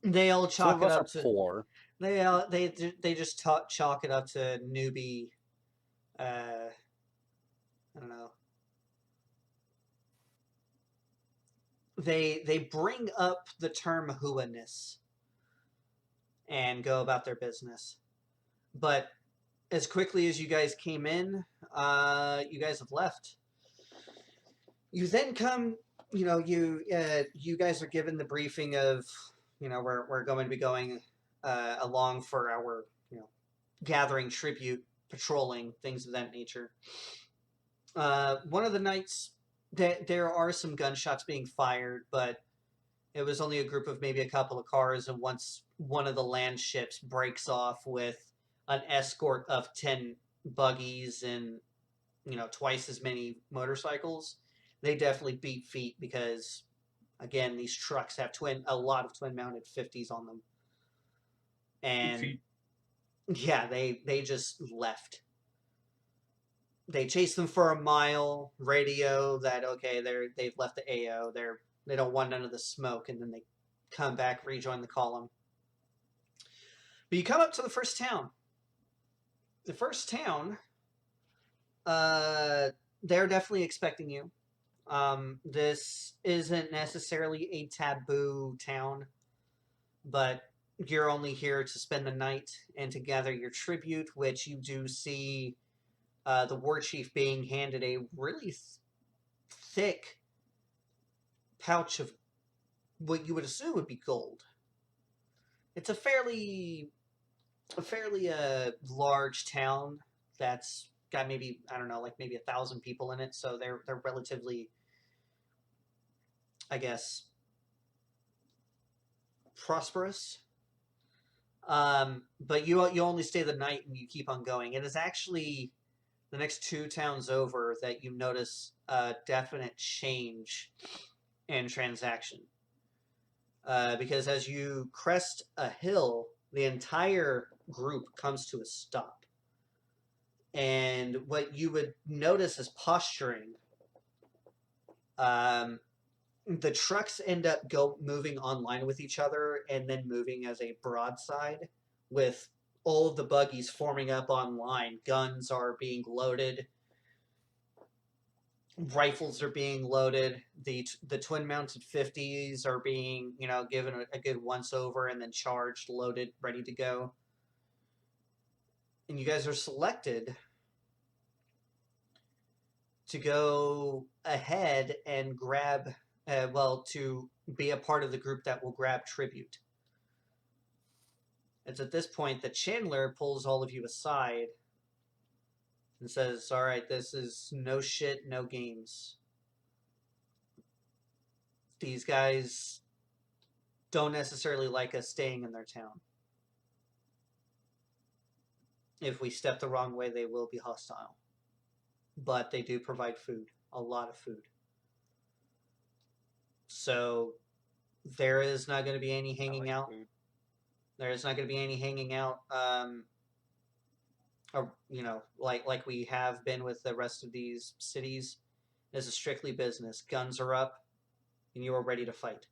they all Some chalk of it us up are to poor. they just chalk it up to newbie. I don't know. They bring up the term hooaness and go about their business, but as quickly as you guys came in, you guys have left. You then come, you guys are given the briefing of, we're going to be going along for our, gathering tribute, patrolling, things of that nature. One of the nights, there are some gunshots being fired, but it was only a group of maybe a couple of cars, and once one of the land ships breaks off with an escort of 10 buggies and, twice as many motorcycles, they definitely beat feet because, again, these trucks have a lot of twin mounted 50s on them. And yeah, they just left. They chase them for a mile, radio that okay, they've left the AO, they don't want none of the smoke, and then they come back, rejoin the column. But you come up to the first town. The first town, they're definitely expecting you. This isn't necessarily a taboo town, but you're only here to spend the night and to gather your tribute, which you do see the war chief being handed a really thick pouch of what you would assume would be gold. It's a fairly large town that's got maybe, I don't know, like maybe 1,000 people in it, so they're relatively, I guess, prosperous. But you only stay the night and you keep on going. It is actually the next 2 towns over that you notice a definite change in transaction. Because as you crest a hill, the entire group comes to a stop. And what you would notice is posturing. The trucks end up moving online with each other and then moving as a broadside with all of the buggies forming up online. Guns are being loaded. Rifles are being loaded. The twin mounted 50s are being, given a good once over and then charged, loaded, ready to go. And you guys are selected to go ahead and grab, to be a part of the group that will grab tribute. It's at this point that Chandler pulls all of you aside and says, all right, this is no shit, no games. These guys don't necessarily like us staying in their town. If we step the wrong way, they will be hostile. But they do provide food, a lot of food. So there is not going to be any hanging out. Food. There is not going to be any hanging out, like we have been with the rest of these cities. This is strictly business. Guns are up, and you are ready to fight.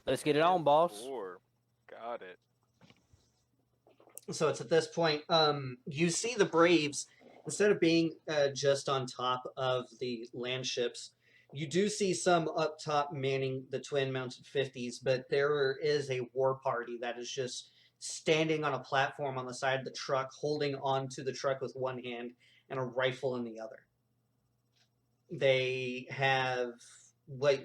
Let's get it on, boss. Got it. So it's at this point, you see the Braves, instead of being just on top of the land ships, you do see some up top manning the twin mounted 50s, but there is a war party that is just standing on a platform on the side of the truck, holding on to the truck with one hand and a rifle in the other. They have what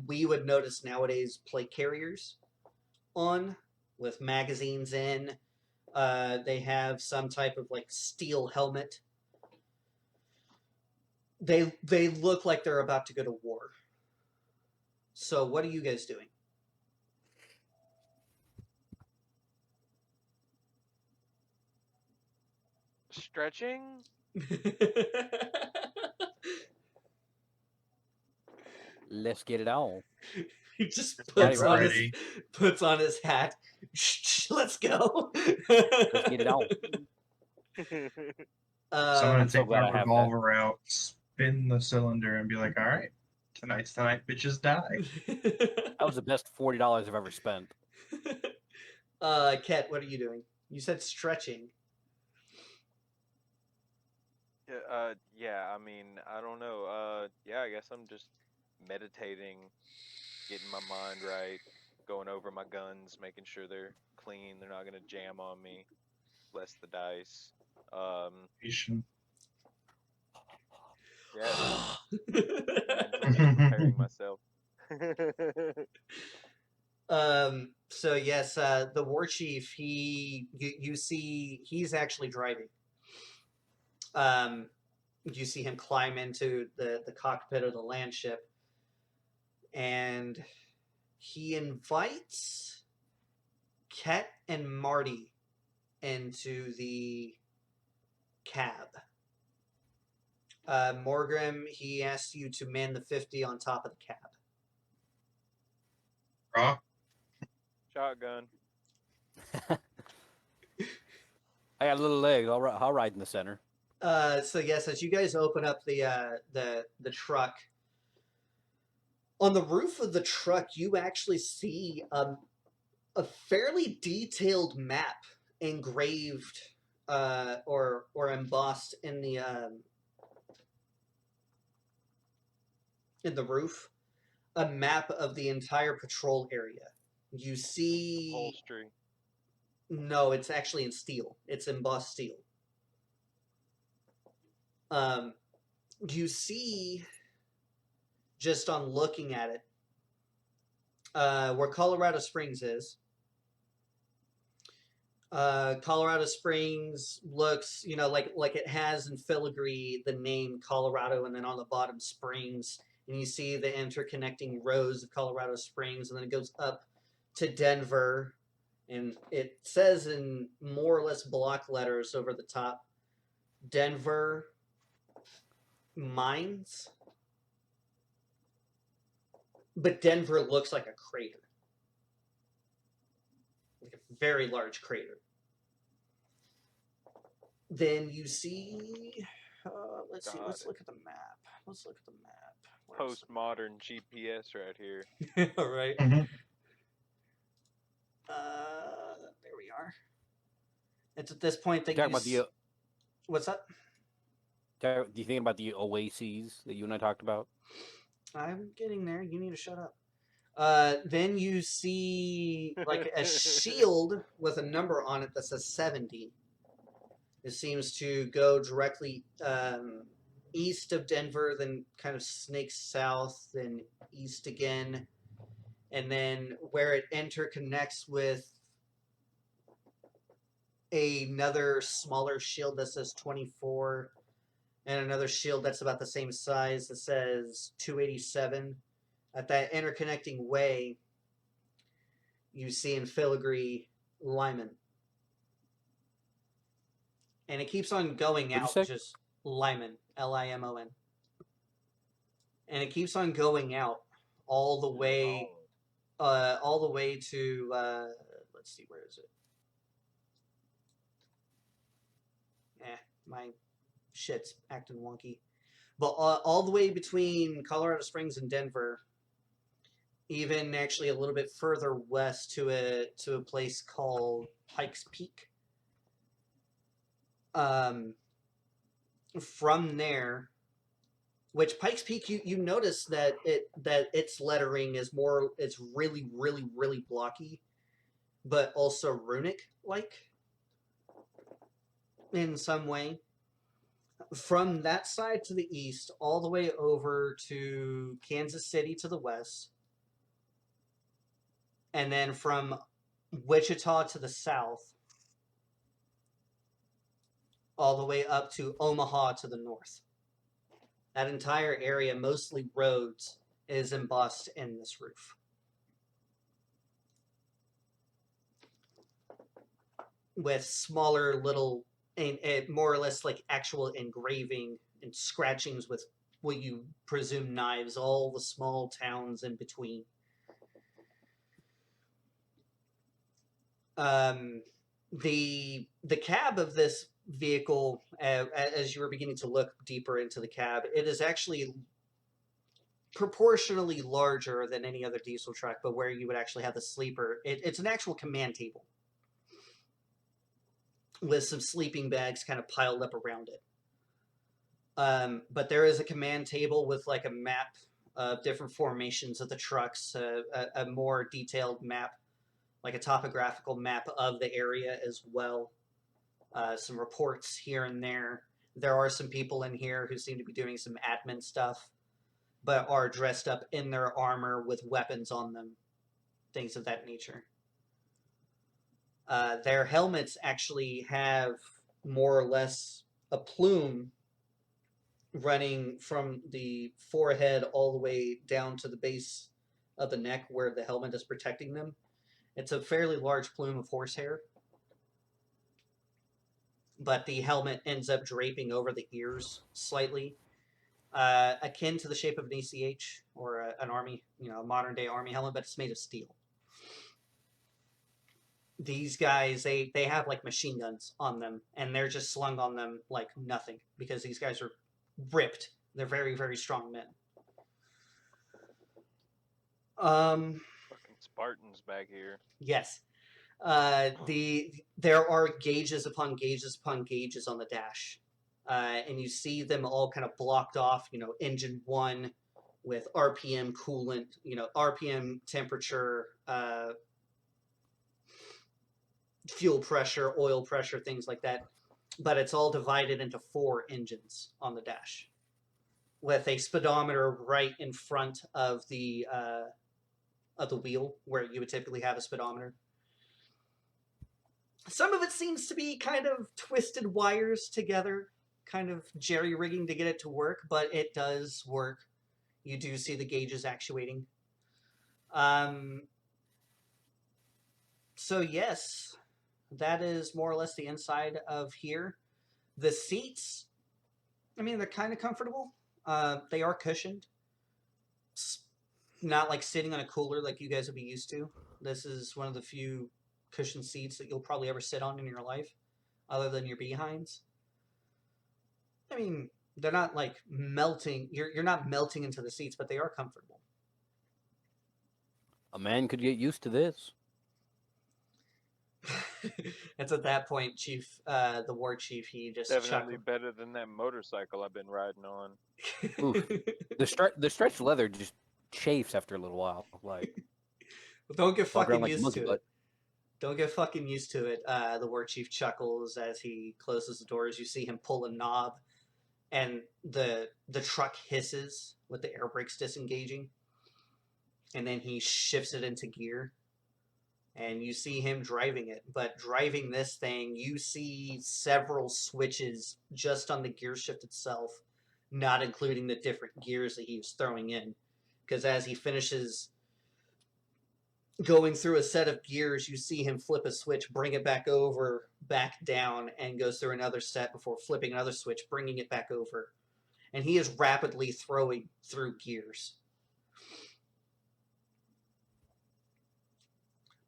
we would notice nowadays plate carriers on with magazines in. They have some type of like steel helmet. They look like they're about to go to war. So what are you guys doing? Stretching? Let's get it on. He just Body puts on his hat. Let's go. Let's get it on. So I'm gonna I'm so take glad my I have that. revolver out, spin the cylinder, and be like, "All right, tonight's the night bitches die." That was the best $40 I've ever spent. Ket, what are you doing? You said stretching. Yeah, I mean, I don't know. Yeah, I guess I'm just meditating, getting my mind right, going over my guns, making sure they're clean, they're not gonna jam on me, bless the dice. Patient. Yeah, mentally preparing myself. So yes, the war chief, you see he's actually driving. You see him climb into the cockpit of the land ship, and he invites Ket and Marty into the cab. Morgrim, he asks you to man the 50 on top of the cab. Raw. Shotgun. I got little legs. I'll ride in the center. So yes, as you guys open up the truck, on the roof of the truck, you actually see a fairly detailed map engraved or embossed in the roof. A map of the entire patrol area. You see. Upholstery. No, it's actually in steel. It's embossed steel. You see, just on looking at it, where Colorado Springs is. Colorado Springs looks, like it has in filigree the name Colorado, and then on the bottom Springs, and you see the interconnecting rows of Colorado Springs, and then it goes up to Denver, and it says in more or less block letters over the top, Denver Mines. But Denver looks like a crater. Like a very large crater. Then you see, let's see, let's look at the map. Postmodern GPS right here. All right. Mhm. There we are. It's at this point that Talking about the. What's that? Do you think about the oases that you and I talked about? I'm getting there. You need to shut up. Then you see like a shield with a number on it that says 70. It seems to go directly east of Denver, then kind of snakes south, then east again. And then where it interconnects with another smaller shield that says 24, and another shield that's about the same size that says 287. At that interconnecting way, you see in filigree Lyman. And it keeps on going What'd you out, say? just Lyman, Limon. And it keeps on going out all the way to let's see, where is it? My shit's acting wonky. But all the way between Colorado Springs and Denver, even actually a little bit further west to a place called Pikes Peak. From there, which Pikes Peak, you notice that its lettering is more, it's really, really, really blocky, but also runic like in some way. From that side to the east, all the way over to Kansas City to the west, and then from Wichita to the south, all the way up to Omaha to the north. That entire area, mostly roads, is embossed in this roof. With smaller little, and more or less like actual engraving and scratchings with what you presume knives, all the small towns in between. The cab of this vehicle, as you were beginning to look deeper into the cab, it is actually proportionally larger than any other diesel truck, but where you would actually have the sleeper, it's an actual command table with some sleeping bags kind of piled up around it. But there is a command table with like a map of different formations of the trucks, a more detailed map, like a topographical map of the area as well. Some reports here and there. There are some people in here who seem to be doing some admin stuff, but are dressed up in their armor with weapons on them, things of that nature. Their helmets actually have more or less a plume running from the forehead all the way down to the base of the neck where the helmet is protecting them. It's a fairly large plume of horsehair, but the helmet ends up draping over the ears slightly, akin to the shape of an ECH or an army, a modern day army helmet, but it's made of steel. These guys, they have like machine guns on them, and they're just slung on them like nothing because these guys are ripped. They're very, very strong men. Fucking Spartans back here. Yes. There are gauges upon gauges upon gauges on the dash. And you see them all kind of blocked off, engine 1 with RPM coolant, RPM temperature, fuel pressure, oil pressure, things like that. But it's all divided into 4 engines on the dash with a speedometer right in front of the wheel where you would typically have a speedometer. Some of it seems to be kind of twisted wires together, kind of jerry-rigging to get it to work, but it does work. You do see the gauges actuating. So yes, that is more or less the inside of here. The seats, they're kind of comfortable. They are cushioned. It's not like sitting on a cooler like you guys would be used to. This is one of the few cushioned seats that you'll probably ever sit on in your life, other than your behinds. They're not like melting. You're not melting into the seats, but they are comfortable. A man could get used to this. It's at that point, Chief, the war chief, he just Definitely chuckled. better than that motorcycle I've been riding on. Oof. The stretched leather just chafes after a little while. Like, Don't get walk around fucking like a used monkey to butt. it. Don't get fucking used to it. The war chief chuckles as he closes the doors. You see him pull a knob, and the truck hisses with the air brakes disengaging, and then he shifts it into gear. And you see him driving it. But driving this thing, you see several switches just on the gear shift itself, not including the different gears that he was throwing in. Because as he finishes going through a set of gears, you see him flip a switch, bring it back over, back down, and goes through another set before flipping another switch, bringing it back over. And he is rapidly throwing through gears.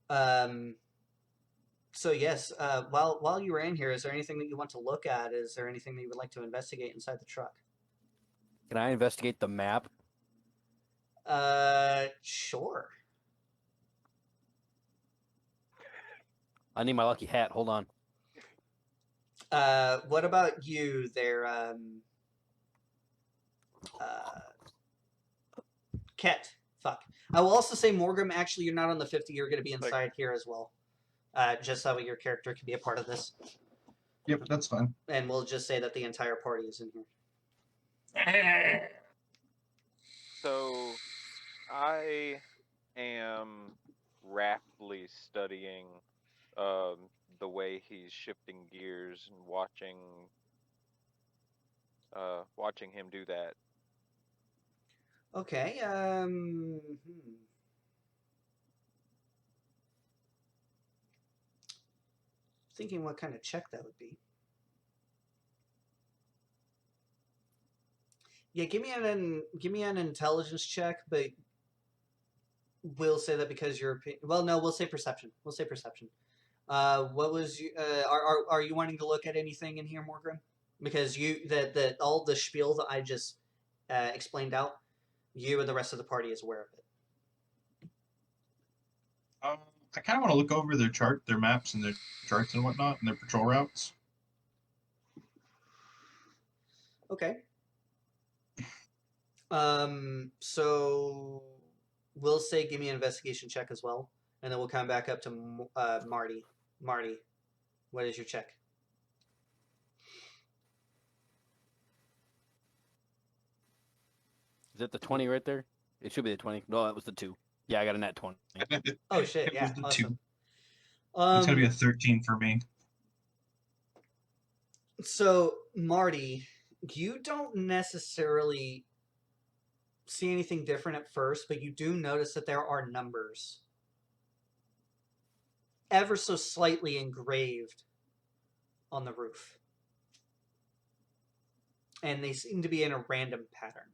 So yes, while you were in here, is there anything that you want to look at? Is there anything that you would like to investigate inside the truck? Can I investigate the map? Sure. I need my lucky hat. Hold on. What about you there, Ket? Fuck. I will also say, Morgan, actually, you're not on the 50. You're going to be inside here as well. Just so your character can be a part of this. Yep, that's fine. And we'll just say that the entire party is in here. So I am raptly studying the way he's shifting gears and watching him do that. Okay. Thinking what kind of check that would be. Yeah, give me an intelligence check, but we'll say that because you're well, no, we'll say perception. We'll say perception. What was you? Are you wanting to look at anything in here, Morgan? Because that all the spiel that I just explained out, you and the rest of the party is aware of it. I kind of want to look over their chart, their maps, and their charts and whatnot, and their patrol routes. Okay. So we'll say give me an investigation check as well, and then we'll come back up to Marty. Marty, what is your check? Is it the 20 right there? It should be the 20. No, that was the 2. Yeah, I got a net 20. Oh shit! It Yeah, was the awesome. 2. It's gonna be a 13 for me. So Marty, you don't necessarily see anything different at first, but you do notice that there are numbers ever so slightly engraved on the roof. And they seem to be in a random pattern.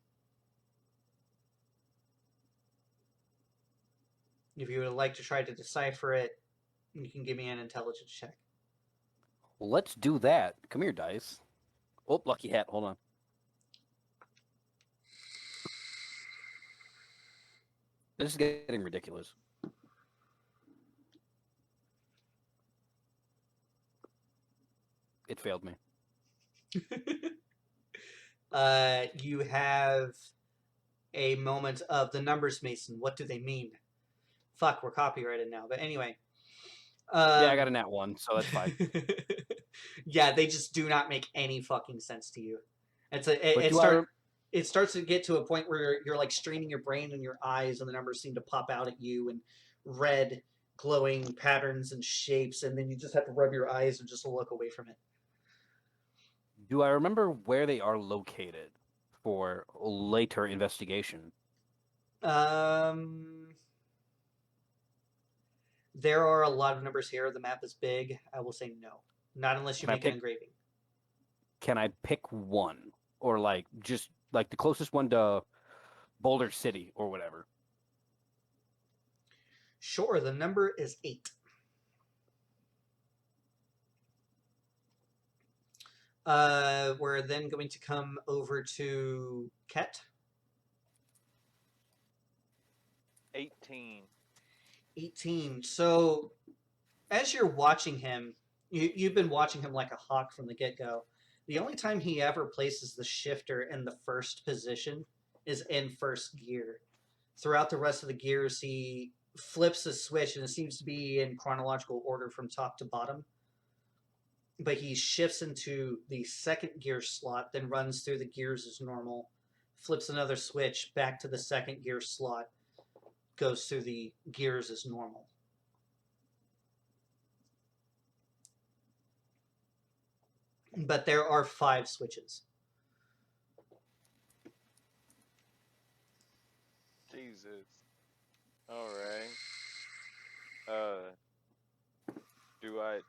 If you would like to try to decipher it, you can give me an intelligence check. Well, let's do that. Come here, dice. Oh, lucky hat. Hold on. This is getting ridiculous. It failed me. You have a moment of the numbers, Mason. What do they mean? Fuck, we're copyrighted now. But anyway. Yeah, I got a nat 1, so that's fine. Yeah, they just do not make any fucking sense to you. It starts to get to a point where you're like straining your brain and your eyes, and the numbers seem to pop out at you in red, glowing patterns and shapes, and then you just have to rub your eyes and just look away from it. Do I remember where they are located for later investigation? There are a lot of numbers here. The map is big. I will say no. Not unless you make an engraving. Can I pick one? Or like just like the closest one to Boulder City or whatever? Sure, the number is 8. We're then going to come over to Ket. 18. 18. So, as you're watching him, you've been watching him like a hawk from the get-go. The only time he ever places the shifter in the first position is in first gear. Throughout the rest of the gears, he flips a switch, and it seems to be in chronological order from top to bottom. But he shifts into the second gear slot, then runs through the gears as normal, flips another switch back to the second gear slot, goes through the gears as normal. But there are 5 switches. Jesus. All right.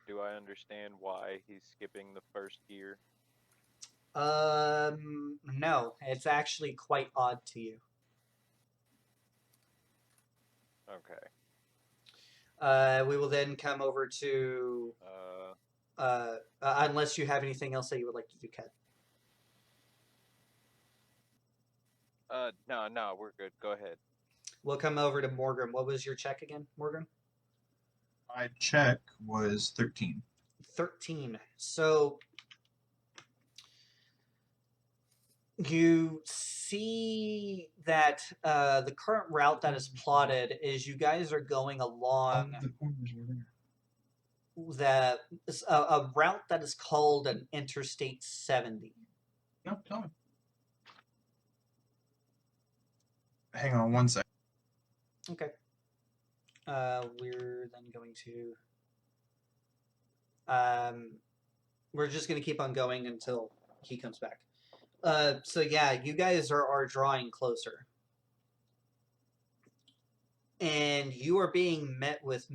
Do I understand why he's skipping the first gear? No, it's actually quite odd to you. Okay. We will then come over to unless you have anything else that you would like to do, Kat. No, we're good. Go ahead. We'll come over to Morgan. What was your check again, Morgan? My check was 13. 13. So you see that the current route that is plotted is you guys are going along. The corners were there. a route that is called an Interstate 70. No, tell me. Hang on one sec. Okay. We're then going to. We're just going to keep on going until he comes back. So yeah, you guys are drawing closer, and you are being met with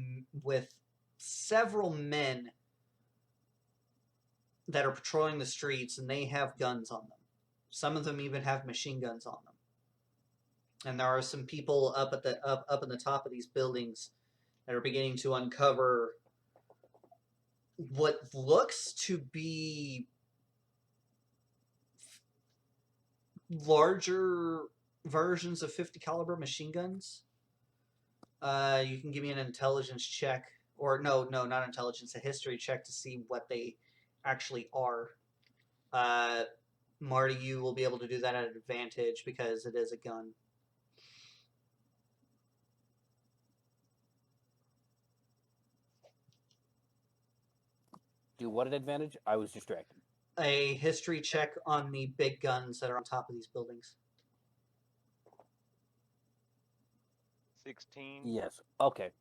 several men that are patrolling the streets, and they have guns on them. Some of them even have machine guns on them. And there are some people up at the up in the top of these buildings that are beginning to uncover what looks to be larger versions of 50 caliber machine guns. You can give me an intelligence check, or no, not intelligence, a history check to see what they actually are. Marty, you will be able to do that at an advantage because it is a gun. Do what at advantage? I was distracted. A history check on the big guns that are on top of these buildings. 16. Yes. Okay.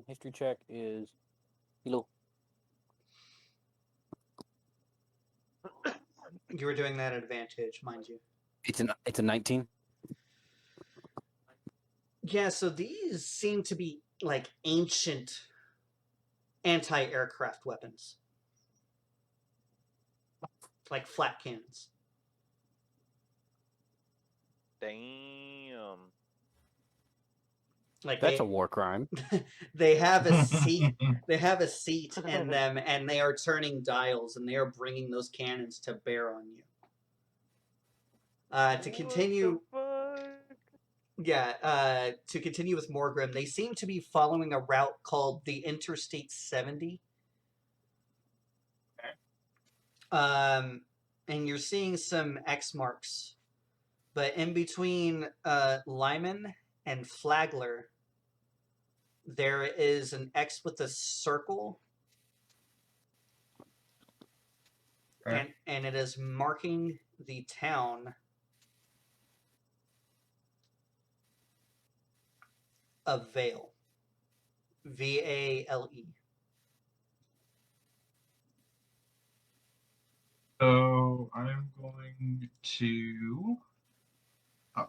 History check is hello. You were doing that at advantage, mind you. It's a 19. Yeah, so these seem to be like ancient anti-aircraft weapons. Like flat cannons. Damn. Like That's a war crime. they have a seat. They have a seat in them, and they are turning dials, and they are bringing those cannons to bear on you. To continue, to continue with Morgrim, they seem to be following a route called the Interstate 70. And you're seeing some X marks, but in between Lyman and Flagler, there is an X with a circle, and it is marking the town of Vale. Vale. So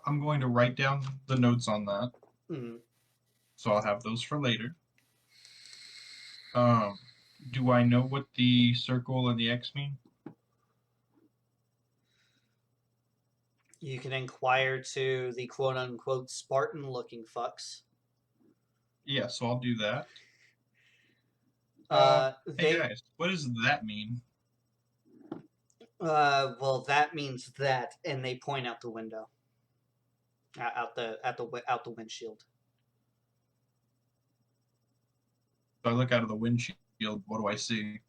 I'm going to write down the notes on that. Mm. So I'll have those for later. Do I know what the circle and the X mean? You can inquire to the quote-unquote Spartan-looking fucks. Yeah, so I'll do that. Hey guys, what does that mean? Well, that means that, and they point out the window, out the windshield. So I look out of the windshield. What do I see?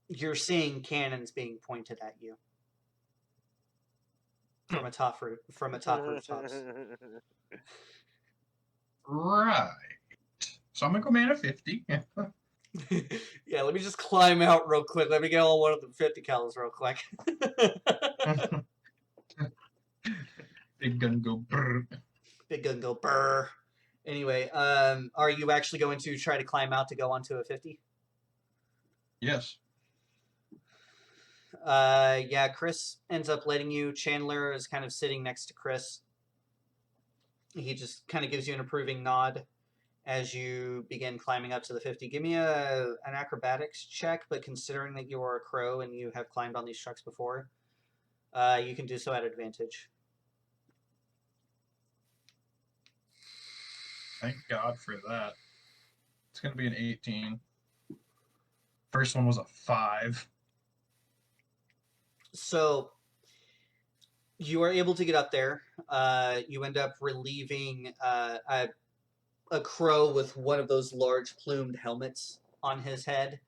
You're seeing cannons being pointed at you from atop rooftops. Right. So I'm gonna go man a 50. Yeah, let me just climb out real quick. Let me get on one of the 50 cals real quick. Big gun go brr. Big gun go brr. Anyway, are you actually going to try to climb out to go onto a 50? Yes. Yeah, Chris ends up letting you. Chandler is kind of sitting next to Chris. He just kind of gives you an approving nod as you begin climbing up to the 50. Give me an acrobatics check, but considering that you are a crow and you have climbed on these trucks before, you can do so at advantage. Thank God for that. It's gonna be an 18. First one was a 5. So you are able to get up there. You end up relieving a crow with one of those large plumed helmets on his head,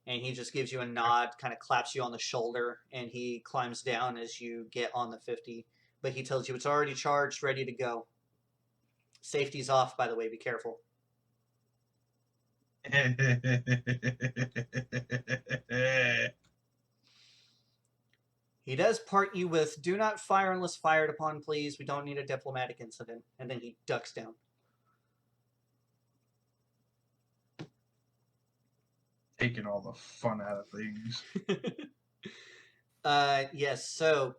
and he just gives you a nod, kind of claps you on the shoulder, and he climbs down as you get on the 50. But he tells you it's already charged, ready to go. Safety's off, by the way. Be careful. He does part you with, "Do not fire unless fired upon, please. We don't need a diplomatic incident." And then he ducks down. Taking all the fun out of things. Yes, so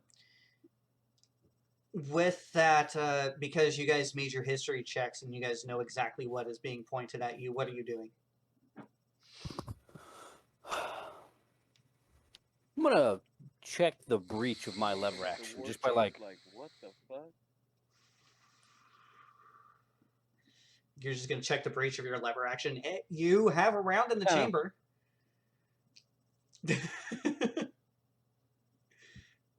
with that, because you guys made your history checks and you guys know exactly what is being pointed at you, what are you doing? I'm gonna check the breach of my lever The action war just by chief, what the fuck? You're just going to check the breach of your lever action. You have a round in the Yeah. chamber.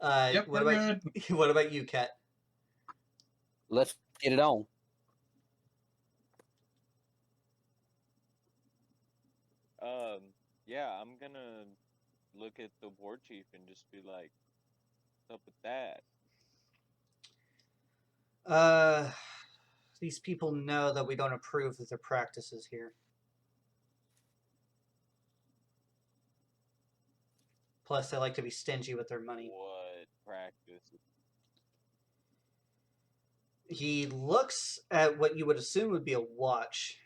Yep, what we're about good. what about you, Ket? let's get it on. Yeah, I'm gonna look at the war chief and just be like, what's up with that? These people know that we don't approve of their practices here. Plus, they like to be stingy with their money. What practice? He looks at what you would assume would be a watch.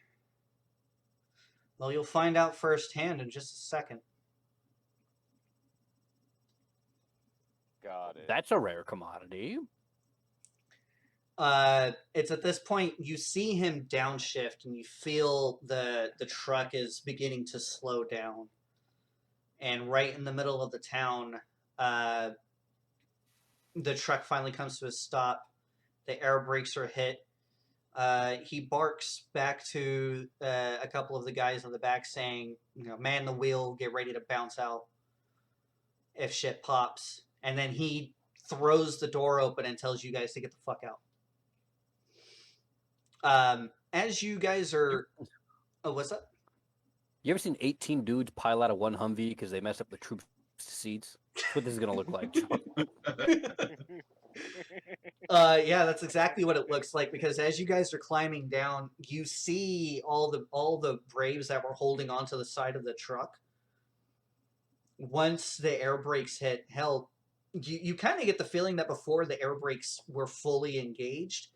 Well, you'll find out firsthand in just a second. Got it. That's a rare commodity. It's at this point you see him downshift and you feel the truck is beginning to slow down. And right in the middle of the town, the truck finally comes to a stop. The air brakes are hit. He barks back to a couple of the guys on the back saying, "Man the wheel, get ready to bounce out if shit pops." And then he throws the door open and tells you guys to get the fuck out. As you guys are... Oh, what's up? You ever seen 18 dudes pile out of one Humvee because they messed up the troops' seats? That's what this is gonna look like. Yeah, that's exactly what it looks like, because as you guys are climbing down, you see all the Braves that were holding onto the side of the truck. Once the air brakes hit, hell, you kind of get the feeling that before the air brakes were fully engaged,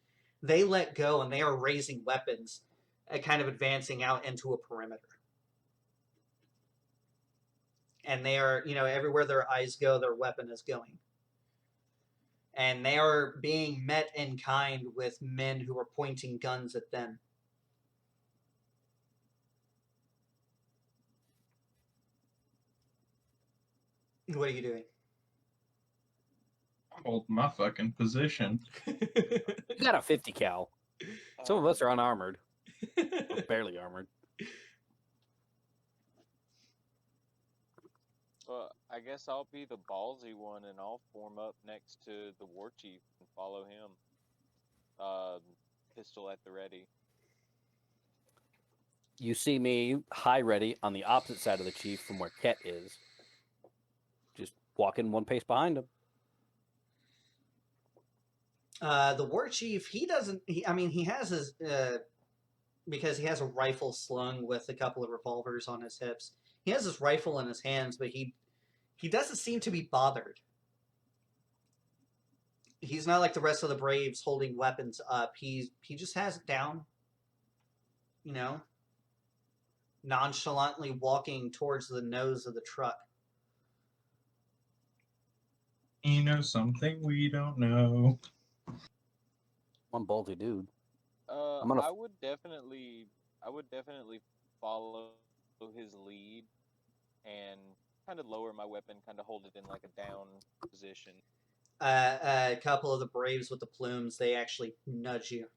they let go and they are raising weapons and kind of advancing out into a perimeter. And they are, everywhere their eyes go, their weapon is going. And they are being met in kind with men who are pointing guns at them. What are you doing? Hold my fucking position. You got a 50 cal. Some of us are unarmored. Or barely armored. Well, I guess I'll be the ballsy one and I'll form up next to the war chief and follow him. Pistol at the ready. You see me high ready on the opposite side of the chief from where Ket is. Just walking one pace behind him. The war chief, he doesn't. He has his because he has a rifle slung with a couple of revolvers on his hips. He has his rifle in his hands, but he doesn't seem to be bothered. He's not like the rest of the Braves holding weapons up. He just has it down. Nonchalantly walking towards the nose of the truck. You know something we don't know. One ballsy dude. I would definitely follow his lead and kind of lower my weapon, kind of hold it in like a down position. A couple of the Braves with the plumes, they actually nudge you.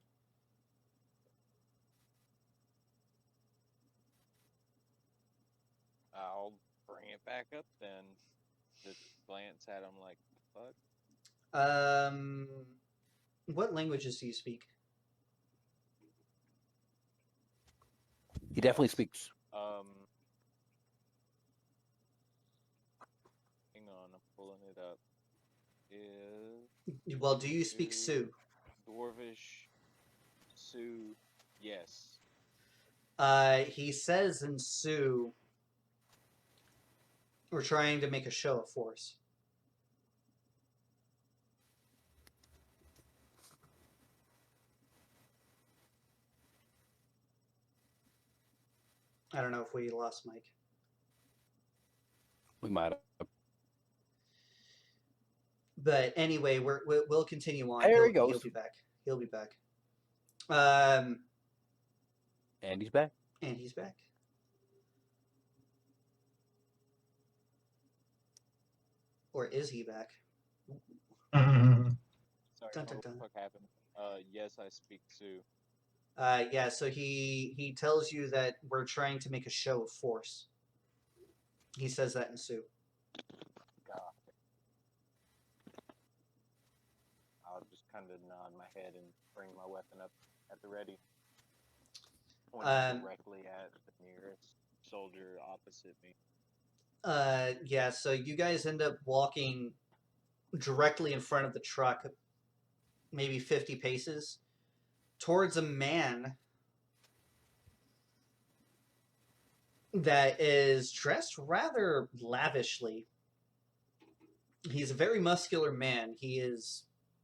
I'll bring it back up then. Just glance at him like, fuck. What languages do you speak? He definitely speaks. Hang on, I'm pulling it up. Well, do you speak Sioux? Dwarvish, Sioux, yes. He says in Sioux, we're trying to make a show of force. I don't know if we lost Mike. We might have. But anyway, we'll continue on. There he He'll goes. be back. He'll be back. And he's back. And he's back. Or is he back? Sorry, Dun, what dun, the dun. fuck happened? Yes, I speak Sioux. Yeah, so he tells you that we're trying to make a show of force. He says that in Sioux. God. I'll just kind of nod my head and bring my weapon up at the ready, pointing directly at the nearest soldier opposite me. Yeah, so you guys end up walking directly in front of the truck, maybe 50 paces, towards a man that is dressed rather lavishly. He's a very muscular man. He is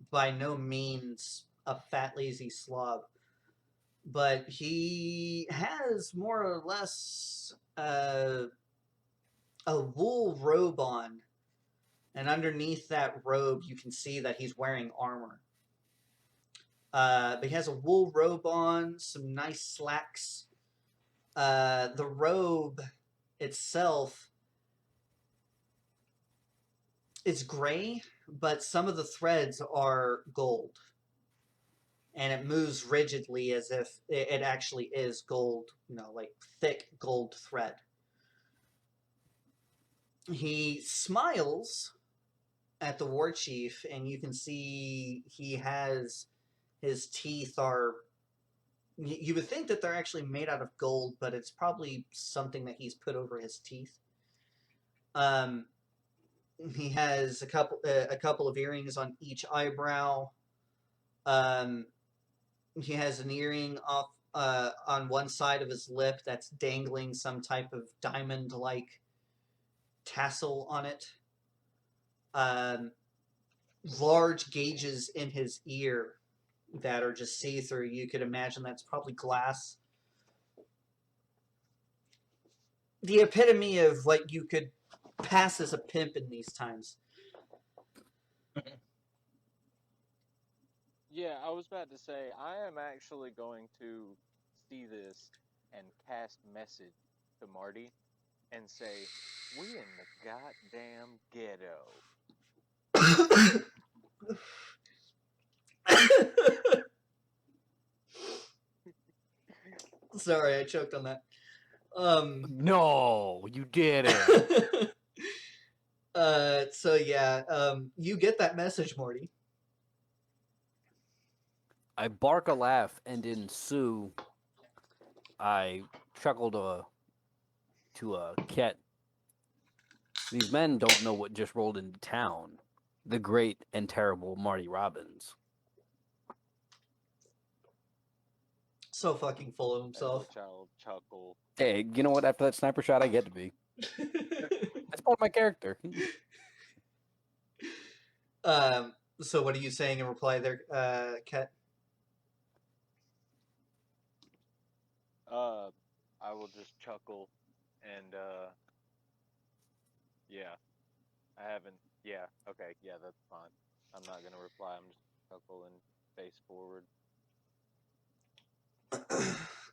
by no means a fat, lazy slob, but he has more or less a wool robe on, and underneath that robe you can see that he's wearing armor. But he has a wool robe on, some nice slacks. The robe itself is gray, but some of the threads are gold. And it moves rigidly as if it actually is gold, like thick gold thread. He smiles at the war chief, and you can see his teeth are. You would think that they're actually made out of gold, but it's probably something that he's put over his teeth. He has a couple of earrings on each eyebrow. He has an earring off on one side of his lip that's dangling some type of diamond-like tassel on it. Large gauges in his ear that are just see-through. You could imagine that's probably glass. The epitome of what you could pass as a pimp in these times. Yeah, I was about to say, I am actually going to see this and cast message to Marty and say, we in the goddamn ghetto. Sorry, I choked on that. No, you didn't. So yeah, you get that message, Morty. I bark a laugh, and in Sioux, I chuckled to a cat. These men don't know what just rolled into town. The great and terrible Marty Robbins. So fucking full of himself. Child chuckle. Hey, you know what? After that sniper shot, I get to be. That's part of my character. So what are you saying in reply there, Ket? I will just chuckle and yeah. I haven't okay, yeah, that's fine. I'm not gonna reply, I'm just chuckle and face forward.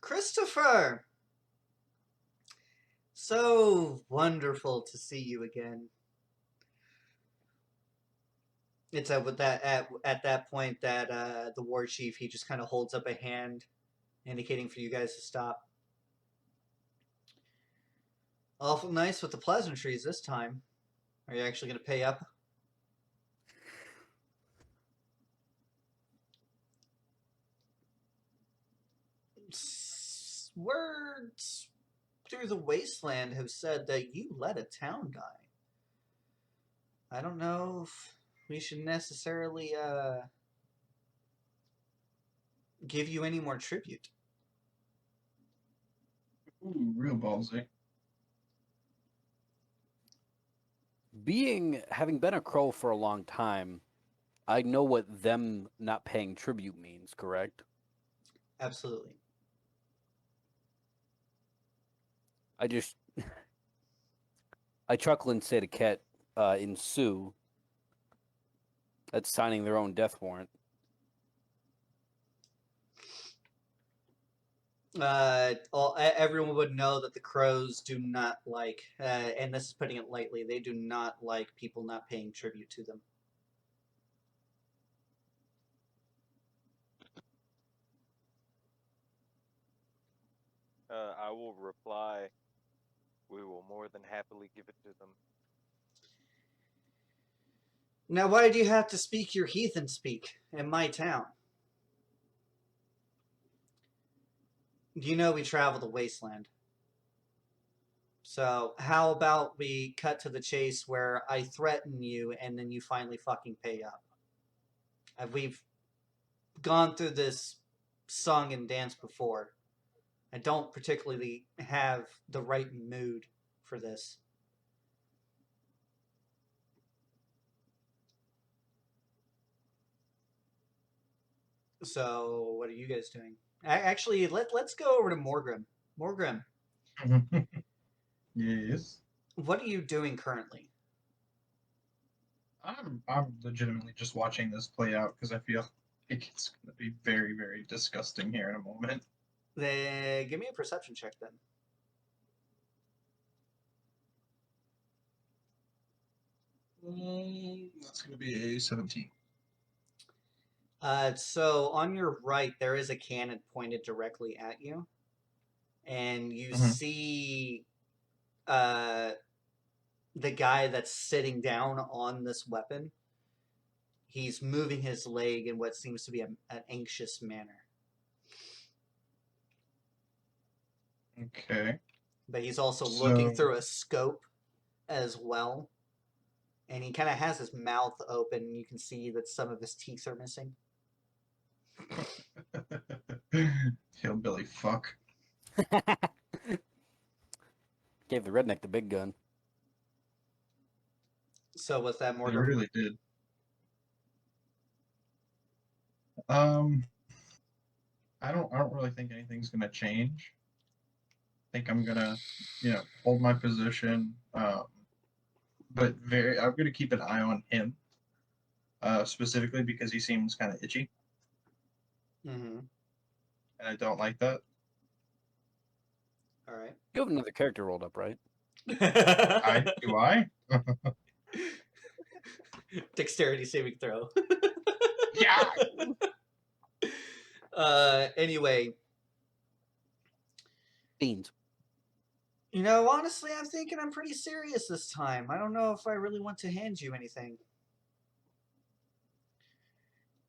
Christopher! So wonderful to see you again. It's at that point that the war chief, he just kind of holds up a hand, indicating for you guys to stop. Awful nice with the pleasantries this time. Are you actually going to pay up? Words through the wasteland have said that you let a town die. I don't know if we should necessarily give you any more tribute. Ooh, real ballsy. Having been a crow for a long time, I know what them not paying tribute means, correct? Absolutely. I chuckle and say to Ket in Sue that's signing their own death warrant. Everyone would know that the crows do not like, and this is putting it lightly, they do not like people not paying tribute to them. I will reply, we will more than happily give it to them. Now, why do you have to speak your heathen speak in my town? You know we travel the wasteland. So how about we cut to the chase where I threaten you and then you finally fucking pay up? We've gone through this song and dance before. I don't particularly have the right mood for this. So what are you guys doing? Actually, let's go over to Morgrim. Morgrim, Yes. what are you doing currently? I'm legitimately just watching this play out because I feel like it's going to be very, very disgusting here in a moment. Then give me a perception check then. That's going to be a 17. So on your right, there is a cannon pointed directly at you, and you Mhm. see the guy that's sitting down on this weapon. He's moving his leg in what seems to be an anxious manner, Okay. but he's also So- looking through a scope as well, and he kind of has his mouth open. And you can see that some of his teeth are missing. Hillbilly fuck. Gave the redneck the big gun. So with that, They Morgan, really did. I don't really think anything's gonna change. I think I'm gonna, hold my position. But I'm gonna keep an eye on him. Specifically because he seems kind of itchy, mm-hmm. and I don't like that. All right. You have another character rolled up, right? I? Dexterity saving throw. Yeah. Anyway, Fiends. honestly, I'm thinking I'm pretty serious this time. I don't know if I really want to hand you anything.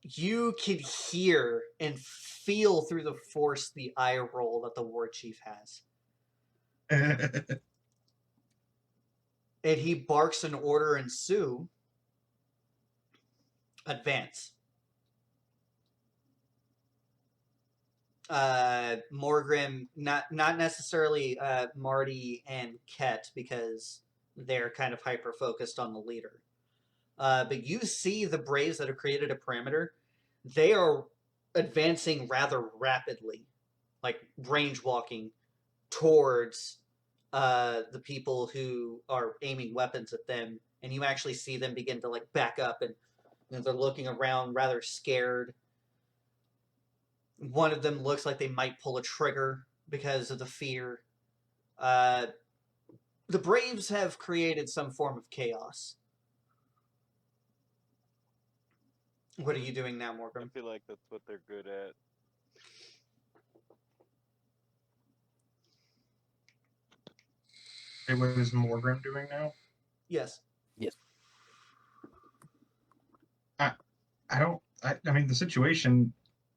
You can hear and feel through the force the eye roll that the war chief has. And he barks an order in Sioux. Advance. Morgrim, not necessarily Marty and Ket, because they're kind of hyper focused on the leader. But you see the Braves that have created a parameter. They are advancing rather rapidly, like range walking towards the people who are aiming weapons at them, and you actually see them begin to like back up, and they're looking around rather scared. One of them looks like they might pull a trigger because of the fear. The Braves have created some form of chaos. What are you doing now, I Morgan? feel like that's what they're good at. Hey, what is Morgrim doing now? Yes. Yes. I mean, the situation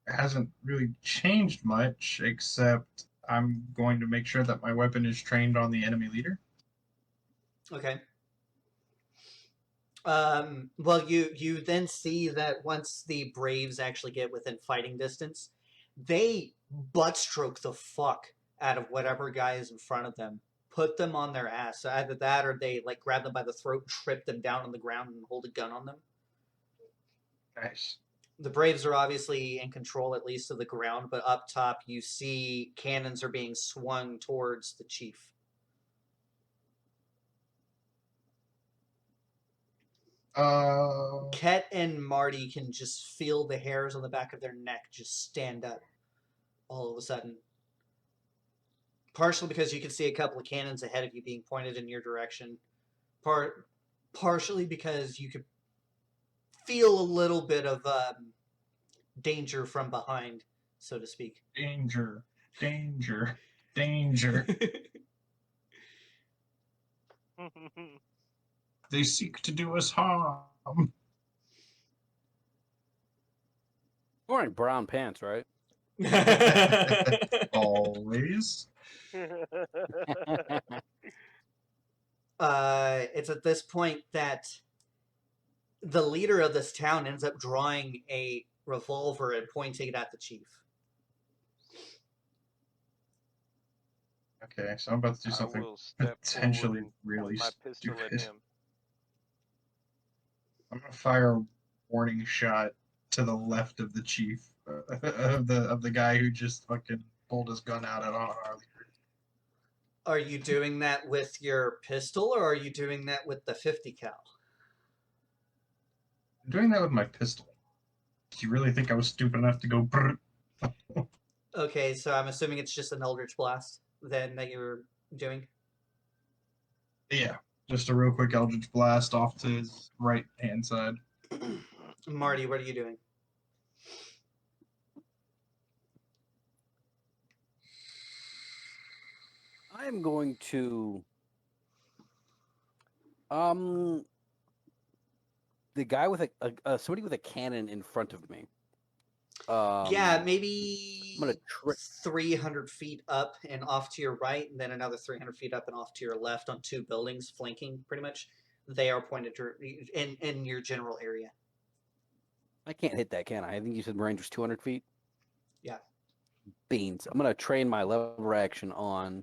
hasn't really changed much, except I'm going to make sure that my weapon is trained on the enemy leader. Okay. Well, you then see that once the Braves actually get within fighting distance, they butt stroke the fuck out of whatever guy is in front of them. Put them on their ass. So either that or they like grab them by the throat, trip them down on the ground, and hold a gun on them. Nice. The Braves are obviously in control, at least of the ground, but up top you see cannons are being swung towards the chief. Ket and Marty can just feel the hairs on the back of their neck just stand up all of a sudden. Partially because you can see a couple of cannons ahead of you being pointed in your direction. Partially because you could feel a little bit of danger from behind, so to speak. Danger, danger, danger. They seek to do us harm. Wearing brown pants, right? Always. It's at this point that the leader of this town ends up drawing a revolver and pointing it at the chief. Okay, so I'm about to do I something will step potentially forward and really point my pistol at stupid. him. I'm gonna fire a warning shot to the left of the chief, of the guy who just fucking pulled his gun out at our leader. Are you doing that with your pistol, or are you doing that with the 50 cal? I'm doing that with my pistol. Do you really think I was stupid enough to go brrr? Okay, so I'm assuming it's just an Eldritch Blast then that you're doing. Yeah, just a real quick Eldritch Blast off to his right hand side. Marty, what are you doing? I'm going to the guy with a somebody with a cannon in front of me. Yeah, maybe I'm gonna 300 feet up and off to your right, and then another 300 feet up and off to your left on two buildings flanking, pretty much. They are pointed to, in your general area. I can't hit that, can I? I think you said range was 200 feet. Yeah. Beans. I'm gonna train my lever action on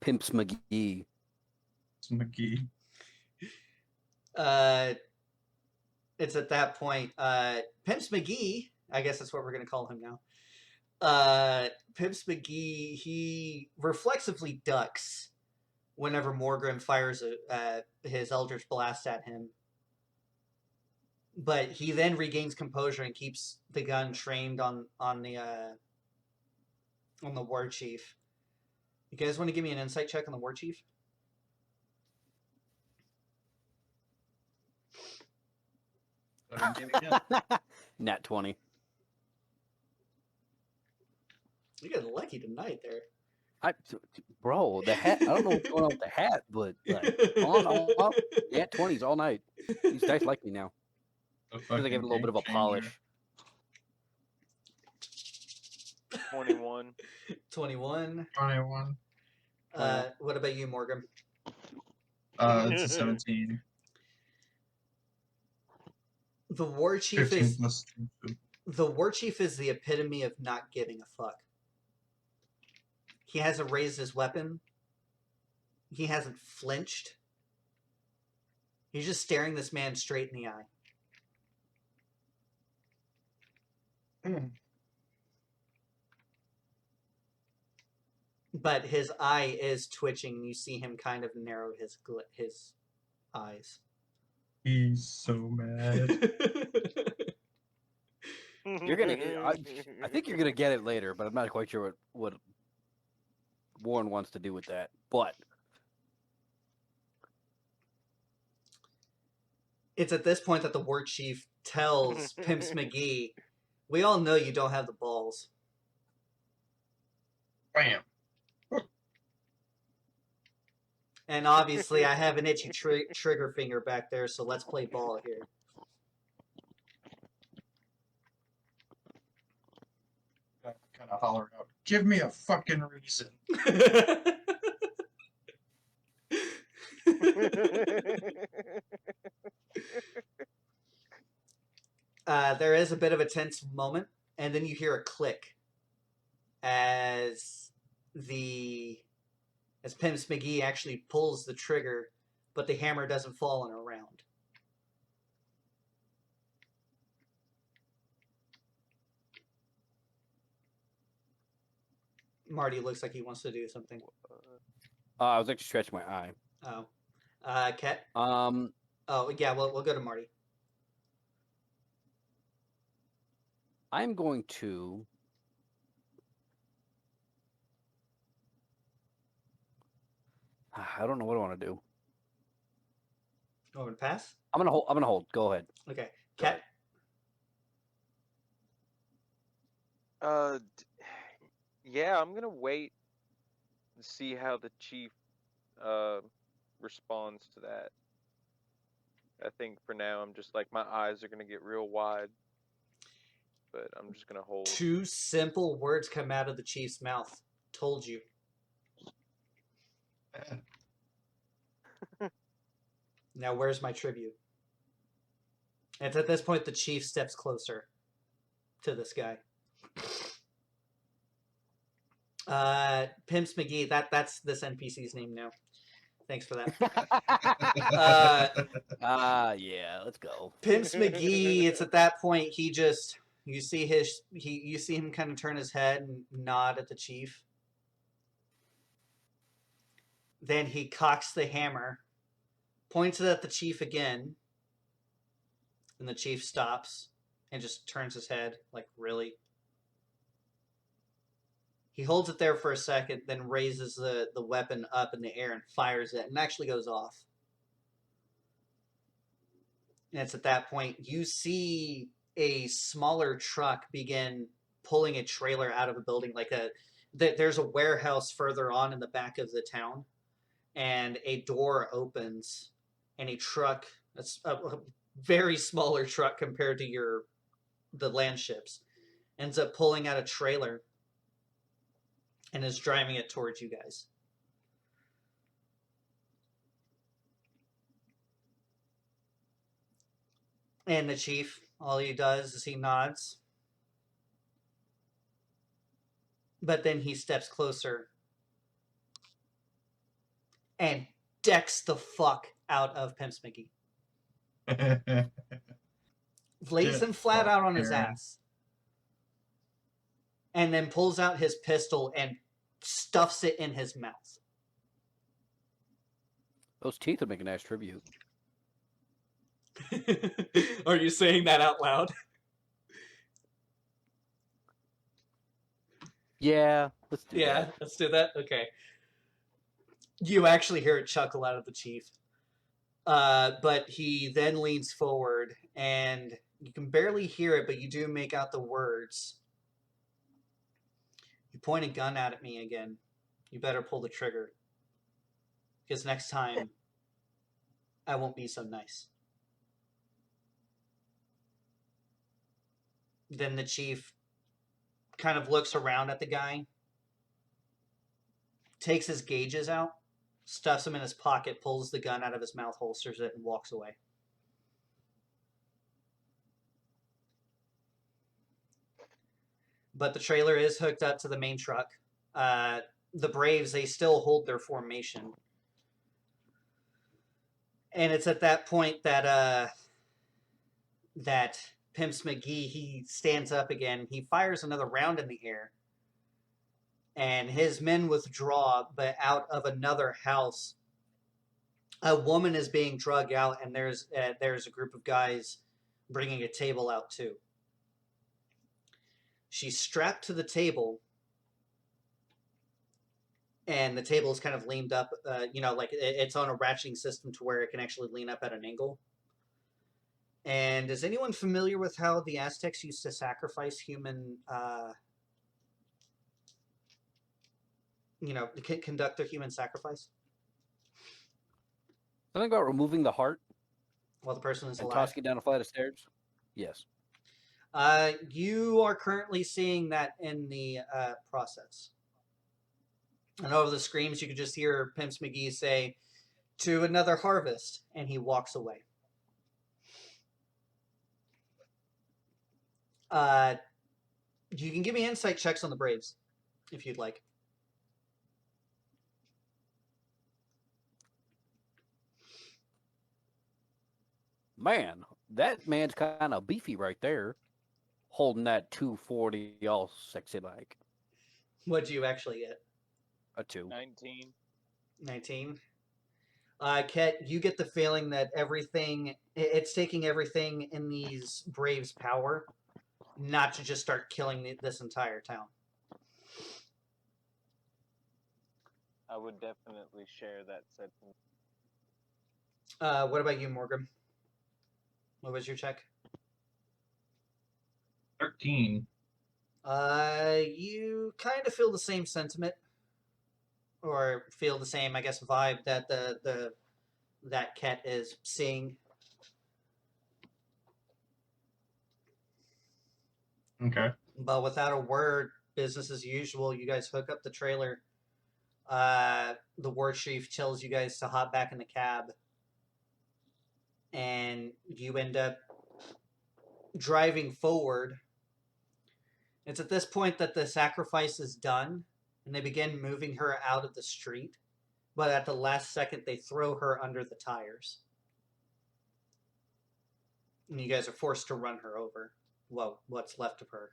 Pimps McGee. It's McGee. It's at that point, Pimps McGee, I guess that's what we're going to call him now. Pimps McGee, he reflexively ducks whenever Morgrim fires his Eldritch Blast at him. But he then regains composure and keeps the gun trained on the War Chief. You guys want to give me an insight check on the War Chief? Nat 20. You got lucky tonight there. Bro, the hat. I don't know what's going on with the hat, but like, on, off, Nat 20s all night. These dice like me now. Because I give it a little bit of a polish. 21. 21. 21. What about you, Morgan? It's a 17. The War Chief 15 is plus 2. the War Chief is the epitome of not giving a fuck. He hasn't raised his weapon. He hasn't flinched. He's just staring this man straight in the eye. But his eye is twitching. You see him kind of narrow his eyes. He's so mad. You're gonna. I think you're gonna get it later, but I'm not quite sure what Warren wants to do with that. But it's at this point that the War Chief tells Pimps McGee, "We all know you don't have the balls." Bam. And obviously, I have an itchy trigger finger back there, so let's play ball here. Kind of holler out, "Give me a fucking reason." There is a bit of a tense moment, and then you hear a click as as Pimps McGee actually pulls the trigger, but the hammer doesn't fall in a round. Marty looks like he wants to do something. I was actually stretching my eye. Oh. Ket? Um, Oh, yeah, we'll go to Marty. I'm going to. I don't know what I want to do. You want me to pass? I'm gonna hold. I'm gonna hold. Go ahead. Okay. Go Ket? Yeah, I'm gonna wait and see how the chief responds to that. I think for now I'm just like my eyes are gonna get real wide, but I'm just gonna hold. 2 simple words come out of the chief's mouth. Told you. Now where's my tribute? And at this point, the chief steps closer to this guy. Pimps McGee. That's this NPC's name now. Thanks for that. Yeah, let's go. Pimps McGee. It's at that point he just you see him kind of turn his head and nod at the chief. Then he cocks the hammer, points it at the chief again, and the chief stops and just turns his head like, really? He holds it there for a second, then raises the weapon up in the air and fires it, and actually goes off. And it's at that point you see a smaller truck begin pulling a trailer out of a building. There's a warehouse further on in the back of the town, and a door opens, and a truck, a very smaller truck compared to the land ships, ends up pulling out a trailer and is driving it towards you guys. And the chief, all he does is he nods. But then he steps closer and decks the fuck out of Pimps McGee. Lays Get him flat fucked, out on his Aaron. ass. And then pulls out his pistol and stuffs it in his mouth. Those teeth would make a nice tribute. Are you saying that out loud? Yeah, let's do Yeah, that. let's do that. Okay. You actually hear a chuckle out of the chief. But he then leans forward, and you can barely hear it, but you do make out the words. You point a gun at me again. You better pull the trigger. Because next time, I won't be so nice. Then the chief kind of looks around at the guy, takes his gauges out, stuffs them in his pocket, pulls the gun out of his mouth, holsters it, and walks away. But the trailer is hooked up to the main truck. The Braves, they still hold their formation. And it's at that point that that Pimps McGee, he stands up again. He fires another round in the air. And his men withdraw, but out of another house, a woman is being dragged out, and there's a group of guys bringing a table out too. She's strapped to the table, and the table is kind of leaned up, like it's on a ratcheting system to where it can actually lean up at an angle. And is anyone familiar with how the Aztecs used to sacrifice human, conduct their human sacrifice? Something about removing the heart While the person is and alive? tossing it down a flight of stairs? Yes. You are currently seeing that in the process. And over the screams, you can just hear Pimps McGee say, "To another harvest," and he walks away. You can give me insight checks on the Braves, if you'd like. Man, that man's kind of beefy right there, holding that 240 all sexy like What'd you actually get? a 2. 19. 19. Ket, you get the feeling that it's taking everything in these Braves' power not to just start killing this entire town. I would definitely share that sentiment. What about you, Morgan? What was your check? 13. You kind of feel the same sentiment, or feel the same, I guess, vibe that that Ket is seeing. Okay. But without a word, business as usual. You guys hook up the trailer. The war chief tells you guys to hop back in the cab, and you end up driving forward. It's at this point that the sacrifice is done, and they begin moving her out of the street. But at the last second, they throw her under the tires, and you guys are forced to run her over. Well, what's left of her.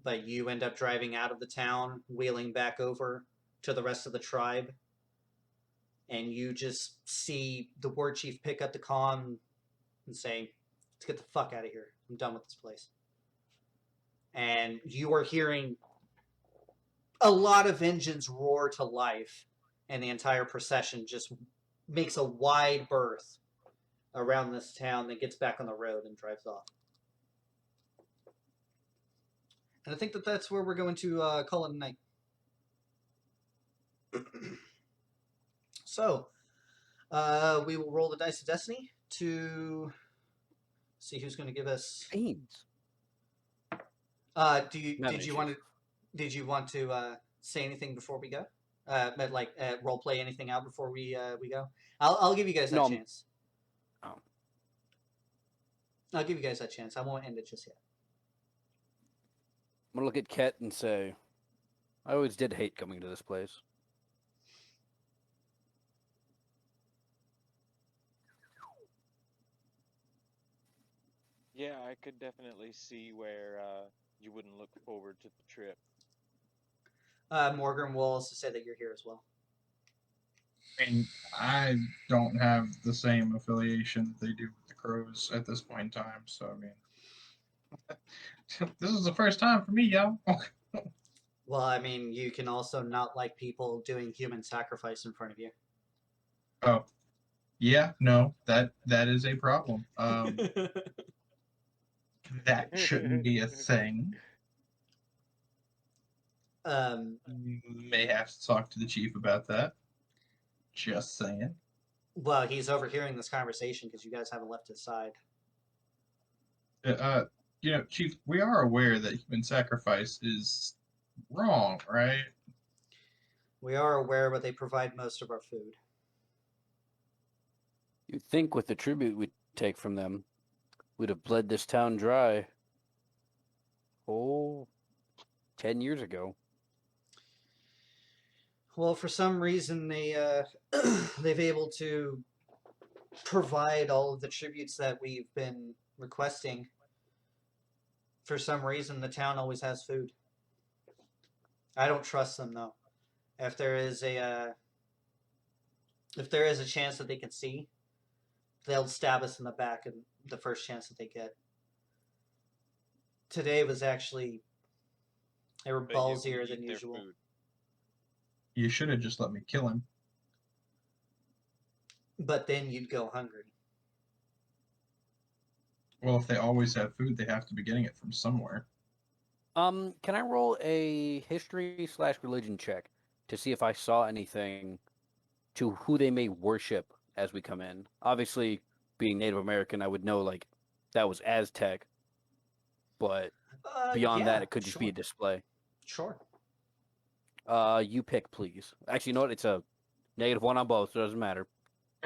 But you end up driving out of the town, wheeling back over to the rest of the tribe, and you just see the war chief pick up the comm and say, "Let's get the fuck out of here. I'm done with this place." And you are hearing a lot of engines roar to life, and the entire procession just makes a wide berth around this town, that gets back on the road and drives off. And I think that that's where we're going to call it a night. So, we will roll the dice of destiny to see who's going to give us. Fiends. Did you want to say anything before we go? But like role play anything out before we go? I'll give you guys that No. chance. Oh. I'll give you guys that chance. I won't end it just yet. I'm gonna look at Ket and say, I always did hate coming to this place. Yeah, I could definitely see where you wouldn't look forward to the trip. Morgan will also say that you're here as well. I mean, I don't have the same affiliation that they do with the Crows at this point in time, so I mean, this is the first time for me, y'all. Well, I mean, you can also not like people doing human sacrifice in front of you. Oh, yeah, no, that is a problem. That shouldn't be a thing. May have to talk to the chief about that. Just saying. Well, he's overhearing this conversation because you guys haven't left his side. Chief, we are aware that human sacrifice is wrong, right? We are aware, but they provide most of our food. You'd think with the tribute we take from them, we'd have bled this town dry. 10 years ago. Well, for some reason, they've able to provide all of the tributes that we've been requesting. For some reason, the town always has food. I don't trust them though. If there is a chance that they can see, they'll stab us in the back in the first chance that they get. Today was actually, they were Bet you we ballsier eat than their usual. food. You should have just let me kill him. But then you'd go hungry. Well, if they always have food, they have to be getting it from somewhere. Can I roll a history/religion check to see if I saw anything to who they may worship as we come in? Obviously, being Native American, I would know like that was Aztec, but beyond Yeah, that, it could just sure. be a display. Sure. You pick, please. Actually, you know what? It's a -1 on both, so it doesn't matter.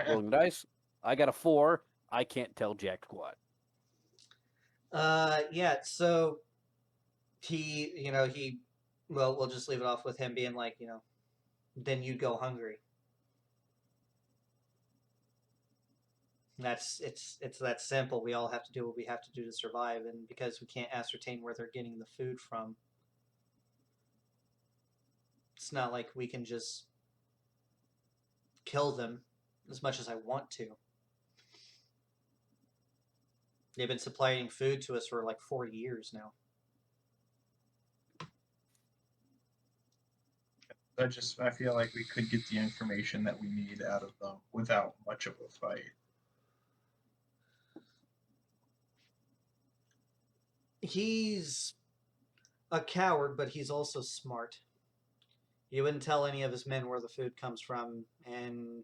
Rolling dice. I got a 4. I can't tell jack squat. Yeah, so well, we'll just leave it off with him being like, then you'd go hungry. It's that simple. We all have to do what we have to do to survive, and because we can't ascertain where they're getting the food from, it's not like we can just kill them as much as I want to. They've been supplying food to us for like 4 years now. I feel like we could get the information that we need out of them without much of a fight. He's a coward, but he's also smart. He wouldn't tell any of his men where the food comes from, and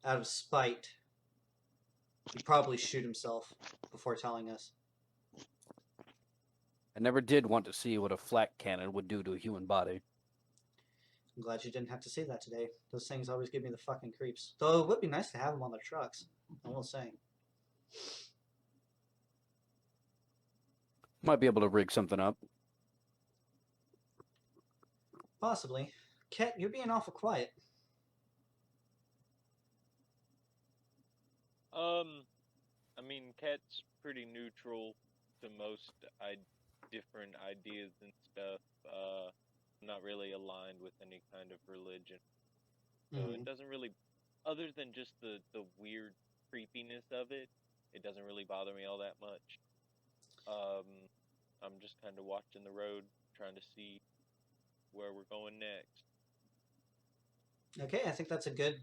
out of spite, he'd probably shoot himself before telling us. I never did want to see what a flak cannon would do to a human body. I'm glad you didn't have to see that today. Those things always give me the fucking creeps. Though it would be nice to have them on their trucks, I will say. Might be able to rig something up. Possibly. Ket, you're being awful quiet. I mean, Ket's pretty neutral to most different ideas and stuff. Not really aligned with any kind of religion, so it doesn't really, other than just the weird creepiness of it, it doesn't really bother me all that much. I'm just kind of watching the road, trying to see where we're going next. Okay, I think that's a good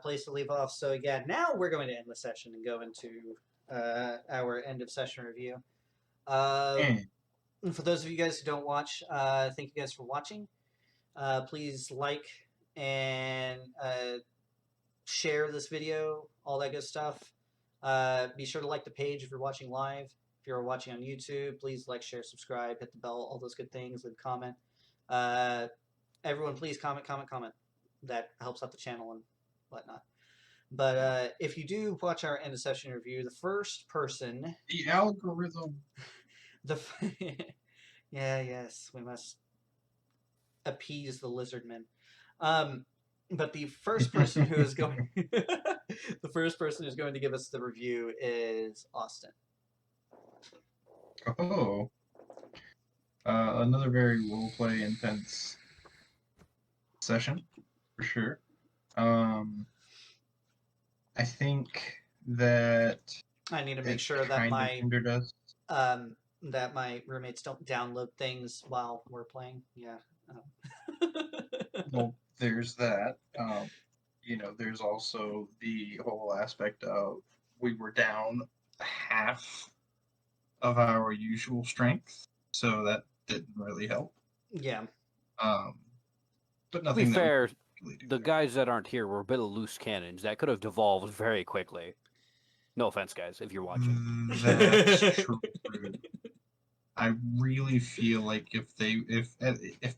place to leave off. So yeah, now we're going to end the session and go into our end of session review. For those of you guys who don't watch, thank you guys for watching. Please like and share this video, all that good stuff. Be sure to like the page if you're watching live. If you're watching on YouTube, please like, share, subscribe, hit the bell, all those good things, leave a comment. Everyone, please comment. That helps out the channel and whatnot. But if you do watch our end of session review, the first person... The algorithm. Yes, we must appease the lizard men. But the first person who is going... the first person who's going to give us the review is Austin. Oh. Another very roleplay intense session, for sure. I think that I need to make sure that hindered us. That my roommates don't download things while we're playing. Yeah. Well, there's that. There's also the whole aspect of we were down half of our usual strength, so that didn't really help. Yeah. But To nothing. be fair, the guys that aren't here were a bit of loose cannons that could have devolved very quickly. No offense, guys, if you're watching. That's true. I really feel like if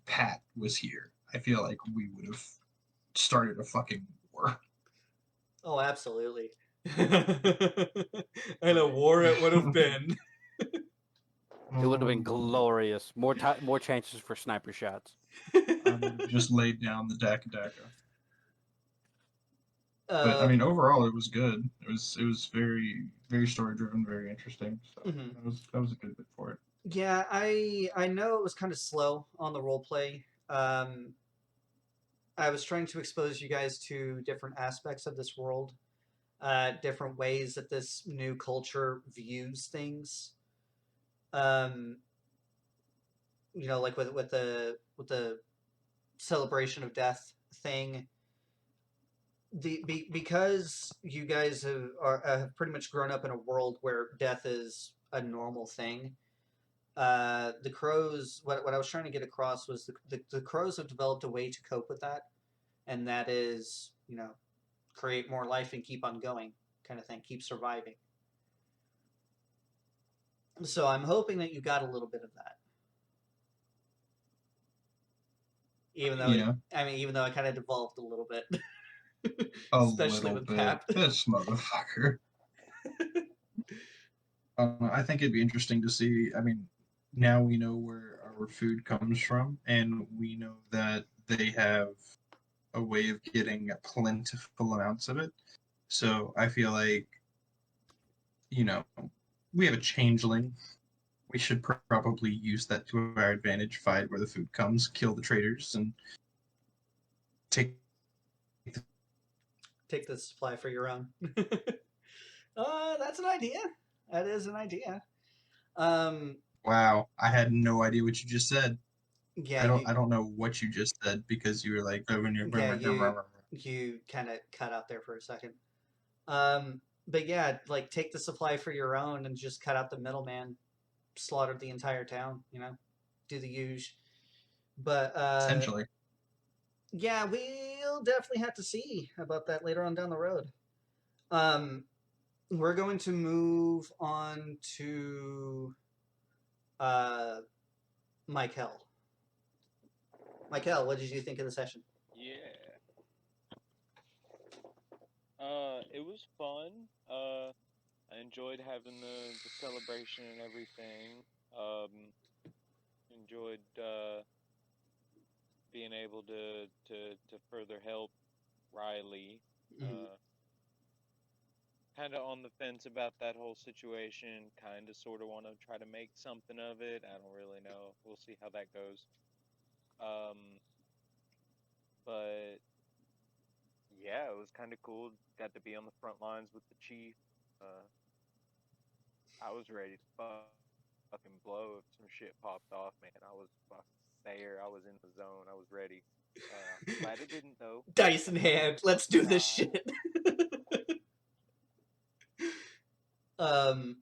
Pat was here, I feel like we would have started a fucking war. Oh, absolutely. And a war it would have been. It would have been glorious. More chances for sniper shots. I would have just laid down the Daka. But I mean, overall, it was good. It was very, very story driven, very interesting. So that was a good bit for it. Yeah, I know it was kind of slow on the role play. I was trying to expose you guys to different aspects of this world, different ways that this new culture views things. Like with the celebration of death thing. Because you guys have pretty much grown up in a world where death is a normal thing. The crows, what I was trying to get across was the crows have developed a way to cope with that, and that is, create more life and keep on going, kind of thing, keep surviving. So I'm hoping that you got a little bit of that, even though it kind of devolved a little bit, especially with Pap. This motherfucker. I think it'd be interesting to see. I mean, now we know where our food comes from, and we know that they have a way of getting plentiful amounts of it. So I feel like we have a changeling. We should probably use that to our advantage, fight where the food comes, kill the traitors, and take Take the supply for your own. That's an idea. That is an idea. Wow, I had no idea what you just said. Yeah, I don't know what you just said because you were like, you kind of cut out there for a second. But yeah, like take the supply for your own and just cut out the middleman, slaughter the entire town. Do the huge. But essentially. yeah, we'll definitely have to see about that later on down the road. We're going to move on to Mykel. Mykel, what did you think of the session? Yeah. It was fun. I enjoyed having the celebration and everything. Enjoyed being able to further help Riley. Mhm. Kind of on the fence about that whole situation. Kind of, sort of want to try to make something of it. I don't really know. We'll see how that goes. But yeah, it was kind of cool. Got to be on the front lines with the chief. I was ready to fucking blow if some shit popped off, man. I was fucking there. I was in the zone. I was ready. Glad it didn't though. Dice in hand. Let's do this God. shit. um,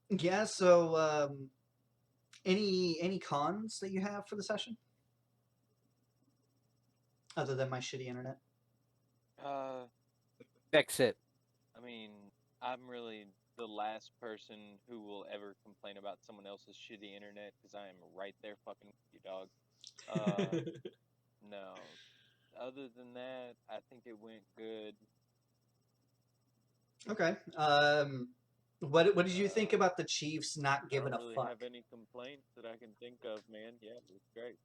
yeah. So, any cons that you have for the session, other than my shitty internet? Fix it. I mean, I'm really the last person who will ever complain about someone else's shitty internet because I am right there fucking with you, dog. No. Other than that, I think it went good. Okay. What did you think about the Chiefs not I giving don't a really fuck? have any complaints that I can think of, man. Yeah, it was great.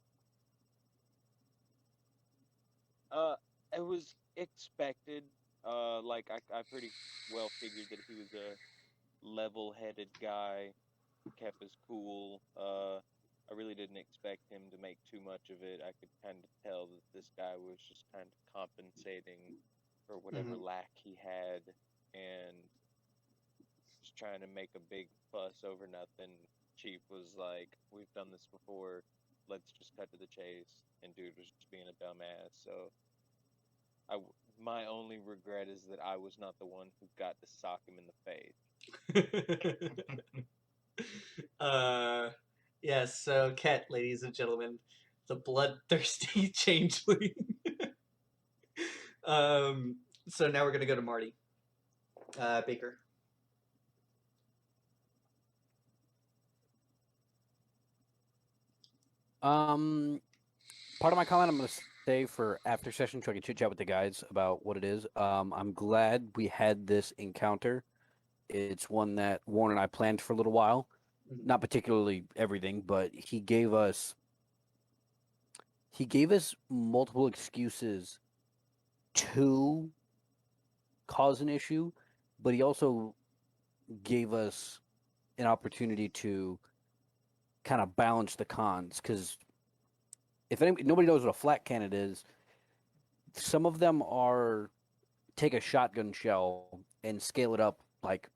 It was expected. Like I pretty well figured that he was a level-headed guy, kept his cool. I really didn't expect him to make too much of it. I could kind of tell that this guy was just kind of compensating for whatever Mhm. lack he had, and just trying to make a big fuss over nothing. Chief was like, "We've done this before. Let's just cut to the chase." And dude was just being a dumbass. So my only regret is that I was not the one who got to sock him in the face. Yes. So, Ket, ladies and gentlemen, the bloodthirsty changeling. um. So now we're gonna go to Marty. Baker. Part of my comment I'm going to save for after session so I can chit chat with the guys about what it is. I'm glad we had this encounter. It's one that Warren and I planned for a little while. Mhm. Not particularly everything, but he gave us multiple excuses to cause an issue, but he also gave us an opportunity to kind of balance the cons because nobody knows what a flat cannon is, some of them are take a shotgun shell and scale it up like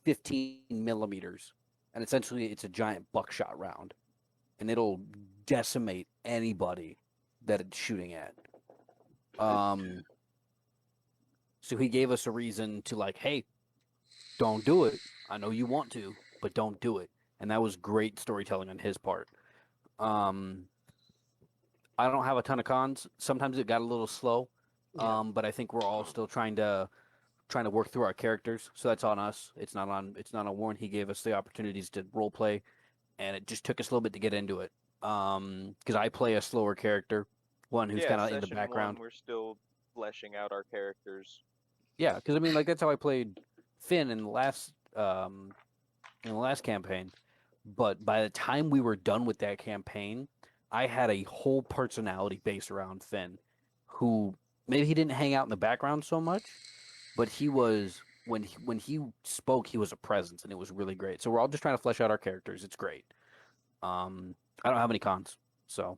15 millimeters, and essentially it's a giant buckshot round, and it'll decimate anybody that it's shooting at. So he gave us a reason to like, hey, don't do it. I know you want to, but don't do it. And that was great storytelling on his part. Um, I don't have a ton of cons. Sometimes it got a little slow, Yeah. but I think we're all still trying to work through our characters. So that's on us. It's not on Warren. He gave us the opportunities to role play, and it just took us a little bit to get into it. Because I play a slower character, one who's Yeah, kind of in the session one, background. we're still fleshing out our characters. Yeah, because I mean, like that's how I played Finn in the last campaign. But by the time we were done with that campaign, I had a whole personality based around Finn, who maybe he didn't hang out in the background so much, but he was when he spoke, he was a presence, and it was really great. So we're all just trying to flesh out our characters. It's great. I don't have any cons, so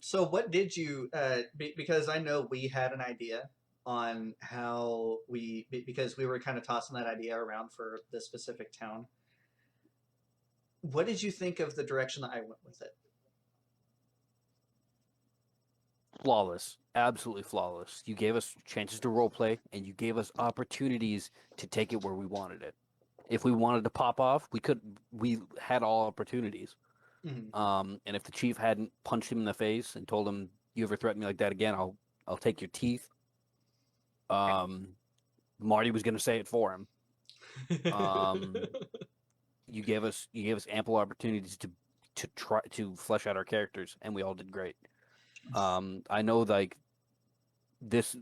So what did you? Because I know we had an idea on how because we were kind of tossing that idea around for this specific town. What did you think of the direction that I went with it? flawless, absolutely flawless. You gave us chances to roleplay, and you gave us opportunities to take it where we wanted it. If we wanted to pop off, we could. We had all opportunities. Mhm. And if the chief hadn't punched him in the face and told him, "You ever threaten me like that again, I'll take your teeth," Marty was going to say it for him. You gave us ample opportunities to try to flesh out our characters, and we all did great. I know like this.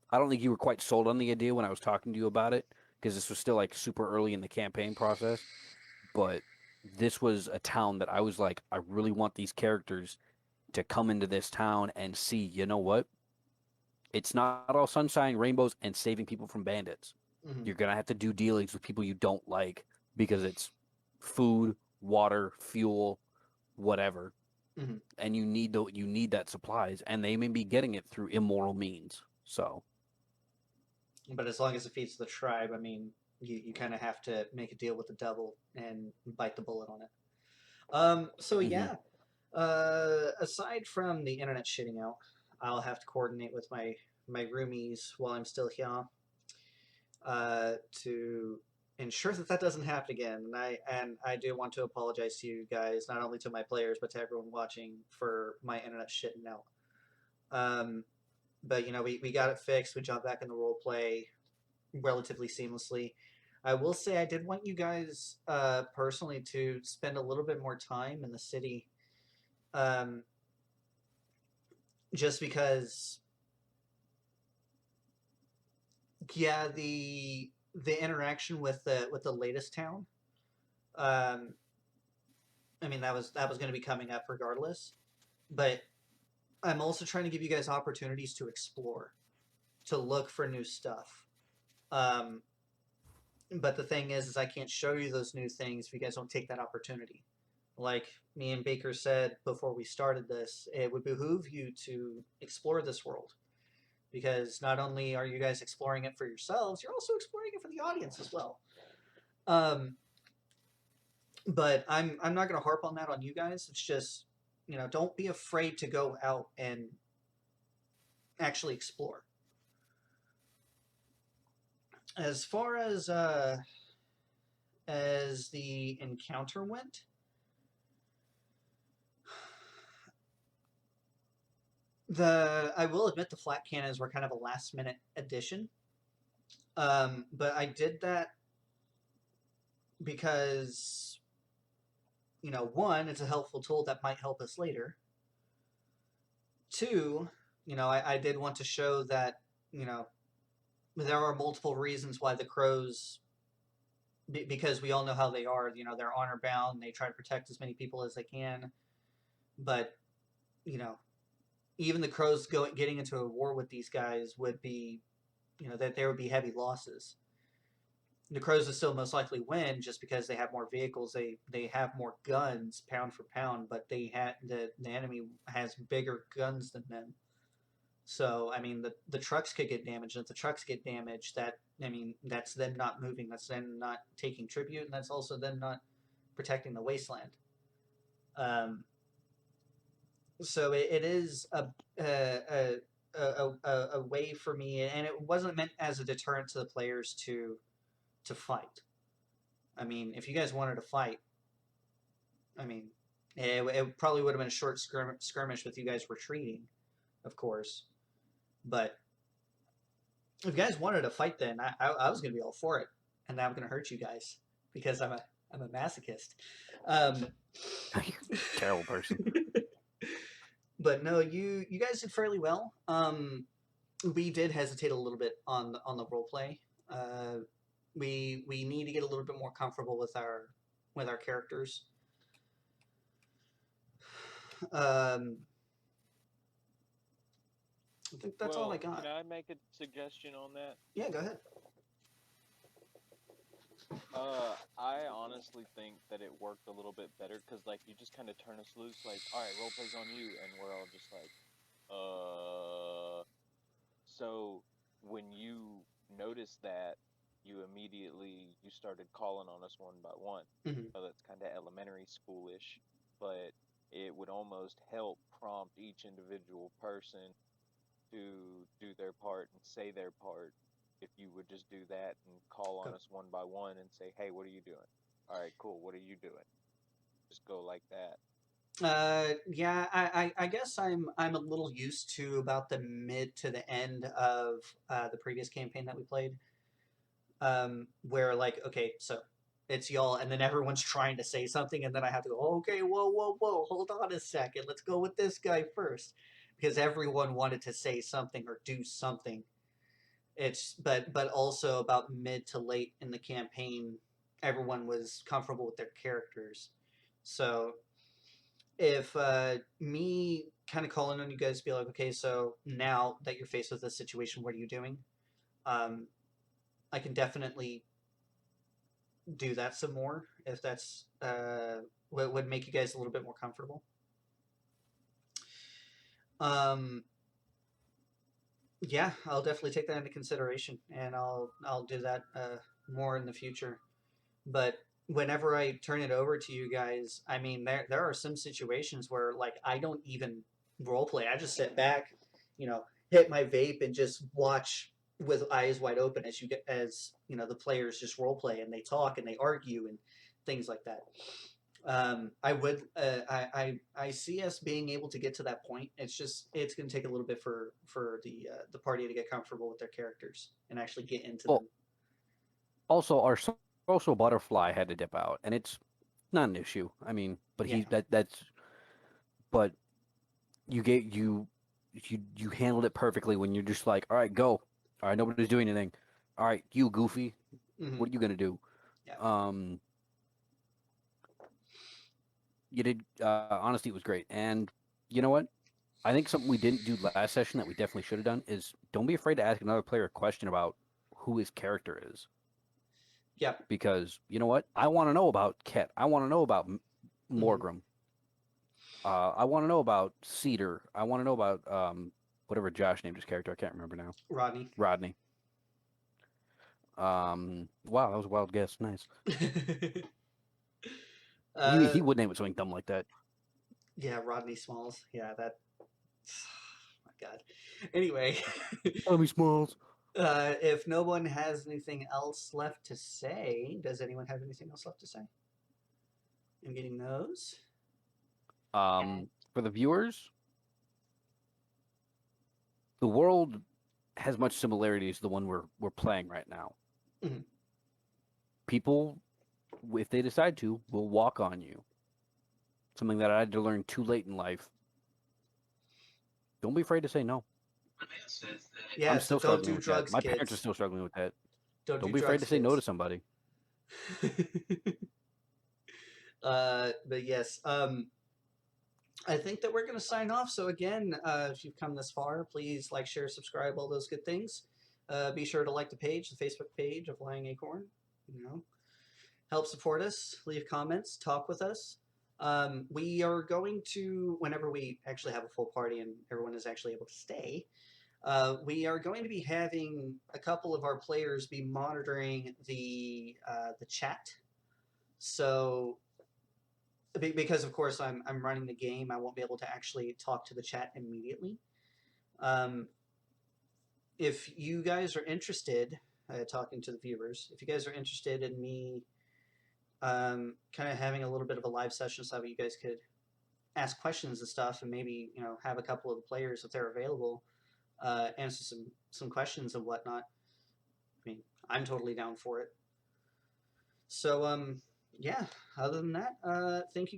I don't think you were quite sold on the idea when I was talking to you about it because this was still like super early in the campaign process. But this was a town that I was like, I really want these characters to come into this town and see, you know what? It's not all sunshine, rainbows, and saving people from bandits. Mhm. You're gonna have to do dealings with people you don't like because it's food, water, fuel, whatever, Mhm. and you need that supplies, and they may be getting it through immoral means. So But as long as it feeds the tribe, I mean, you kind of have to make a deal with the devil and bite the bullet on it. So Mhm. yeah, aside from the internet shitting out, I'll have to coordinate with my roomies while I'm still here to ensure that that doesn't happen again. And I do want to apologize to you guys, not only to my players but to everyone watching for my internet shitting out. But you know, we got it fixed. We jumped back in the role play relatively seamlessly. I will say I did want you guys personally to spend a little bit more time in the city, um, just because, yeah, the interaction with the latest town. Um, I mean, that was going to be coming up regardless, but I'm also trying to give you guys opportunities to explore, to look for new stuff. Um, but the thing is I can't show you those new things if you guys don't take that opportunity. Like me and Baker said before we started this, it would behoove you to explore this world because not only are you guys exploring it for yourselves, you're also exploring it for the audience as well. Um, but I'm not going to harp on that on you guys. It's just, you know, don't be afraid to go out and actually explore. As far as the encounter went, I will admit the flat cannons were kind of a last minute addition. But I did that because, you know, one, it's a helpful tool that might help us later. Two, you know, I did want to show that, you know, there are multiple reasons why the crows, because we all know how they are, you know, they're honor bound, they try to protect as many people as they can. But, you know, even the crows getting into a war with these guys would be, you know, that there would be heavy losses. The crows would still most likely win just because they have more vehicles. They have more guns pound for pound, but the enemy has bigger guns than them. So I mean the trucks could get damaged. If the trucks get damaged, that's them not moving. That's them not taking tribute, and that's also them not protecting the wasteland. Um, so it is a, a way for me, and it wasn't meant as a deterrent to the players to fight. I mean, if you guys wanted to fight, I mean, it probably would have been a short skirmish with you guys retreating, of course. But if you guys wanted to fight, then I was going to be all for it, and I'm going to hurt you guys because I'm a masochist. Um, terrible person. but no, you guys did fairly well. We did hesitate a little bit on the role play. We need to get a little bit more comfortable with our characters. Um, I think that's all I got. Can I make a suggestion on that? Yeah, go ahead. I honestly think that it worked a little bit better because, like, you just kind of turn us loose, like, all right, role play's on you, and we're all just like, So when you noticed that, you immediately you started calling on us one by one. Mhm. So that's kind of elementary schoolish, but it would almost help prompt each individual person to do their part and say their part if you would just do that and call on Go. us one by one and say, hey, what are you doing? All right, cool. What are you doing? Just go like that. Yeah, I guess I'm a little used to about the mid to the end of the previous campaign that we played, where like, okay, so it's y'all, and then everyone's trying to say something, and then I have to go, okay, whoa, hold on a second, let's go with this guy first, because everyone wanted to say something or do something. But also about mid to late in the campaign, everyone was comfortable with their characters, so if me kind of calling on you guys to be like, okay, so now that you're faced with this situation, what are you doing? I can definitely do that some more if that's what would make you guys a little bit more comfortable. Yeah, I'll definitely take that into consideration, and I'll do that more in the future. But whenever I turn it over to you guys, I mean, there are some situations where like I don't even role play. I just sit back, hit my vape and just watch with eyes wide open as the players just role play and they talk and they argue and things like that. I see us being able to get to that point. It's going to take a little bit for the party to get comfortable with their characters and actually get into Well, them. also, our social butterfly had to dip out, and it's not an issue. I mean, but Yeah. but you handled it perfectly when you're just like, all right, go. All right, nobody's doing anything. All right, you goofy, Mm-hmm. what are you gonna do? Yeah. You did. Honesty was great, and you know what? I think something we didn't do last session that we definitely should have done is don't be afraid to ask another player a question about who his character is. Yeah. Because you know what? I want to know about Ket. I want to know about Mm-hmm. Morgrim. I want to know about Cedar. I want to know about whatever Josh named his character. I can't remember now. Rodney. Wow, that was a wild guess. Nice. uh, He would name it something dumb like that. yeah, Rodney Smalls. Yeah, that. My God. Anyway, Tommy Smalls. if no one has anything else left to say, does anyone have anything else left to say? I'm getting those. For the viewers, the world has much similarities to the one we're playing right now. Mhm. People, if they decide to, will walk on you. Something that I had to learn too late in life. Don't be afraid to say no. Yeah, I'm so still don't struggling do with drugs, that. My parents are kids. still struggling with that. Don't Don't do be afraid drugs, to say no to kids. somebody. But yes, I think that we're going to sign off. So again, if you've come this far, please like, share, subscribe, all those good things. Be sure to like the page, the Facebook page of Flying Acorn. Help support us, leave comments, talk with us. We are going to, whenever we actually have a full party and everyone is actually able to stay, we are going to be having a couple of our players be monitoring the chat. So because of course I'm running the game, I won't be able to actually talk to the chat immediately. If you guys are interested, talking to the viewers, if you guys are interested in me kind of having a little bit of a live session so that you guys could ask questions and stuff, and maybe have a couple of the players if they're available answer some questions and whatnot. I mean, I'm totally down for it. So yeah, other than that, thank you